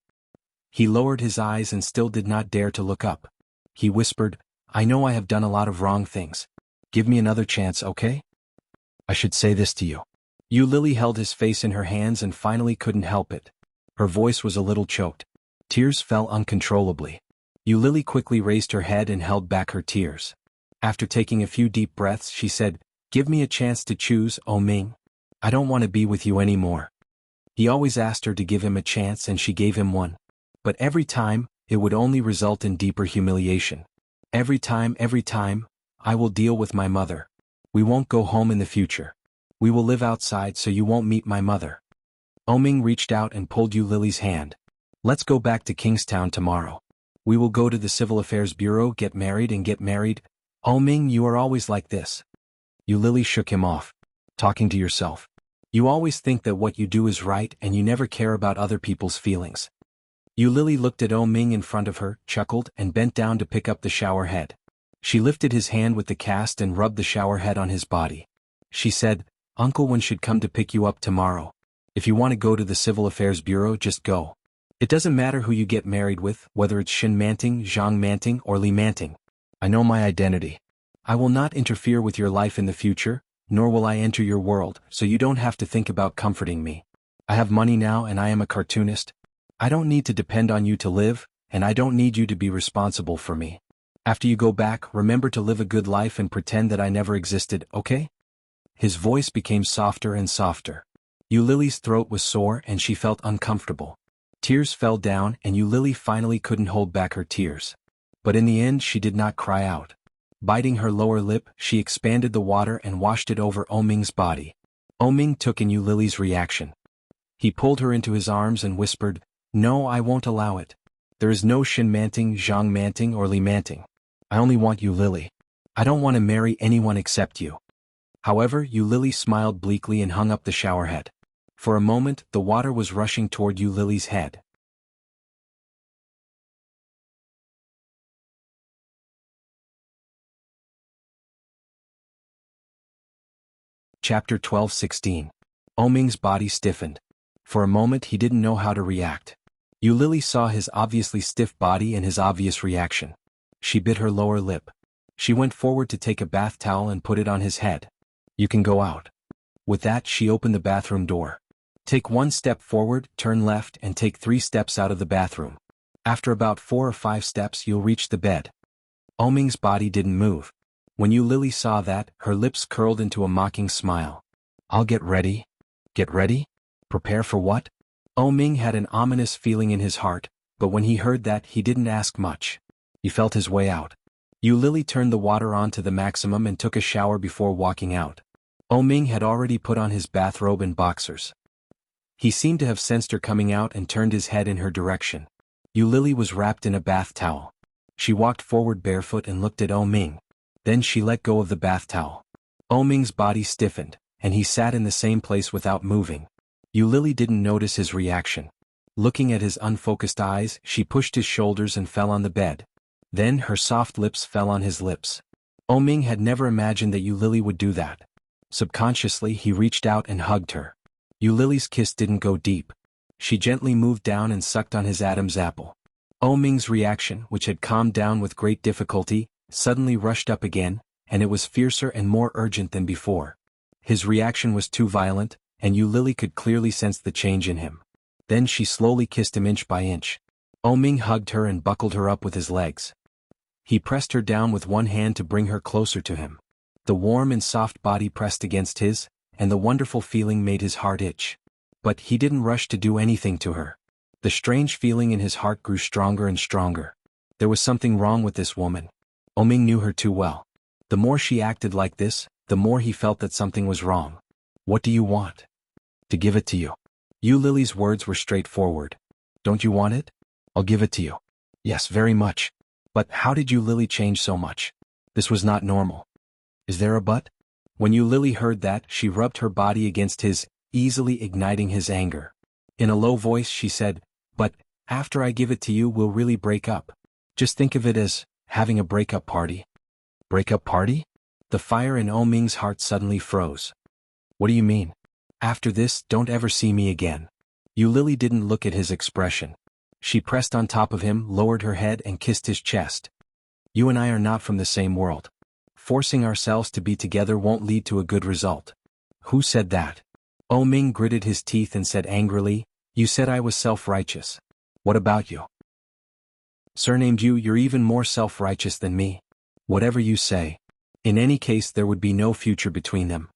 He lowered his eyes and still did not dare to look up. He whispered, I know I have done a lot of wrong things. Give me another chance, okay? I should say this to you. Lily held his face in her hands and finally couldn't help it. Her voice was a little choked. Tears fell uncontrollably. Lily quickly raised her head and held back her tears. After taking a few deep breaths, she said, Give me a chance to choose, Oh Ming. I don't want to be with you anymore. He always asked her to give him a chance and she gave him one. But every time, it would only result in deeper humiliation. Every time, I will deal with my mother. We won't go home in the future. We will live outside so you won't meet my mother. Ming reached out and pulled Lily's hand. Let's go back to Kingstown tomorrow. We will go to the Civil Affairs Bureau, get married. Ming, you are always like this. Lily shook him off. Talking to yourself. You always think that what you do is right and you never care about other people's feelings. Lily looked at Ming in front of her, chuckled, and bent down to pick up the shower head. She lifted his hand with the cast and rubbed the shower head on his body. She said, Uncle Wen should come to pick you up tomorrow. If you want to go to the Civil Affairs Bureau, just go. It doesn't matter who you get married with, whether it's Shin Manting, Zhang Manting, or Li Manting. I know my identity. I will not interfere with your life in the future, nor will I enter your world, so you don't have to think about comforting me. I have money now and I am a cartoonist. I don't need to depend on you to live, and I don't need you to be responsible for me. After you go back, remember to live a good life and pretend that I never existed, okay? His voice became softer and softer. Lily's throat was sore and she felt uncomfortable. Tears fell down and Lily finally couldn't hold back her tears. But in the end she did not cry out. Biting her lower lip, she expanded the water and washed it over Ming's body. Ming took in Lily's reaction. He pulled her into his arms and whispered, No, I won't allow it. There is no Shin Manting, Zhang Manting, or Li Manting. I only want you, Lily. I don't want to marry anyone except you. However, Lily smiled bleakly and hung up the shower head. For a moment, the water was rushing toward Lily's head. Chapter 12:16. Ming's body stiffened. For a moment he didn't know how to react. Lily saw his obviously stiff body and his obvious reaction. She bit her lower lip. She went forward to take a bath towel and put it on his head. You can go out. With that, she opened the bathroom door. Take 1 step forward, turn left, and take 3 steps out of the bathroom. After about 4 or 5 steps, you'll reach the bed. Ming's body didn't move. When Lily saw that, her lips curled into a mocking smile. I'll get ready. Get ready? Prepare for what? Ming had an ominous feeling in his heart, but when he heard that, he didn't ask much. He felt his way out. Lily turned the water on to the maximum and took a shower before walking out. Ming had already put on his bathrobe and boxers. He seemed to have sensed her coming out and turned his head in her direction. Lily was wrapped in a bath towel. She walked forward barefoot and looked at Ming. Then she let go of the bath towel. Ming's body stiffened, and he sat in the same place without moving. Lily didn't notice his reaction. Looking at his unfocused eyes, she pushed his shoulders and fell on the bed. Then her soft lips fell on his lips. Ming had never imagined that Lily would do that. Subconsciously he reached out and hugged her. Lily's kiss didn't go deep. She gently moved down and sucked on his Adam's apple. Ming's reaction, which had calmed down with great difficulty, suddenly rushed up again, and it was fiercer and more urgent than before. His reaction was too violent, and Lily could clearly sense the change in him. Then she slowly kissed him inch by inch. Ming hugged her and buckled her up with his legs. He pressed her down with one hand to bring her closer to him. The warm and soft body pressed against his, and the wonderful feeling made his heart itch. But he didn't rush to do anything to her. The strange feeling in his heart grew stronger and stronger. There was something wrong with this woman. Ming knew her too well. The more she acted like this, the more he felt that something was wrong. What do you want? To give it to you. Lily's words were straightforward. Don't you want it? I'll give it to you. Yes, very much. But how did Lily change so much? This was not normal. Is there a but? When Lily heard that, she rubbed her body against his, easily igniting his anger. In a low voice she said, But, after I give it to you we'll really break up. Just think of it as, having a breakup party. Breakup party? The fire in Ming's heart suddenly froze. What do you mean? After this, don't ever see me again. Lily didn't look at his expression. She pressed on top of him, lowered her head and kissed his chest. You and I are not from the same world. Forcing ourselves to be together won't lead to a good result. Who said that? Ming gritted his teeth and said angrily, you said I was self-righteous. What about you? Surnamed you, you're even more self-righteous than me. Whatever you say. In any case, there would be no future between them.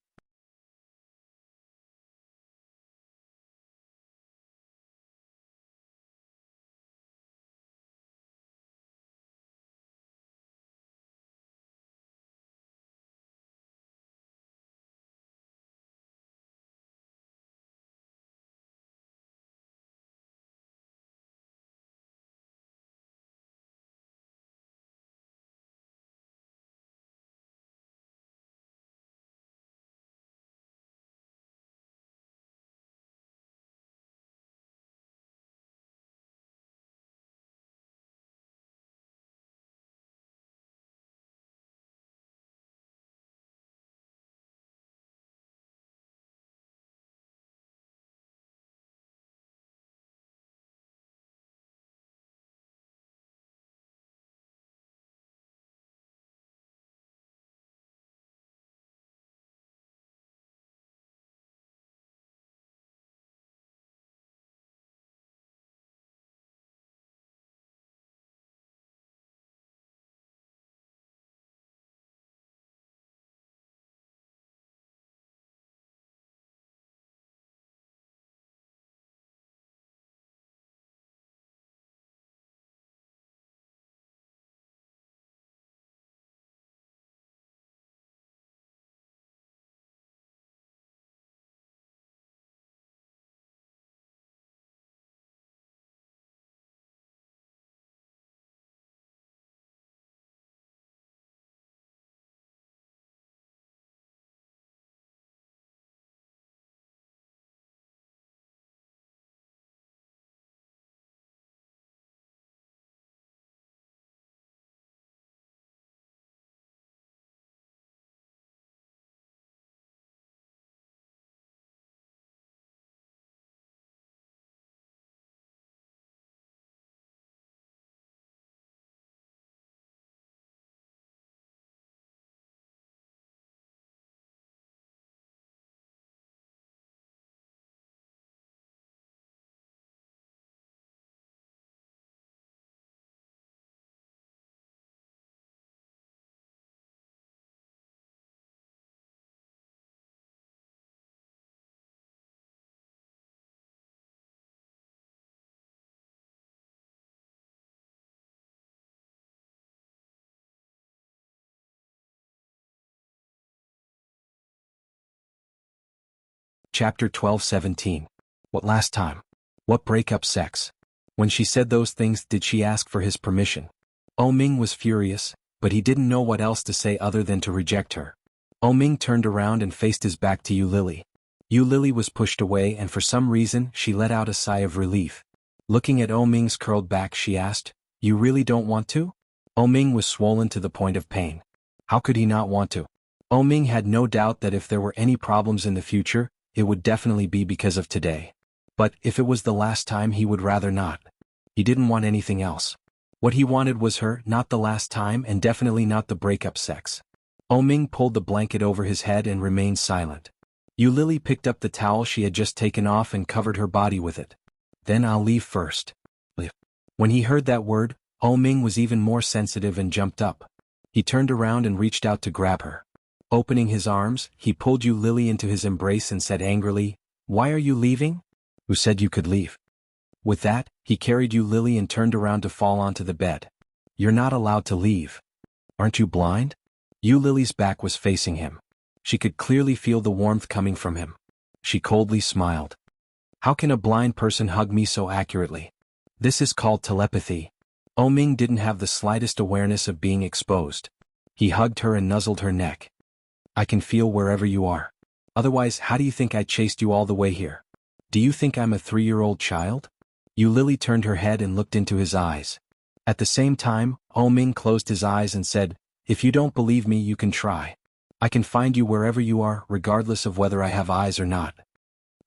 Chapter 12:17. What last time? What breakup sex? When she said those things, did she ask for his permission? Ming was furious, but he didn't know what else to say other than to reject her. Ming turned around and faced his back to Yu Lily. Yu Lily was pushed away and for some reason she let out a sigh of relief. Looking at Ming's curled back, she asked, You really don't want to? Ming was swollen to the point of pain. How could he not want to? Ming had no doubt that if there were any problems in the future, it would definitely be because of today. But if it was the last time, he would rather not. He didn't want anything else. What he wanted was her, not the last time and definitely not the breakup sex. Ming pulled the blanket over his head and remained silent. Yu Lily picked up the towel she had just taken off and covered her body with it. Then I'll leave first. Leave. When he heard that word, Ming was even more sensitive and jumped up. He turned around and reached out to grab her. Opening his arms, he pulled Yu Lily into his embrace and said angrily, Why are you leaving? Who said you could leave? With that, he carried Yu Lily and turned around to fall onto the bed. You're not allowed to leave. Aren't you blind? Yu Lily's back was facing him. She could clearly feel the warmth coming from him. She coldly smiled. How can a blind person hug me so accurately? This is called telepathy. Ming didn't have the slightest awareness of being exposed. He hugged her and nuzzled her neck. I can feel wherever you are. Otherwise, how do you think I chased you all the way here? Do you think I'm a 3-year-old child? Yu Lily turned her head and looked into his eyes. At the same time, Ming closed his eyes and said, If you don't believe me, you can try. I can find you wherever you are, regardless of whether I have eyes or not.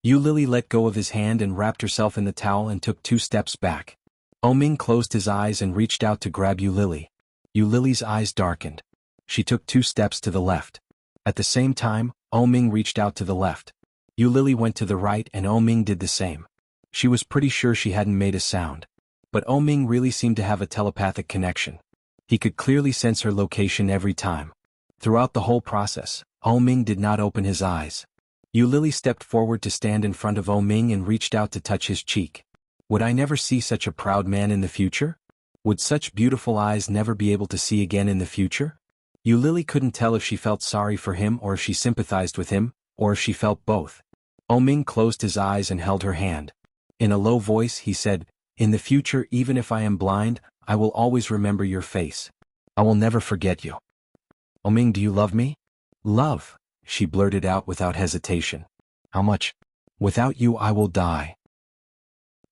Yu Lily let go of his hand and wrapped herself in the towel and took 2 steps back. Ming closed his eyes and reached out to grab Yu Lily. Yu Lily's eyes darkened. She took 2 steps to the left. At the same time, Ming reached out to the left. Yu Lily went to the right and Ming did the same. She was pretty sure she hadn't made a sound. But Ming really seemed to have a telepathic connection. He could clearly sense her location every time. Throughout the whole process, Ming did not open his eyes. Yu Lily stepped forward to stand in front of Ming and reached out to touch his cheek. Would I never see such a proud man in the future? Would such beautiful eyes never be able to see again in the future? Yu Lily couldn't tell if she felt sorry for him or if she sympathized with him, or if she felt both. Ming closed his eyes and held her hand. In a low voice he said, "In the future, even if I am blind, I will always remember your face. I will never forget you." "Ming, do you love me?" "Love," she blurted out without hesitation. "How much?" "Without you I will die."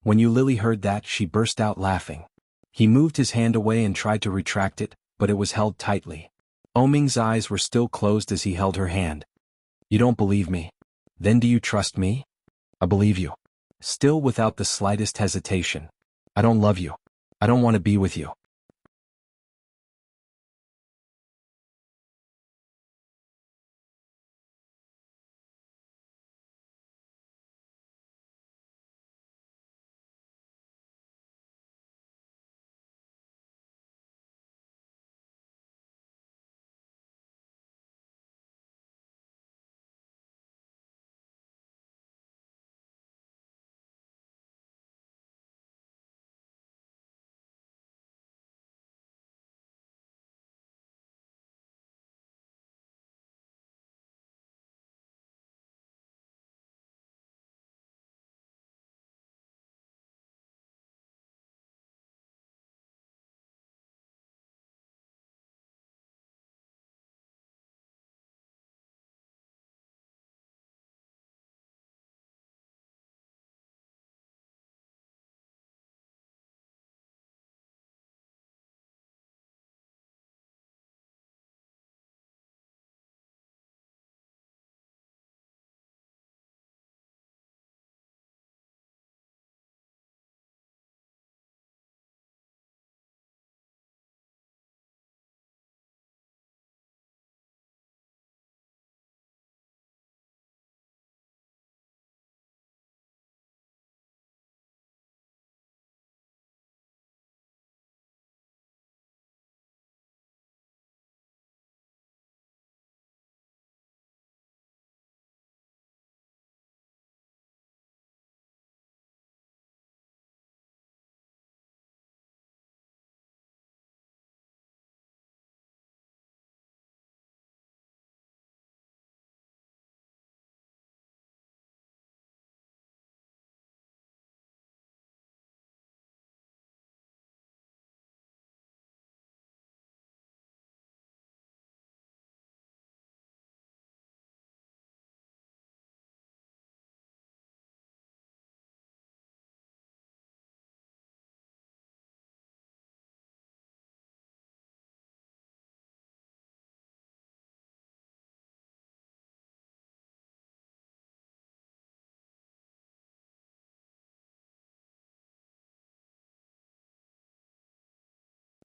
When Yu Lily heard that, she burst out laughing. He moved his hand away and tried to retract it, but it was held tightly. Ming's eyes were still closed as he held her hand. "You don't believe me? Then do you trust me?" "I believe you." Still without the slightest hesitation. "I don't love you. I don't want to be with you."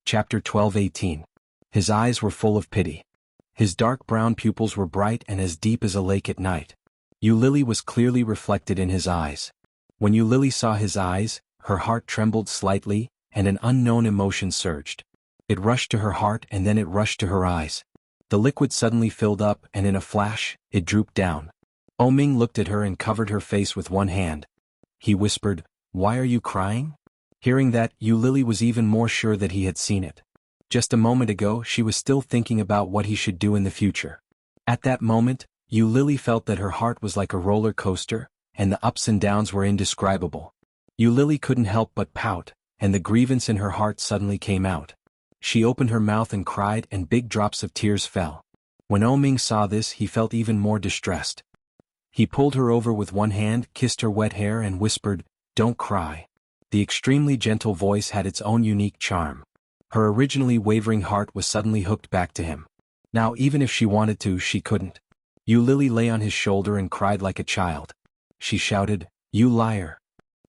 Chapter 12:18. His eyes were full of pity. His dark brown pupils were bright and as deep as a lake at night. Yu Lily was clearly reflected in his eyes. When Yu Lily saw his eyes, her heart trembled slightly, and an unknown emotion surged. It rushed to her heart and then it rushed to her eyes. The liquid suddenly filled up and in a flash, it drooped down. Ming looked at her and covered her face with one hand. He whispered, "Why are you crying?" Hearing that, Yu Lily was even more sure that he had seen it. Just a moment ago she was still thinking about what he should do in the future. At that moment, Yu Lily felt that her heart was like a roller coaster, and the ups and downs were indescribable. Yu Lily couldn't help but pout, and the grievance in her heart suddenly came out. She opened her mouth and cried and big drops of tears fell. When Ming saw this he felt even more distressed. He pulled her over with one hand, kissed her wet hair and whispered, "Don't cry." The extremely gentle voice had its own unique charm. Her originally wavering heart was suddenly hooked back to him. Now even if she wanted to, she couldn't. Yu Lily lay on his shoulder and cried like a child. She shouted, "You liar."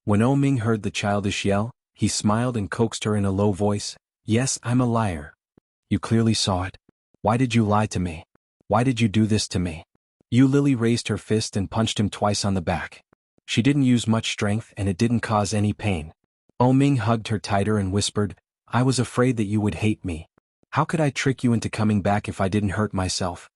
When Ming heard the childish yell, He smiled and coaxed her in a low voice. Yes, I'm a liar. You clearly saw it. Why did you lie to me? Why did you do this to me? Yu Lily raised her fist and punched him twice on the back. She didn't use much strength and it didn't cause any pain. Ming hugged her tighter and whispered, I was afraid that you would hate me. How could I trick you into coming back if I didn't hurt myself?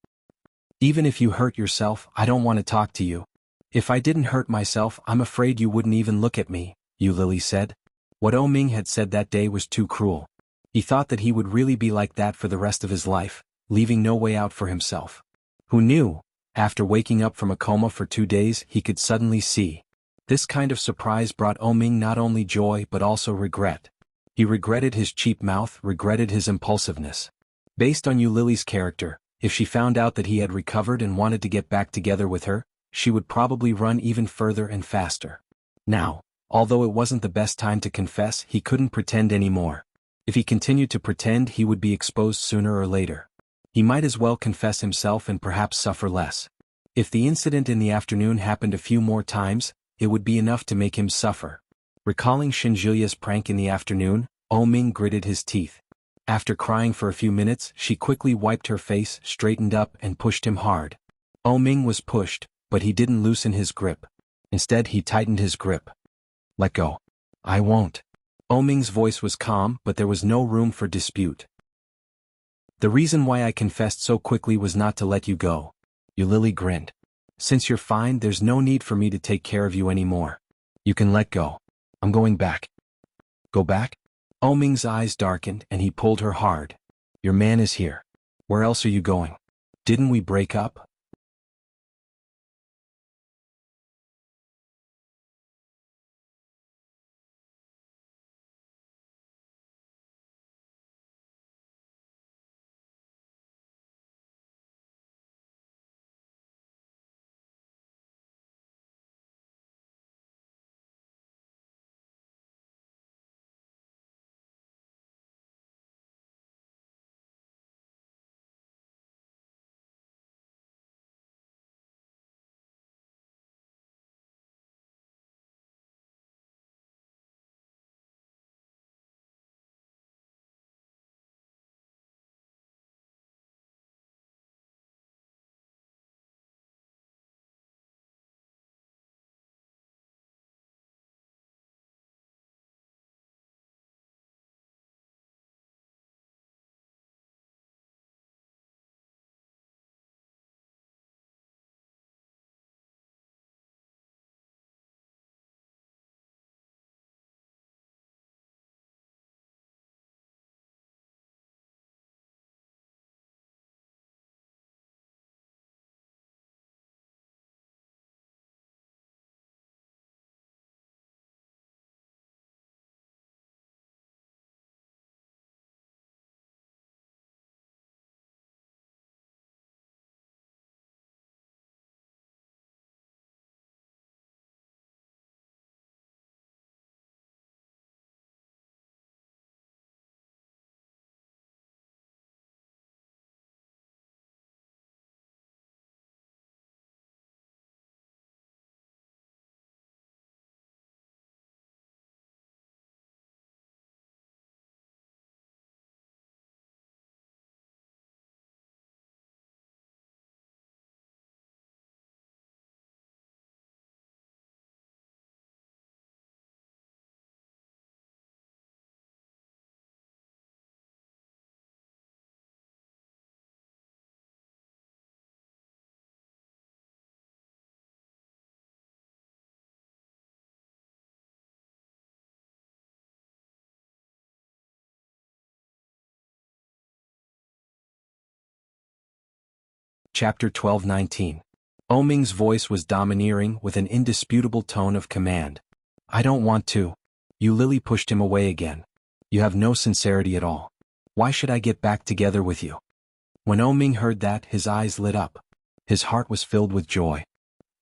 Even if you hurt yourself, I don't want to talk to you. If I didn't hurt myself, I'm afraid you wouldn't even look at me, Yu Lily said. What Ming had said that day was too cruel. He thought that he would really be like that for the rest of his life, leaving no way out for himself. Who knew? After waking up from a coma for 2 days, he could suddenly see. This kind of surprise brought Ming not only joy but also regret. He regretted his cheap mouth, regretted his impulsiveness. Based on Yu Lily's character, if she found out that he had recovered and wanted to get back together with her, she would probably run even further and faster. Now, although it wasn't the best time to confess, he couldn't pretend anymore. If he continued to pretend, he would be exposed sooner or later. He might as well confess himself and perhaps suffer less. If the incident in the afternoon happened a few more times, it would be enough to make him suffer. Recalling Shinjuya's prank in the afternoon, Ming gritted his teeth. After crying for a few minutes, she quickly wiped her face, straightened up and pushed him hard. Ming was pushed, but he didn't loosen his grip. Instead he tightened his grip. Let go. I won't. Ming's voice was calm, but there was no room for dispute. The reason why I confessed so quickly was not to let you go. Yu Lily grinned. Since you're fine, there's no need for me to take care of you anymore. You can let go. I'm going back. Go back? Ming's eyes darkened and he pulled her hard. Your man is here. Where else are you going? Didn't we break up? Chapter 12:19. Ming's voice was domineering with an indisputable tone of command. I don't want to. Yu Lily pushed him away again. You have no sincerity at all. Why should I get back together with you? When Ming heard that, his eyes lit up. His heart was filled with joy.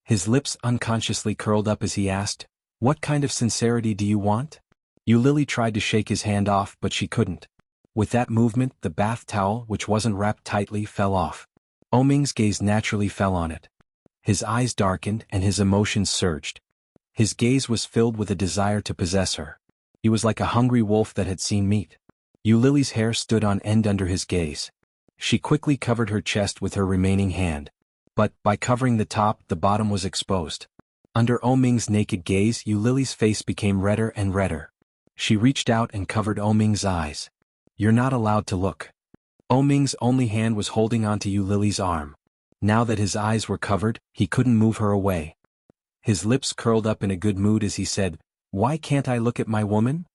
His lips unconsciously curled up as he asked, What kind of sincerity do you want? Yu Lily tried to shake his hand off, but she couldn't. With that movement, the bath towel, which wasn't wrapped tightly, fell off. Ming's gaze naturally fell on it. His eyes darkened and his emotions surged. His gaze was filled with a desire to possess her. He was like a hungry wolf that had seen meat. Lily's hair stood on end under his gaze. She quickly covered her chest with her remaining hand. But, by covering the top, the bottom was exposed. Under Ming's naked gaze, Lily's face became redder and redder. She reached out and covered Ming's eyes. "You're not allowed to look." Ming's only hand was holding onto Lily's arm. Now that his eyes were covered, he couldn't move her away. His lips curled up in a good mood as he said, "Why can't I look at my woman?"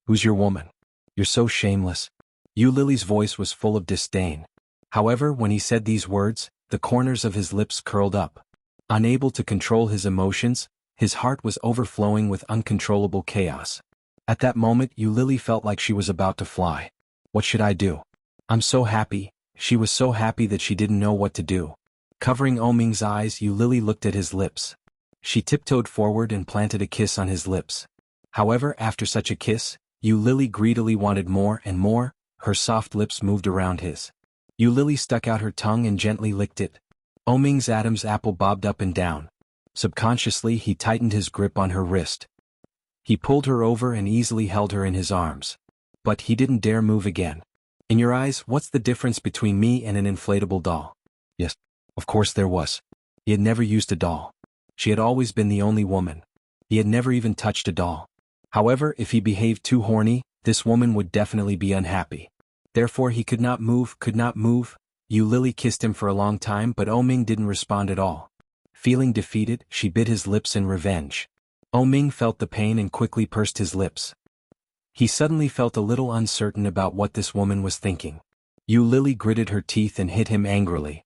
"Who's your woman? You're so shameless." Lily's voice was full of disdain. However, when he said these words, the corners of his lips curled up. Unable to control his emotions, his heart was overflowing with uncontrollable chaos. At that moment, Lily felt like she was about to fly. What should I do? I'm so happy. She was so happy that she didn't know what to do. Covering Ming's eyes, Lily looked at his lips. She tiptoed forward and planted a kiss on his lips. However, after such a kiss, Lily greedily wanted more and more. Her soft lips moved around his. Lily stuck out her tongue and gently licked it. Ming's Adam's apple bobbed up and down. Subconsciously, he tightened his grip on her wrist. He pulled her over and easily held her in his arms. But he didn't dare move again. "In your eyes, what's the difference between me and an inflatable doll?" Yes, of course there was. He had never used a doll. She had always been the only woman. He had never even touched a doll. However, if he behaved too horny, this woman would definitely be unhappy. Therefore he could not move. Lily kissed him for a long time, but Ming didn't respond at all. Feeling defeated, she bit his lips in revenge. Ming felt the pain and quickly pursed his lips. He suddenly felt a little uncertain about what this woman was thinking. Lily gritted her teeth and hit him angrily.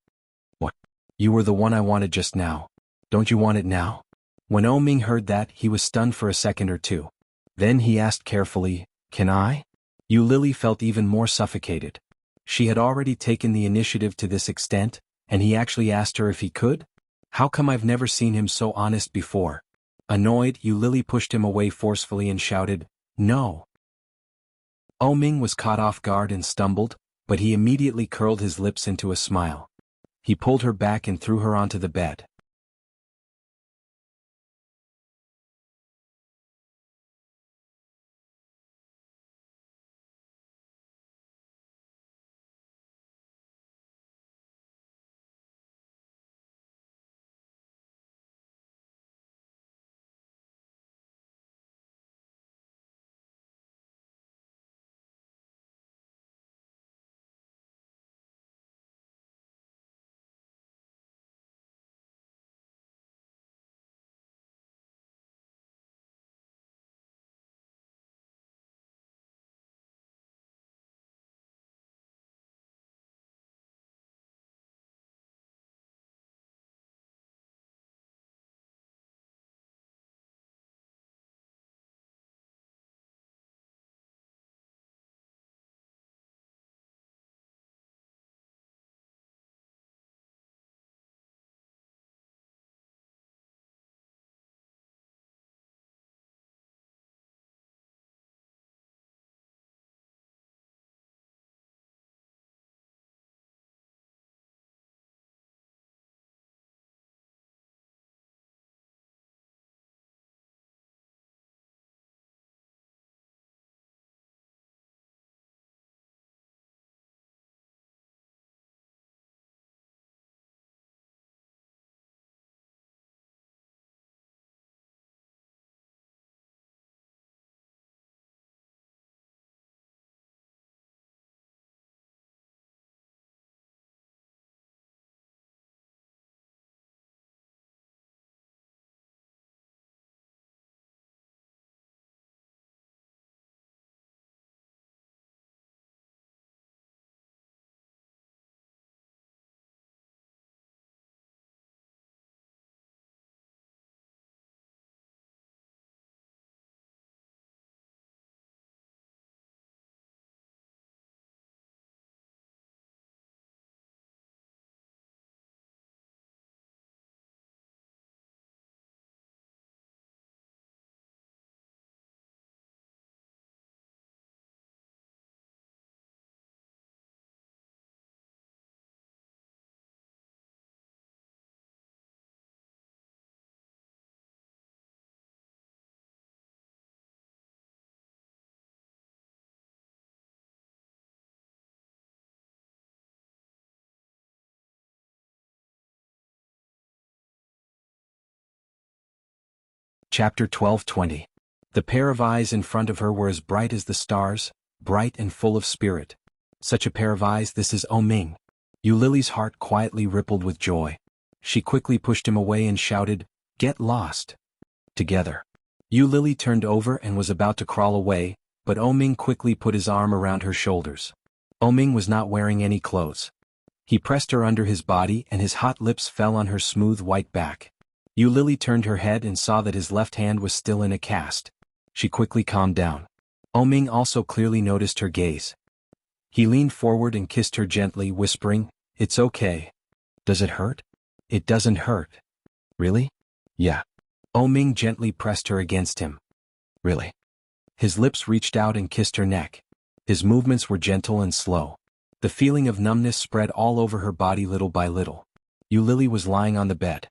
"What? You were the one I wanted just now. Don't you want it now?" When Ming heard that, he was stunned for a second or two. Then he asked carefully, "Can I?" Lily felt even more suffocated. She had already taken the initiative to this extent, and he actually asked her if he could? How come I've never seen him so honest before? Annoyed, Lily pushed him away forcefully and shouted, "No." Ming was caught off guard and stumbled, but he immediately curled his lips into a smile. He pulled her back and threw her onto the bed. Chapter 12:20. The pair of eyes in front of her were as bright as the stars, bright and full of spirit. Such a pair of eyes, this is Ming. Yu Lily's heart quietly rippled with joy. She quickly pushed him away and shouted, "Get lost." Together. Yu Lily turned over and was about to crawl away, but Ming quickly put his arm around her shoulders. Ming was not wearing any clothes. He pressed her under his body and his hot lips fell on her smooth white back. Yu Lily turned her head and saw that his left hand was still in a cast. She quickly calmed down. Ming also clearly noticed her gaze. He leaned forward and kissed her gently, whispering, "It's okay." "Does it hurt?" "It doesn't hurt." "Really?" "Yeah." Ming gently pressed her against him. "Really?" His lips reached out and kissed her neck. His movements were gentle and slow. The feeling of numbness spread all over her body little by little. Yu Lily was lying on the bed.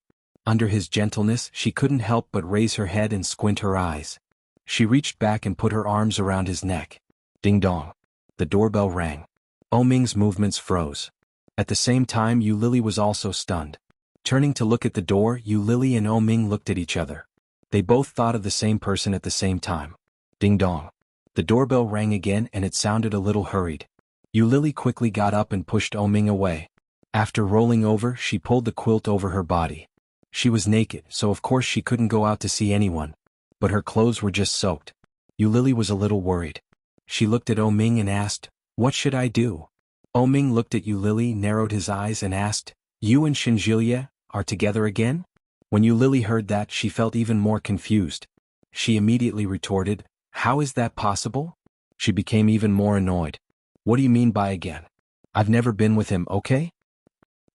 Under his gentleness, she couldn't help but raise her head and squint her eyes. She reached back and put her arms around his neck. Ding dong. The doorbell rang. Ming's movements froze. At the same time, Yu Lily was also stunned. Turning to look at the door, Yu Lily and Ming looked at each other. They both thought of the same person at the same time. Ding dong. The doorbell rang again and it sounded a little hurried. Yu Lily quickly got up and pushed Ming away. After rolling over, she pulled the quilt over her body. She was naked, so of course she couldn't go out to see anyone. But her clothes were just soaked. Yu Lily was a little worried. She looked at Ming and asked, "What should I do?" Ming looked at Yu Lily, narrowed his eyes and asked, "You and Shinjilia are together again?" When Yu Lily heard that, she felt even more confused. She immediately retorted, "How is that possible?" She became even more annoyed. "What do you mean by again? I've never been with him, okay?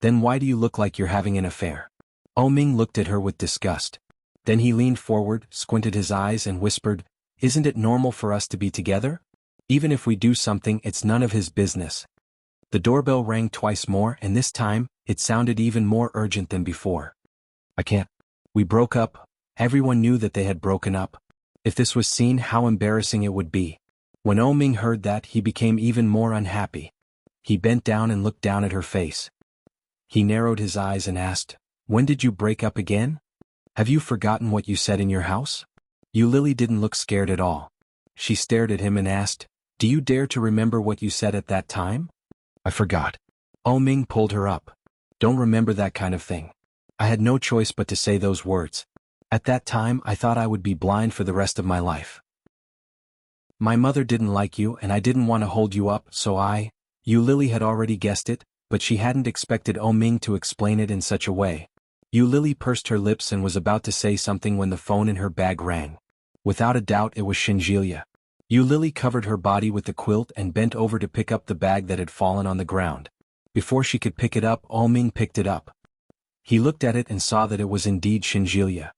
Then why do you look like you're having an affair?" Ming looked at her with disgust. Then he leaned forward, squinted his eyes and whispered, "Isn't it normal for us to be together? Even if we do something, it's none of his business." The doorbell rang twice more and this time, it sounded even more urgent than before. "I can't. We broke up." Everyone knew that they had broken up. If this was seen, how embarrassing it would be. When Ming heard that, he became even more unhappy. He bent down and looked down at her face. He narrowed his eyes and asked, "When did you break up again? Have you forgotten what you said in your house?" Yu Lily didn't look scared at all. She stared at him and asked, "Do you dare to remember what you said at that time?" "I forgot." Ming pulled her up. "Don't remember that kind of thing. I had no choice but to say those words. At that time I thought I would be blind for the rest of my life. My mother didn't like you and I didn't want to hold you up, so I—" Yu Lily had already guessed it, but she hadn't expected Ming to explain it in such a way. Yu Lily pursed her lips and was about to say something when the phone in her bag rang. Without a doubt it was Shinjilia. Yu Lily covered her body with the quilt and bent over to pick up the bag that had fallen on the ground. Before she could pick it up, Ming picked it up. He looked at it and saw that it was indeed Shinjilia.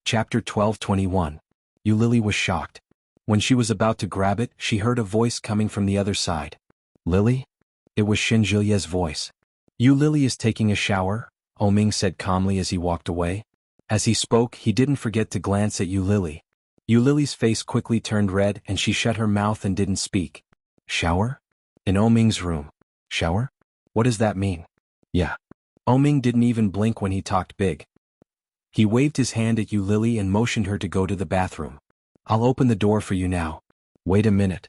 Chapter 12:21. Lily was shocked. When she was about to grab it, she heard a voice coming from the other side. Lily? It was Shinjilia's voice. Lily is taking a shower, Oming said calmly as he walked away. As he spoke, he didn't forget to glance at Lily. Lily's face quickly turned red and she shut her mouth and didn't speak. Shower? In Oming's room. Shower? What does that mean? Yeah. Oming didn't even blink when he talked big. He waved his hand at Lily and motioned her to go to the bathroom. I'll open the door for you now. Wait a minute.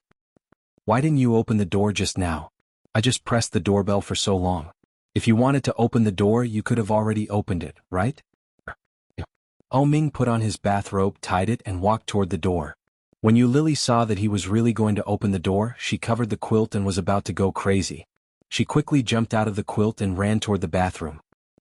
Why didn't you open the door just now? I just pressed the doorbell for so long. If you wanted to open the door, you could have already opened it, right? Oming put on his bathrobe, tied it, and walked toward the door. When Lily saw that he was really going to open the door, she covered the quilt and was about to go crazy. She quickly jumped out of the quilt and ran toward the bathroom.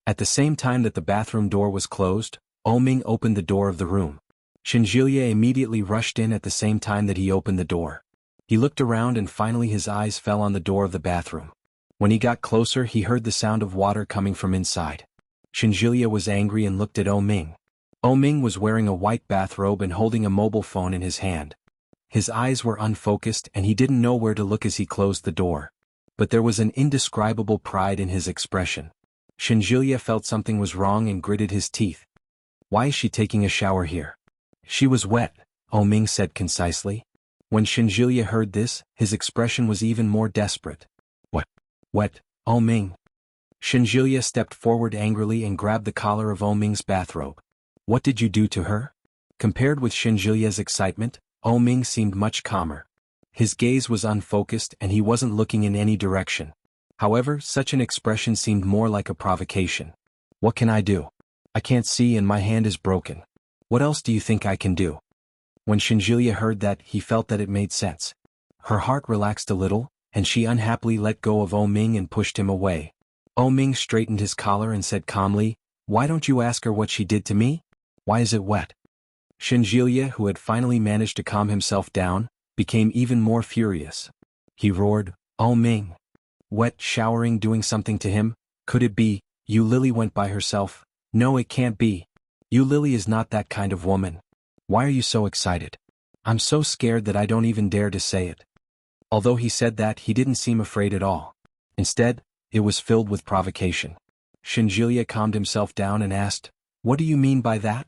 At the same time that the bathroom door was closed, Oming opened the door of the room. Shinjilia immediately rushed in at the same time that he opened the door. He looked around and finally his eyes fell on the door of the bathroom. When he got closer, he heard the sound of water coming from inside. Shinjilia was angry and looked at Oming. Oming was wearing a white bathrobe and holding a mobile phone in his hand. His eyes were unfocused and he didn't know where to look as he closed the door. But there was an indescribable pride in his expression. Shinjilia felt something was wrong and gritted his teeth. Why is she taking a shower here? She was wet, Oming said concisely. When Shinjilia heard this, his expression was even more desperate. What? Wet, Oming? Shinjilia stepped forward angrily and grabbed the collar of Oming's bathrobe. What did you do to her? Compared with Shinjilia's excitement, Oming seemed much calmer. His gaze was unfocused and he wasn't looking in any direction. However, such an expression seemed more like a provocation. What can I do? I can't see and my hand is broken. What else do you think I can do? When Shinjilia heard that, he felt that it made sense. Her heart relaxed a little, and she unhappily let go of Oming and pushed him away. Oming straightened his collar and said calmly, Why don't you ask her what she did to me? Why is it wet? Shinjilia, who had finally managed to calm himself down, became even more furious. He roared, Oming. Wet, showering, doing something to him? Could it be, Lily went by herself? No, it can't be. Lily is not that kind of woman. Why are you so excited? I'm so scared that I don't even dare to say it. Although he said that, he didn't seem afraid at all. Instead, it was filled with provocation. Shinjilia calmed himself down and asked, What do you mean by that?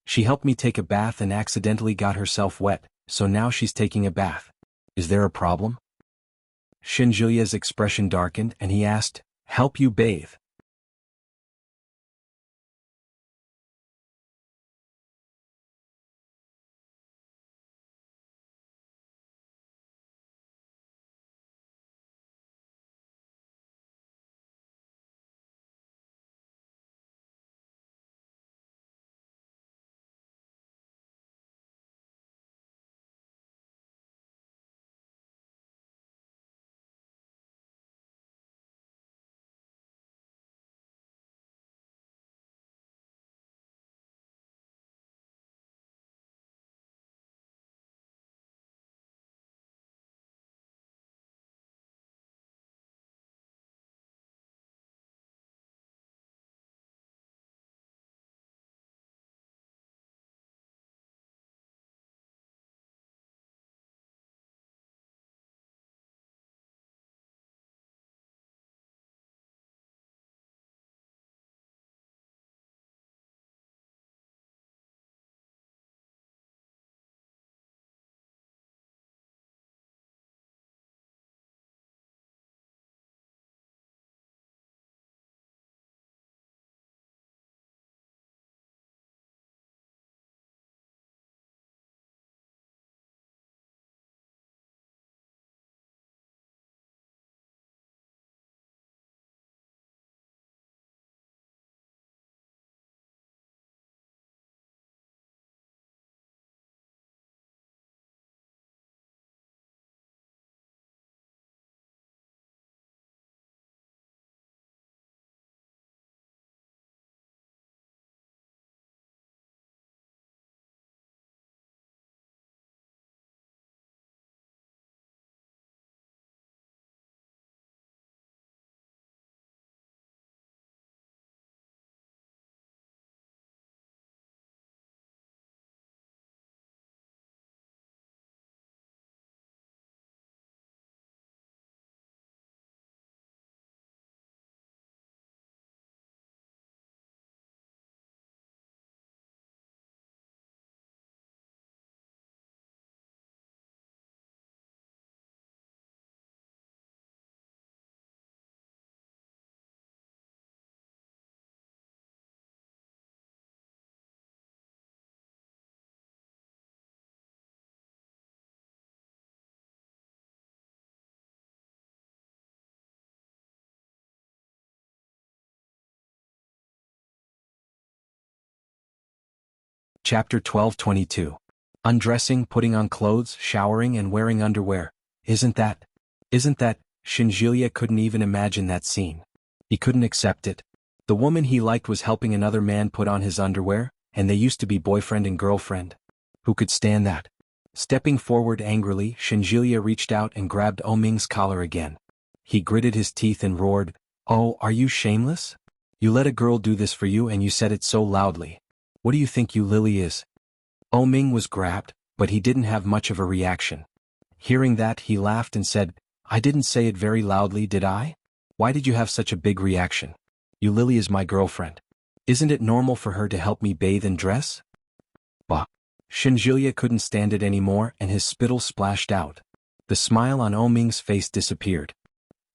She helped me take a bath and accidentally got herself wet, so now she's taking a bath. Is there a problem? Shinjilia's expression darkened and he asked, Help you bathe? Chapter 12:22. Undressing, putting on clothes, showering and wearing underwear. Isn't that? Shinjilia couldn't even imagine that scene. He couldn't accept it. The woman he liked was helping another man put on his underwear, and they used to be boyfriend and girlfriend. Who could stand that? Stepping forward angrily, Shinjilia reached out and grabbed Ming's collar again. He gritted his teeth and roared, "Oh, are you shameless? You let a girl do this for you and you said it so loudly. What do you think you Lily is?" Ming was grabbed, but he didn't have much of a reaction. Hearing that, he laughed and said, "I didn't say it very loudly, did I? Why did you have such a big reaction? You Lily is my girlfriend. Isn't it normal for her to help me bathe and dress?" Bah! Shinjilia couldn't stand it anymore and his spittle splashed out. The smile on Ming's face disappeared.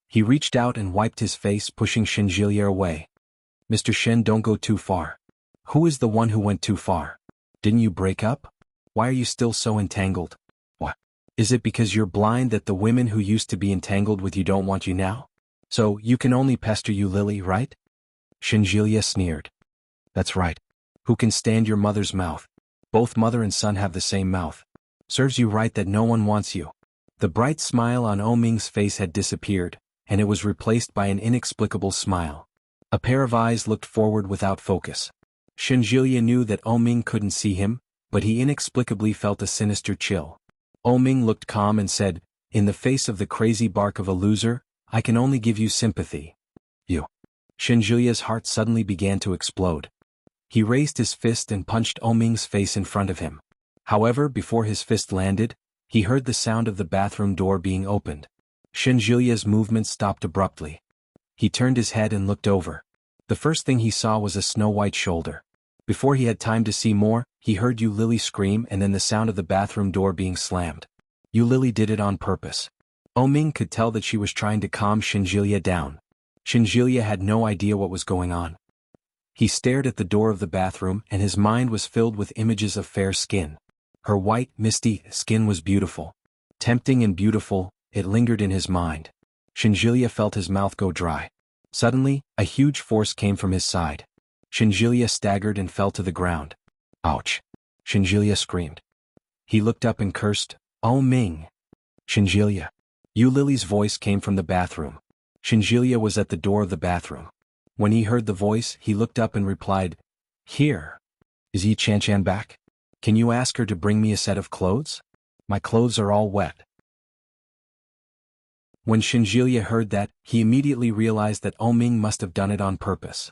He reached out and wiped his face, pushing Shinjilia away. "Mr. Shen, don't go too far." "Who is the one who went too far? Didn't you break up? Why are you still so entangled? What? Is it because you're blind that the women who used to be entangled with you don't want you now? So you can only pester you Lily, right?" Shinjilia sneered. "That's right. Who can stand your mother's mouth? Both mother and son have the same mouth. Serves you right that no one wants you." The bright smile on Ming's face had disappeared, and it was replaced by an inexplicable smile. A pair of eyes looked forward without focus. Shinjilia knew that Ming couldn't see him, but he inexplicably felt a sinister chill. Ming looked calm and said, "In the face of the crazy bark of a loser, I can only give you sympathy." "You." Shinjilia's heart suddenly began to explode. He raised his fist and punched Ming's face in front of him. However, before his fist landed, he heard the sound of the bathroom door being opened. Shinjilia's movement stopped abruptly. He turned his head and looked over. The first thing he saw was a snow-white shoulder. Before he had time to see more, he heard Yu Lily scream and then the sound of the bathroom door being slammed. Yu Lily did it on purpose. Ming could tell that she was trying to calm Shinjilia down. Shinjilia had no idea what was going on. He stared at the door of the bathroom and his mind was filled with images of fair skin. Her white, misty skin was beautiful. Tempting and beautiful, it lingered in his mind. Shinjilia felt his mouth go dry. Suddenly, a huge force came from his side. Shinjilia staggered and fell to the ground. "Ouch!" Shinjilia screamed. He looked up and cursed, "Oh Ming!" "Shinjilia." Yu Lily's voice came from the bathroom. Shinjilia was at the door of the bathroom. When he heard the voice, he looked up and replied, "Here. Is Yi Chanchan back? Can you ask her to bring me a set of clothes? My clothes are all wet." When Shinjilia heard that, he immediately realized that Ming must have done it on purpose.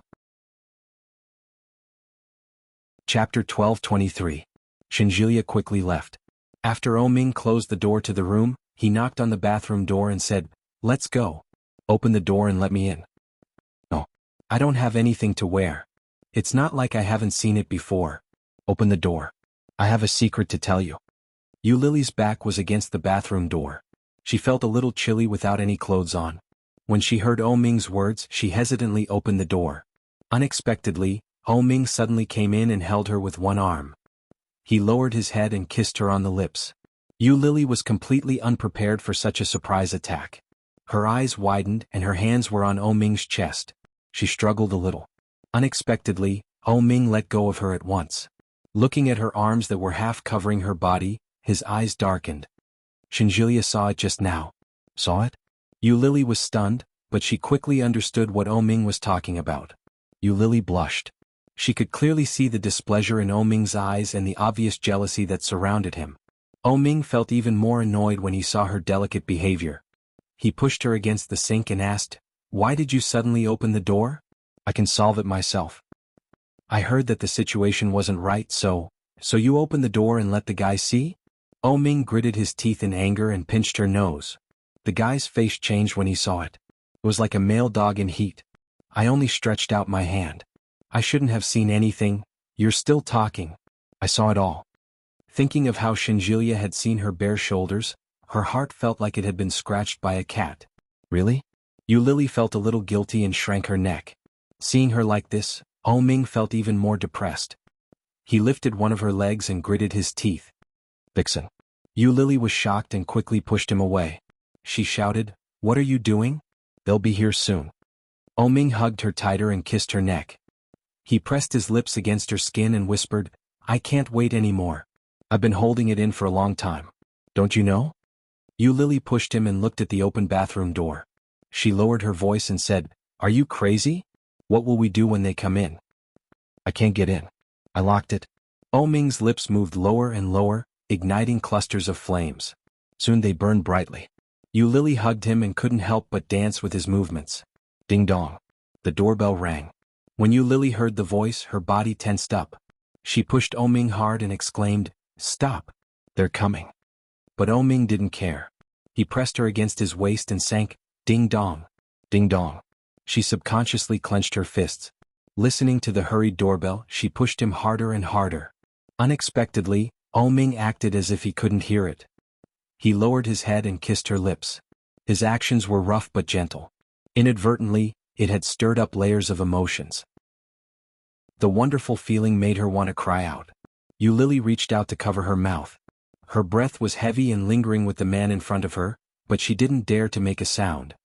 Chapter 12:23. Shinjilia quickly left. After Ming closed the door to the room, he knocked on the bathroom door and said, "Let's go. Open the door and let me in." "No. I don't have anything to wear. It's not like I haven't seen it before. Open the door. I have a secret to tell you." Yu Lily's back was against the bathroom door. She felt a little chilly without any clothes on. When she heard Ming's words, she hesitantly opened the door. Unexpectedly, Ming suddenly came in and held her with one arm. He lowered his head and kissed her on the lips. Yu Lily was completely unprepared for such a surprise attack. Her eyes widened and her hands were on Ming's chest. She struggled a little. Unexpectedly, Ming let go of her at once. Looking at her arms that were half covering her body, his eyes darkened. Shinjilia saw it just now. Saw it? Yu Lily was stunned, but she quickly understood what Ming was talking about. Yu Lily blushed. She could clearly see the displeasure in Ming's eyes and the obvious jealousy that surrounded him. Ming felt even more annoyed when he saw her delicate behavior. He pushed her against the sink and asked, "Why did you suddenly open the door? I can solve it myself." "I heard that the situation wasn't right, so you opened the door and let the guy see?" Ming gritted his teeth in anger and pinched her nose. The guy's face changed when he saw it. It was like a male dog in heat. "I only stretched out my hand. I shouldn't have seen anything. You're still talking. I saw it all." Thinking of how Shinjilia had seen her bare shoulders, her heart felt like it had been scratched by a cat. "Really?" Yu Lily felt a little guilty and shrank her neck. Seeing her like this, Ming felt even more depressed. He lifted one of her legs and gritted his teeth. "Vixen." Yu Lily was shocked and quickly pushed him away. She shouted, "What are you doing? They'll be here soon." Ming hugged her tighter and kissed her neck. He pressed his lips against her skin and whispered, I can't wait anymore. I've been holding it in for a long time. Don't you know? Yu Lily pushed him and looked at the open bathroom door. She lowered her voice and said, Are you crazy? What will we do when they come in? I can't get in. I locked it. Ming's lips moved lower and lower, igniting clusters of flames. Soon they burned brightly. Yu Lily hugged him and couldn't help but dance with his movements. Ding dong. The doorbell rang. When Yu Lily heard the voice, her body tensed up. She pushed Ming hard and exclaimed, Stop. They're coming. But Ming didn't care. He pressed her against his waist and sank, ding dong. Ding dong. She subconsciously clenched her fists. Listening to the hurried doorbell, she pushed him harder and harder. Unexpectedly, Ming acted as if he couldn't hear it. He lowered his head and kissed her lips. His actions were rough but gentle. Inadvertently, it had stirred up layers of emotions. The wonderful feeling made her want to cry out. Yu Lily reached out to cover her mouth. Her breath was heavy and lingering with the man in front of her, but she didn't dare to make a sound.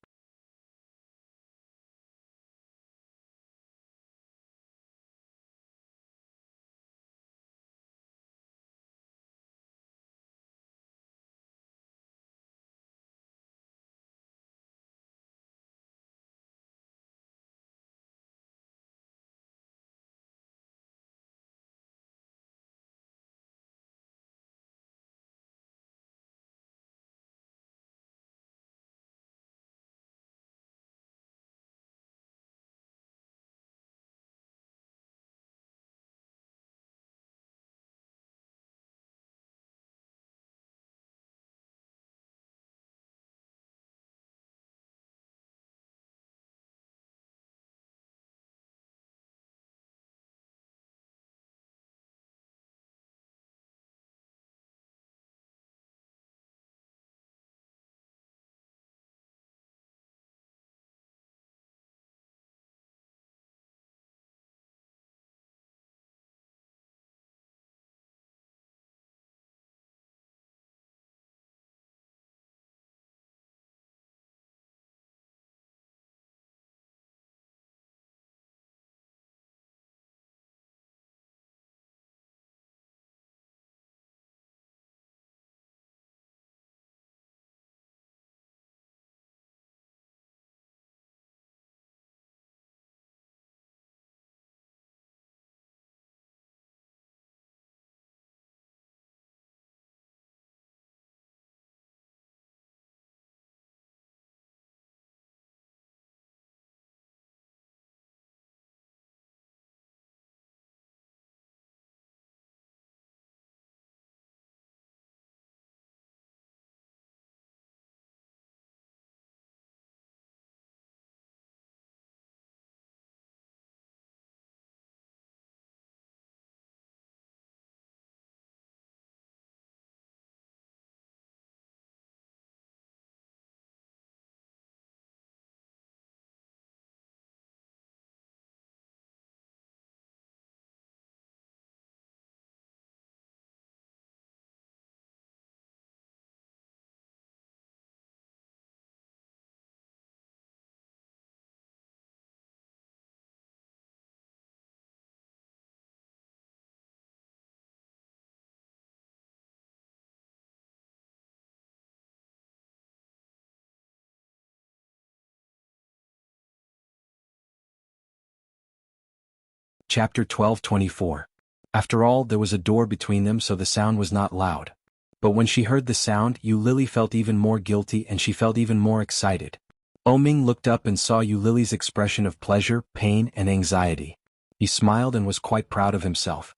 Chapter 12:24. After all, there was a door between them, so the sound was not loud. But when she heard the sound, Yu Lily felt even more guilty and she felt even more excited. Ming looked up and saw Yu Lily's expression of pleasure, pain, and anxiety. He smiled and was quite proud of himself.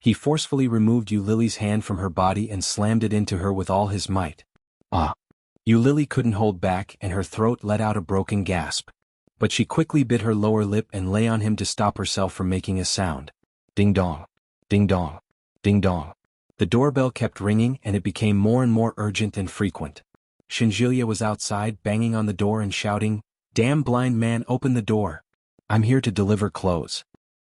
He forcefully removed Yu Lily's hand from her body and slammed it into her with all his might. Ah! Yu Lily couldn't hold back and her throat let out a broken gasp. But she quickly bit her lower lip and lay on him to stop herself from making a sound. Ding dong. Ding dong. Ding dong. The doorbell kept ringing and it became more and more urgent and frequent. Shinjilia was outside banging on the door and shouting, Damn blind man, open the door. I'm here to deliver clothes.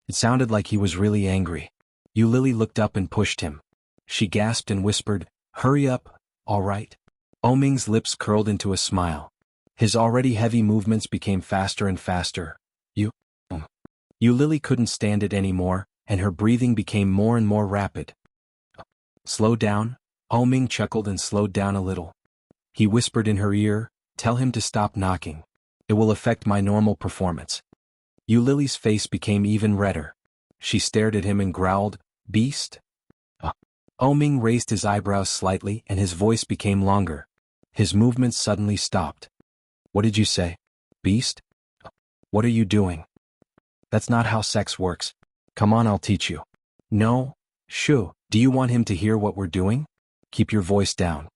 It sounded like he was really angry. Yu Lily looked up and pushed him. She gasped and whispered, Hurry up, all right? Ming's lips curled into a smile. His already heavy movements became faster and faster. Yu Lily couldn't stand it anymore, and her breathing became more and more rapid. Slow down, Ming chuckled and slowed down a little. He whispered in her ear, tell him to stop knocking. It will affect my normal performance. Lily's face became even redder. She stared at him and growled, beast? Ming raised his eyebrows slightly and his voice became longer. His movements suddenly stopped. What did you say? Beast? What are you doing? That's not how sex works. Come on, I'll teach you. No? Shoo, do you want him to hear what we're doing? Keep your voice down.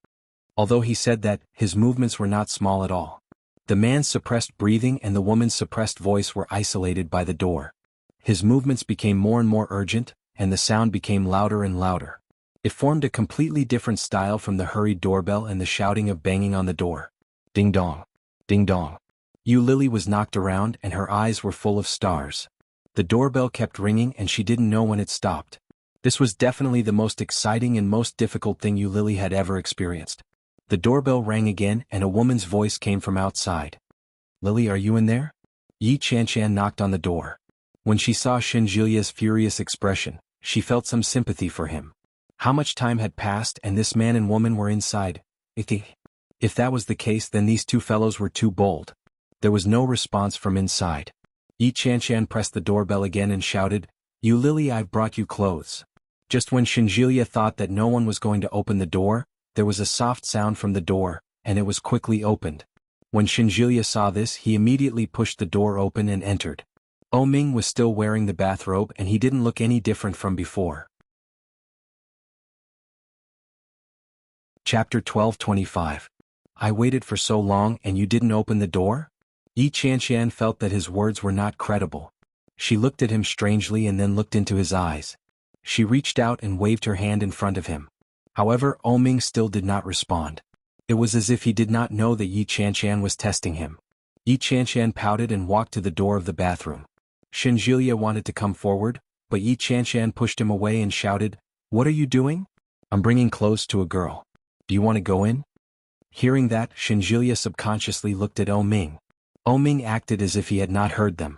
Although he said that, his movements were not small at all. The man's suppressed breathing and the woman's suppressed voice were isolated by the door. His movements became more and more urgent, and the sound became louder and louder. It formed a completely different style from the hurried doorbell and the shouting of banging on the door. Ding dong. Ding dong. Lily was knocked around and her eyes were full of stars. The doorbell kept ringing and she didn't know when it stopped. This was definitely the most exciting and most difficult thing Lily had ever experienced. The doorbell rang again and a woman's voice came from outside. Lily, are you in there? Yi Chanshan knocked on the door. When she saw Shenjilia's furious expression, she felt some sympathy for him. How much time had passed and this man and woman were inside? If that was the case, then these two fellows were too bold. There was no response from inside. Yi Chanshan pressed the doorbell again and shouted, You Lily, I've brought you clothes. Just when Shenjilia thought that no one was going to open the door, there was a soft sound from the door, and it was quickly opened. When Shenjilia saw this, he immediately pushed the door open and entered. Ming was still wearing the bathrobe and he didn't look any different from before. Chapter 12:25. I waited for so long and you didn't open the door? Yi Chanshan felt that his words were not credible. She looked at him strangely and then looked into his eyes. She reached out and waved her hand in front of him. However, Ming still did not respond. It was as if he did not know that Yi Chanshan was testing him. Yi Chanshan pouted and walked to the door of the bathroom. Shenjilia wanted to come forward, but Yi Chanshan pushed him away and shouted, What are you doing? I'm bringing clothes to a girl. Do you want to go in? Hearing that, Shenjilia subconsciously looked at Ming. Ming acted as if he had not heard them.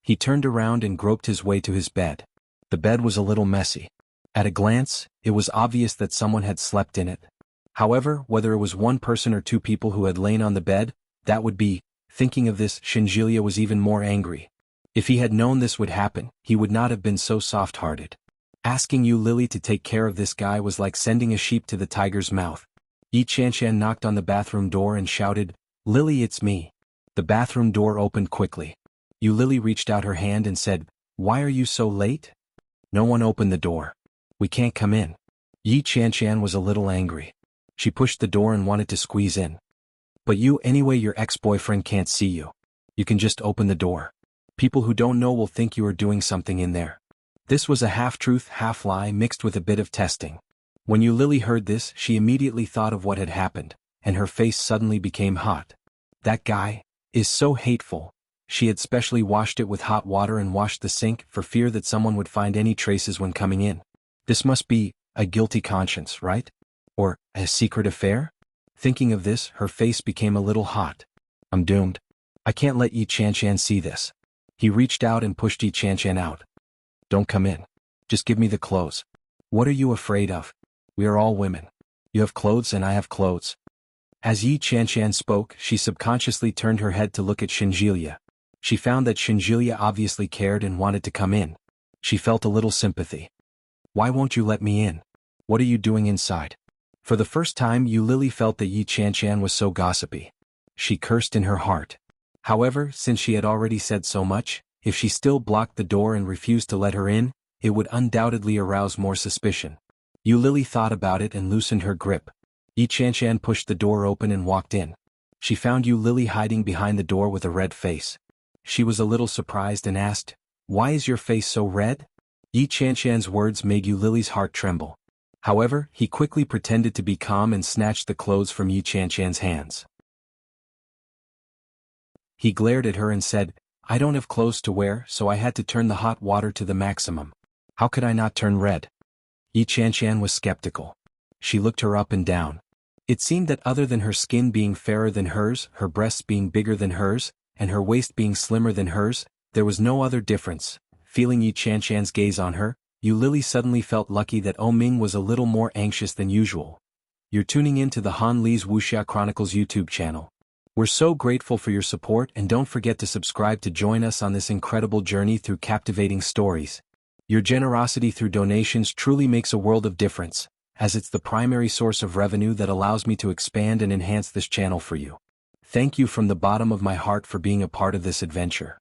He turned around and groped his way to his bed. The bed was a little messy. At a glance, it was obvious that someone had slept in it. However, whether it was one person or two people who had lain on the bed, that would be. Thinking of this, Shenjilia was even more angry. If he had known this would happen, he would not have been so soft-hearted. Asking Lily to take care of this guy was like sending a sheep to the tiger's mouth. Yi Chanshan knocked on the bathroom door and shouted, Lily, it's me. The bathroom door opened quickly. Lily reached out her hand and said, Why are you so late? No one opened the door. We can't come in. Yi Chanshan was a little angry. She pushed the door and wanted to squeeze in. But anyway, your ex-boyfriend can't see you. You can just open the door. People who don't know will think you are doing something in there. This was a half-truth, half-lie mixed with a bit of testing. When Lily heard this, she immediately thought of what had happened, and her face suddenly became hot. That guy is so hateful. She had specially washed it with hot water and washed the sink for fear that someone would find any traces when coming in. This must be a guilty conscience, right? Or a secret affair? Thinking of this, her face became a little hot. I'm doomed. I can't let Yi Chanshan see this. He reached out and pushed Yi Chanshan out. Don't come in. Just give me the clothes. What are you afraid of? We are all women. You have clothes and I have clothes. As Yi Chanshan spoke, she subconsciously turned her head to look at Shenjilia. She found that Shenjilia obviously cared and wanted to come in. She felt a little sympathy. Why won't you let me in? What are you doing inside? For the first time, Lily felt that Yi Chanshan was so gossipy. She cursed in her heart. However, since she had already said so much, if she still blocked the door and refused to let her in, it would undoubtedly arouse more suspicion. Lily thought about it and loosened her grip. Yi Chanshan pushed the door open and walked in. She found Lily hiding behind the door with a red face. She was a little surprised and asked, Why is your face so red? Yi Chanshan's words made Lily's heart tremble. However, he quickly pretended to be calm and snatched the clothes from Yi Chanshan's hands. He glared at her and said, I don't have clothes to wear, so I had to turn the hot water to the maximum. How could I not turn red? Yi Chanshan was skeptical. She looked her up and down. It seemed that other than her skin being fairer than hers, her breasts being bigger than hers, and her waist being slimmer than hers, there was no other difference. Feeling Yi Chanshan's gaze on her, Yu Lily suddenly felt lucky that Oh Ming was a little more anxious than usual. You're tuning in to the Han Li's Wuxia Chronicles YouTube channel. We're so grateful for your support, and don't forget to subscribe to join us on this incredible journey through captivating stories. Your generosity through donations truly makes a world of difference, as it's the primary source of revenue that allows me to expand and enhance this channel for you. Thank you from the bottom of my heart for being a part of this adventure.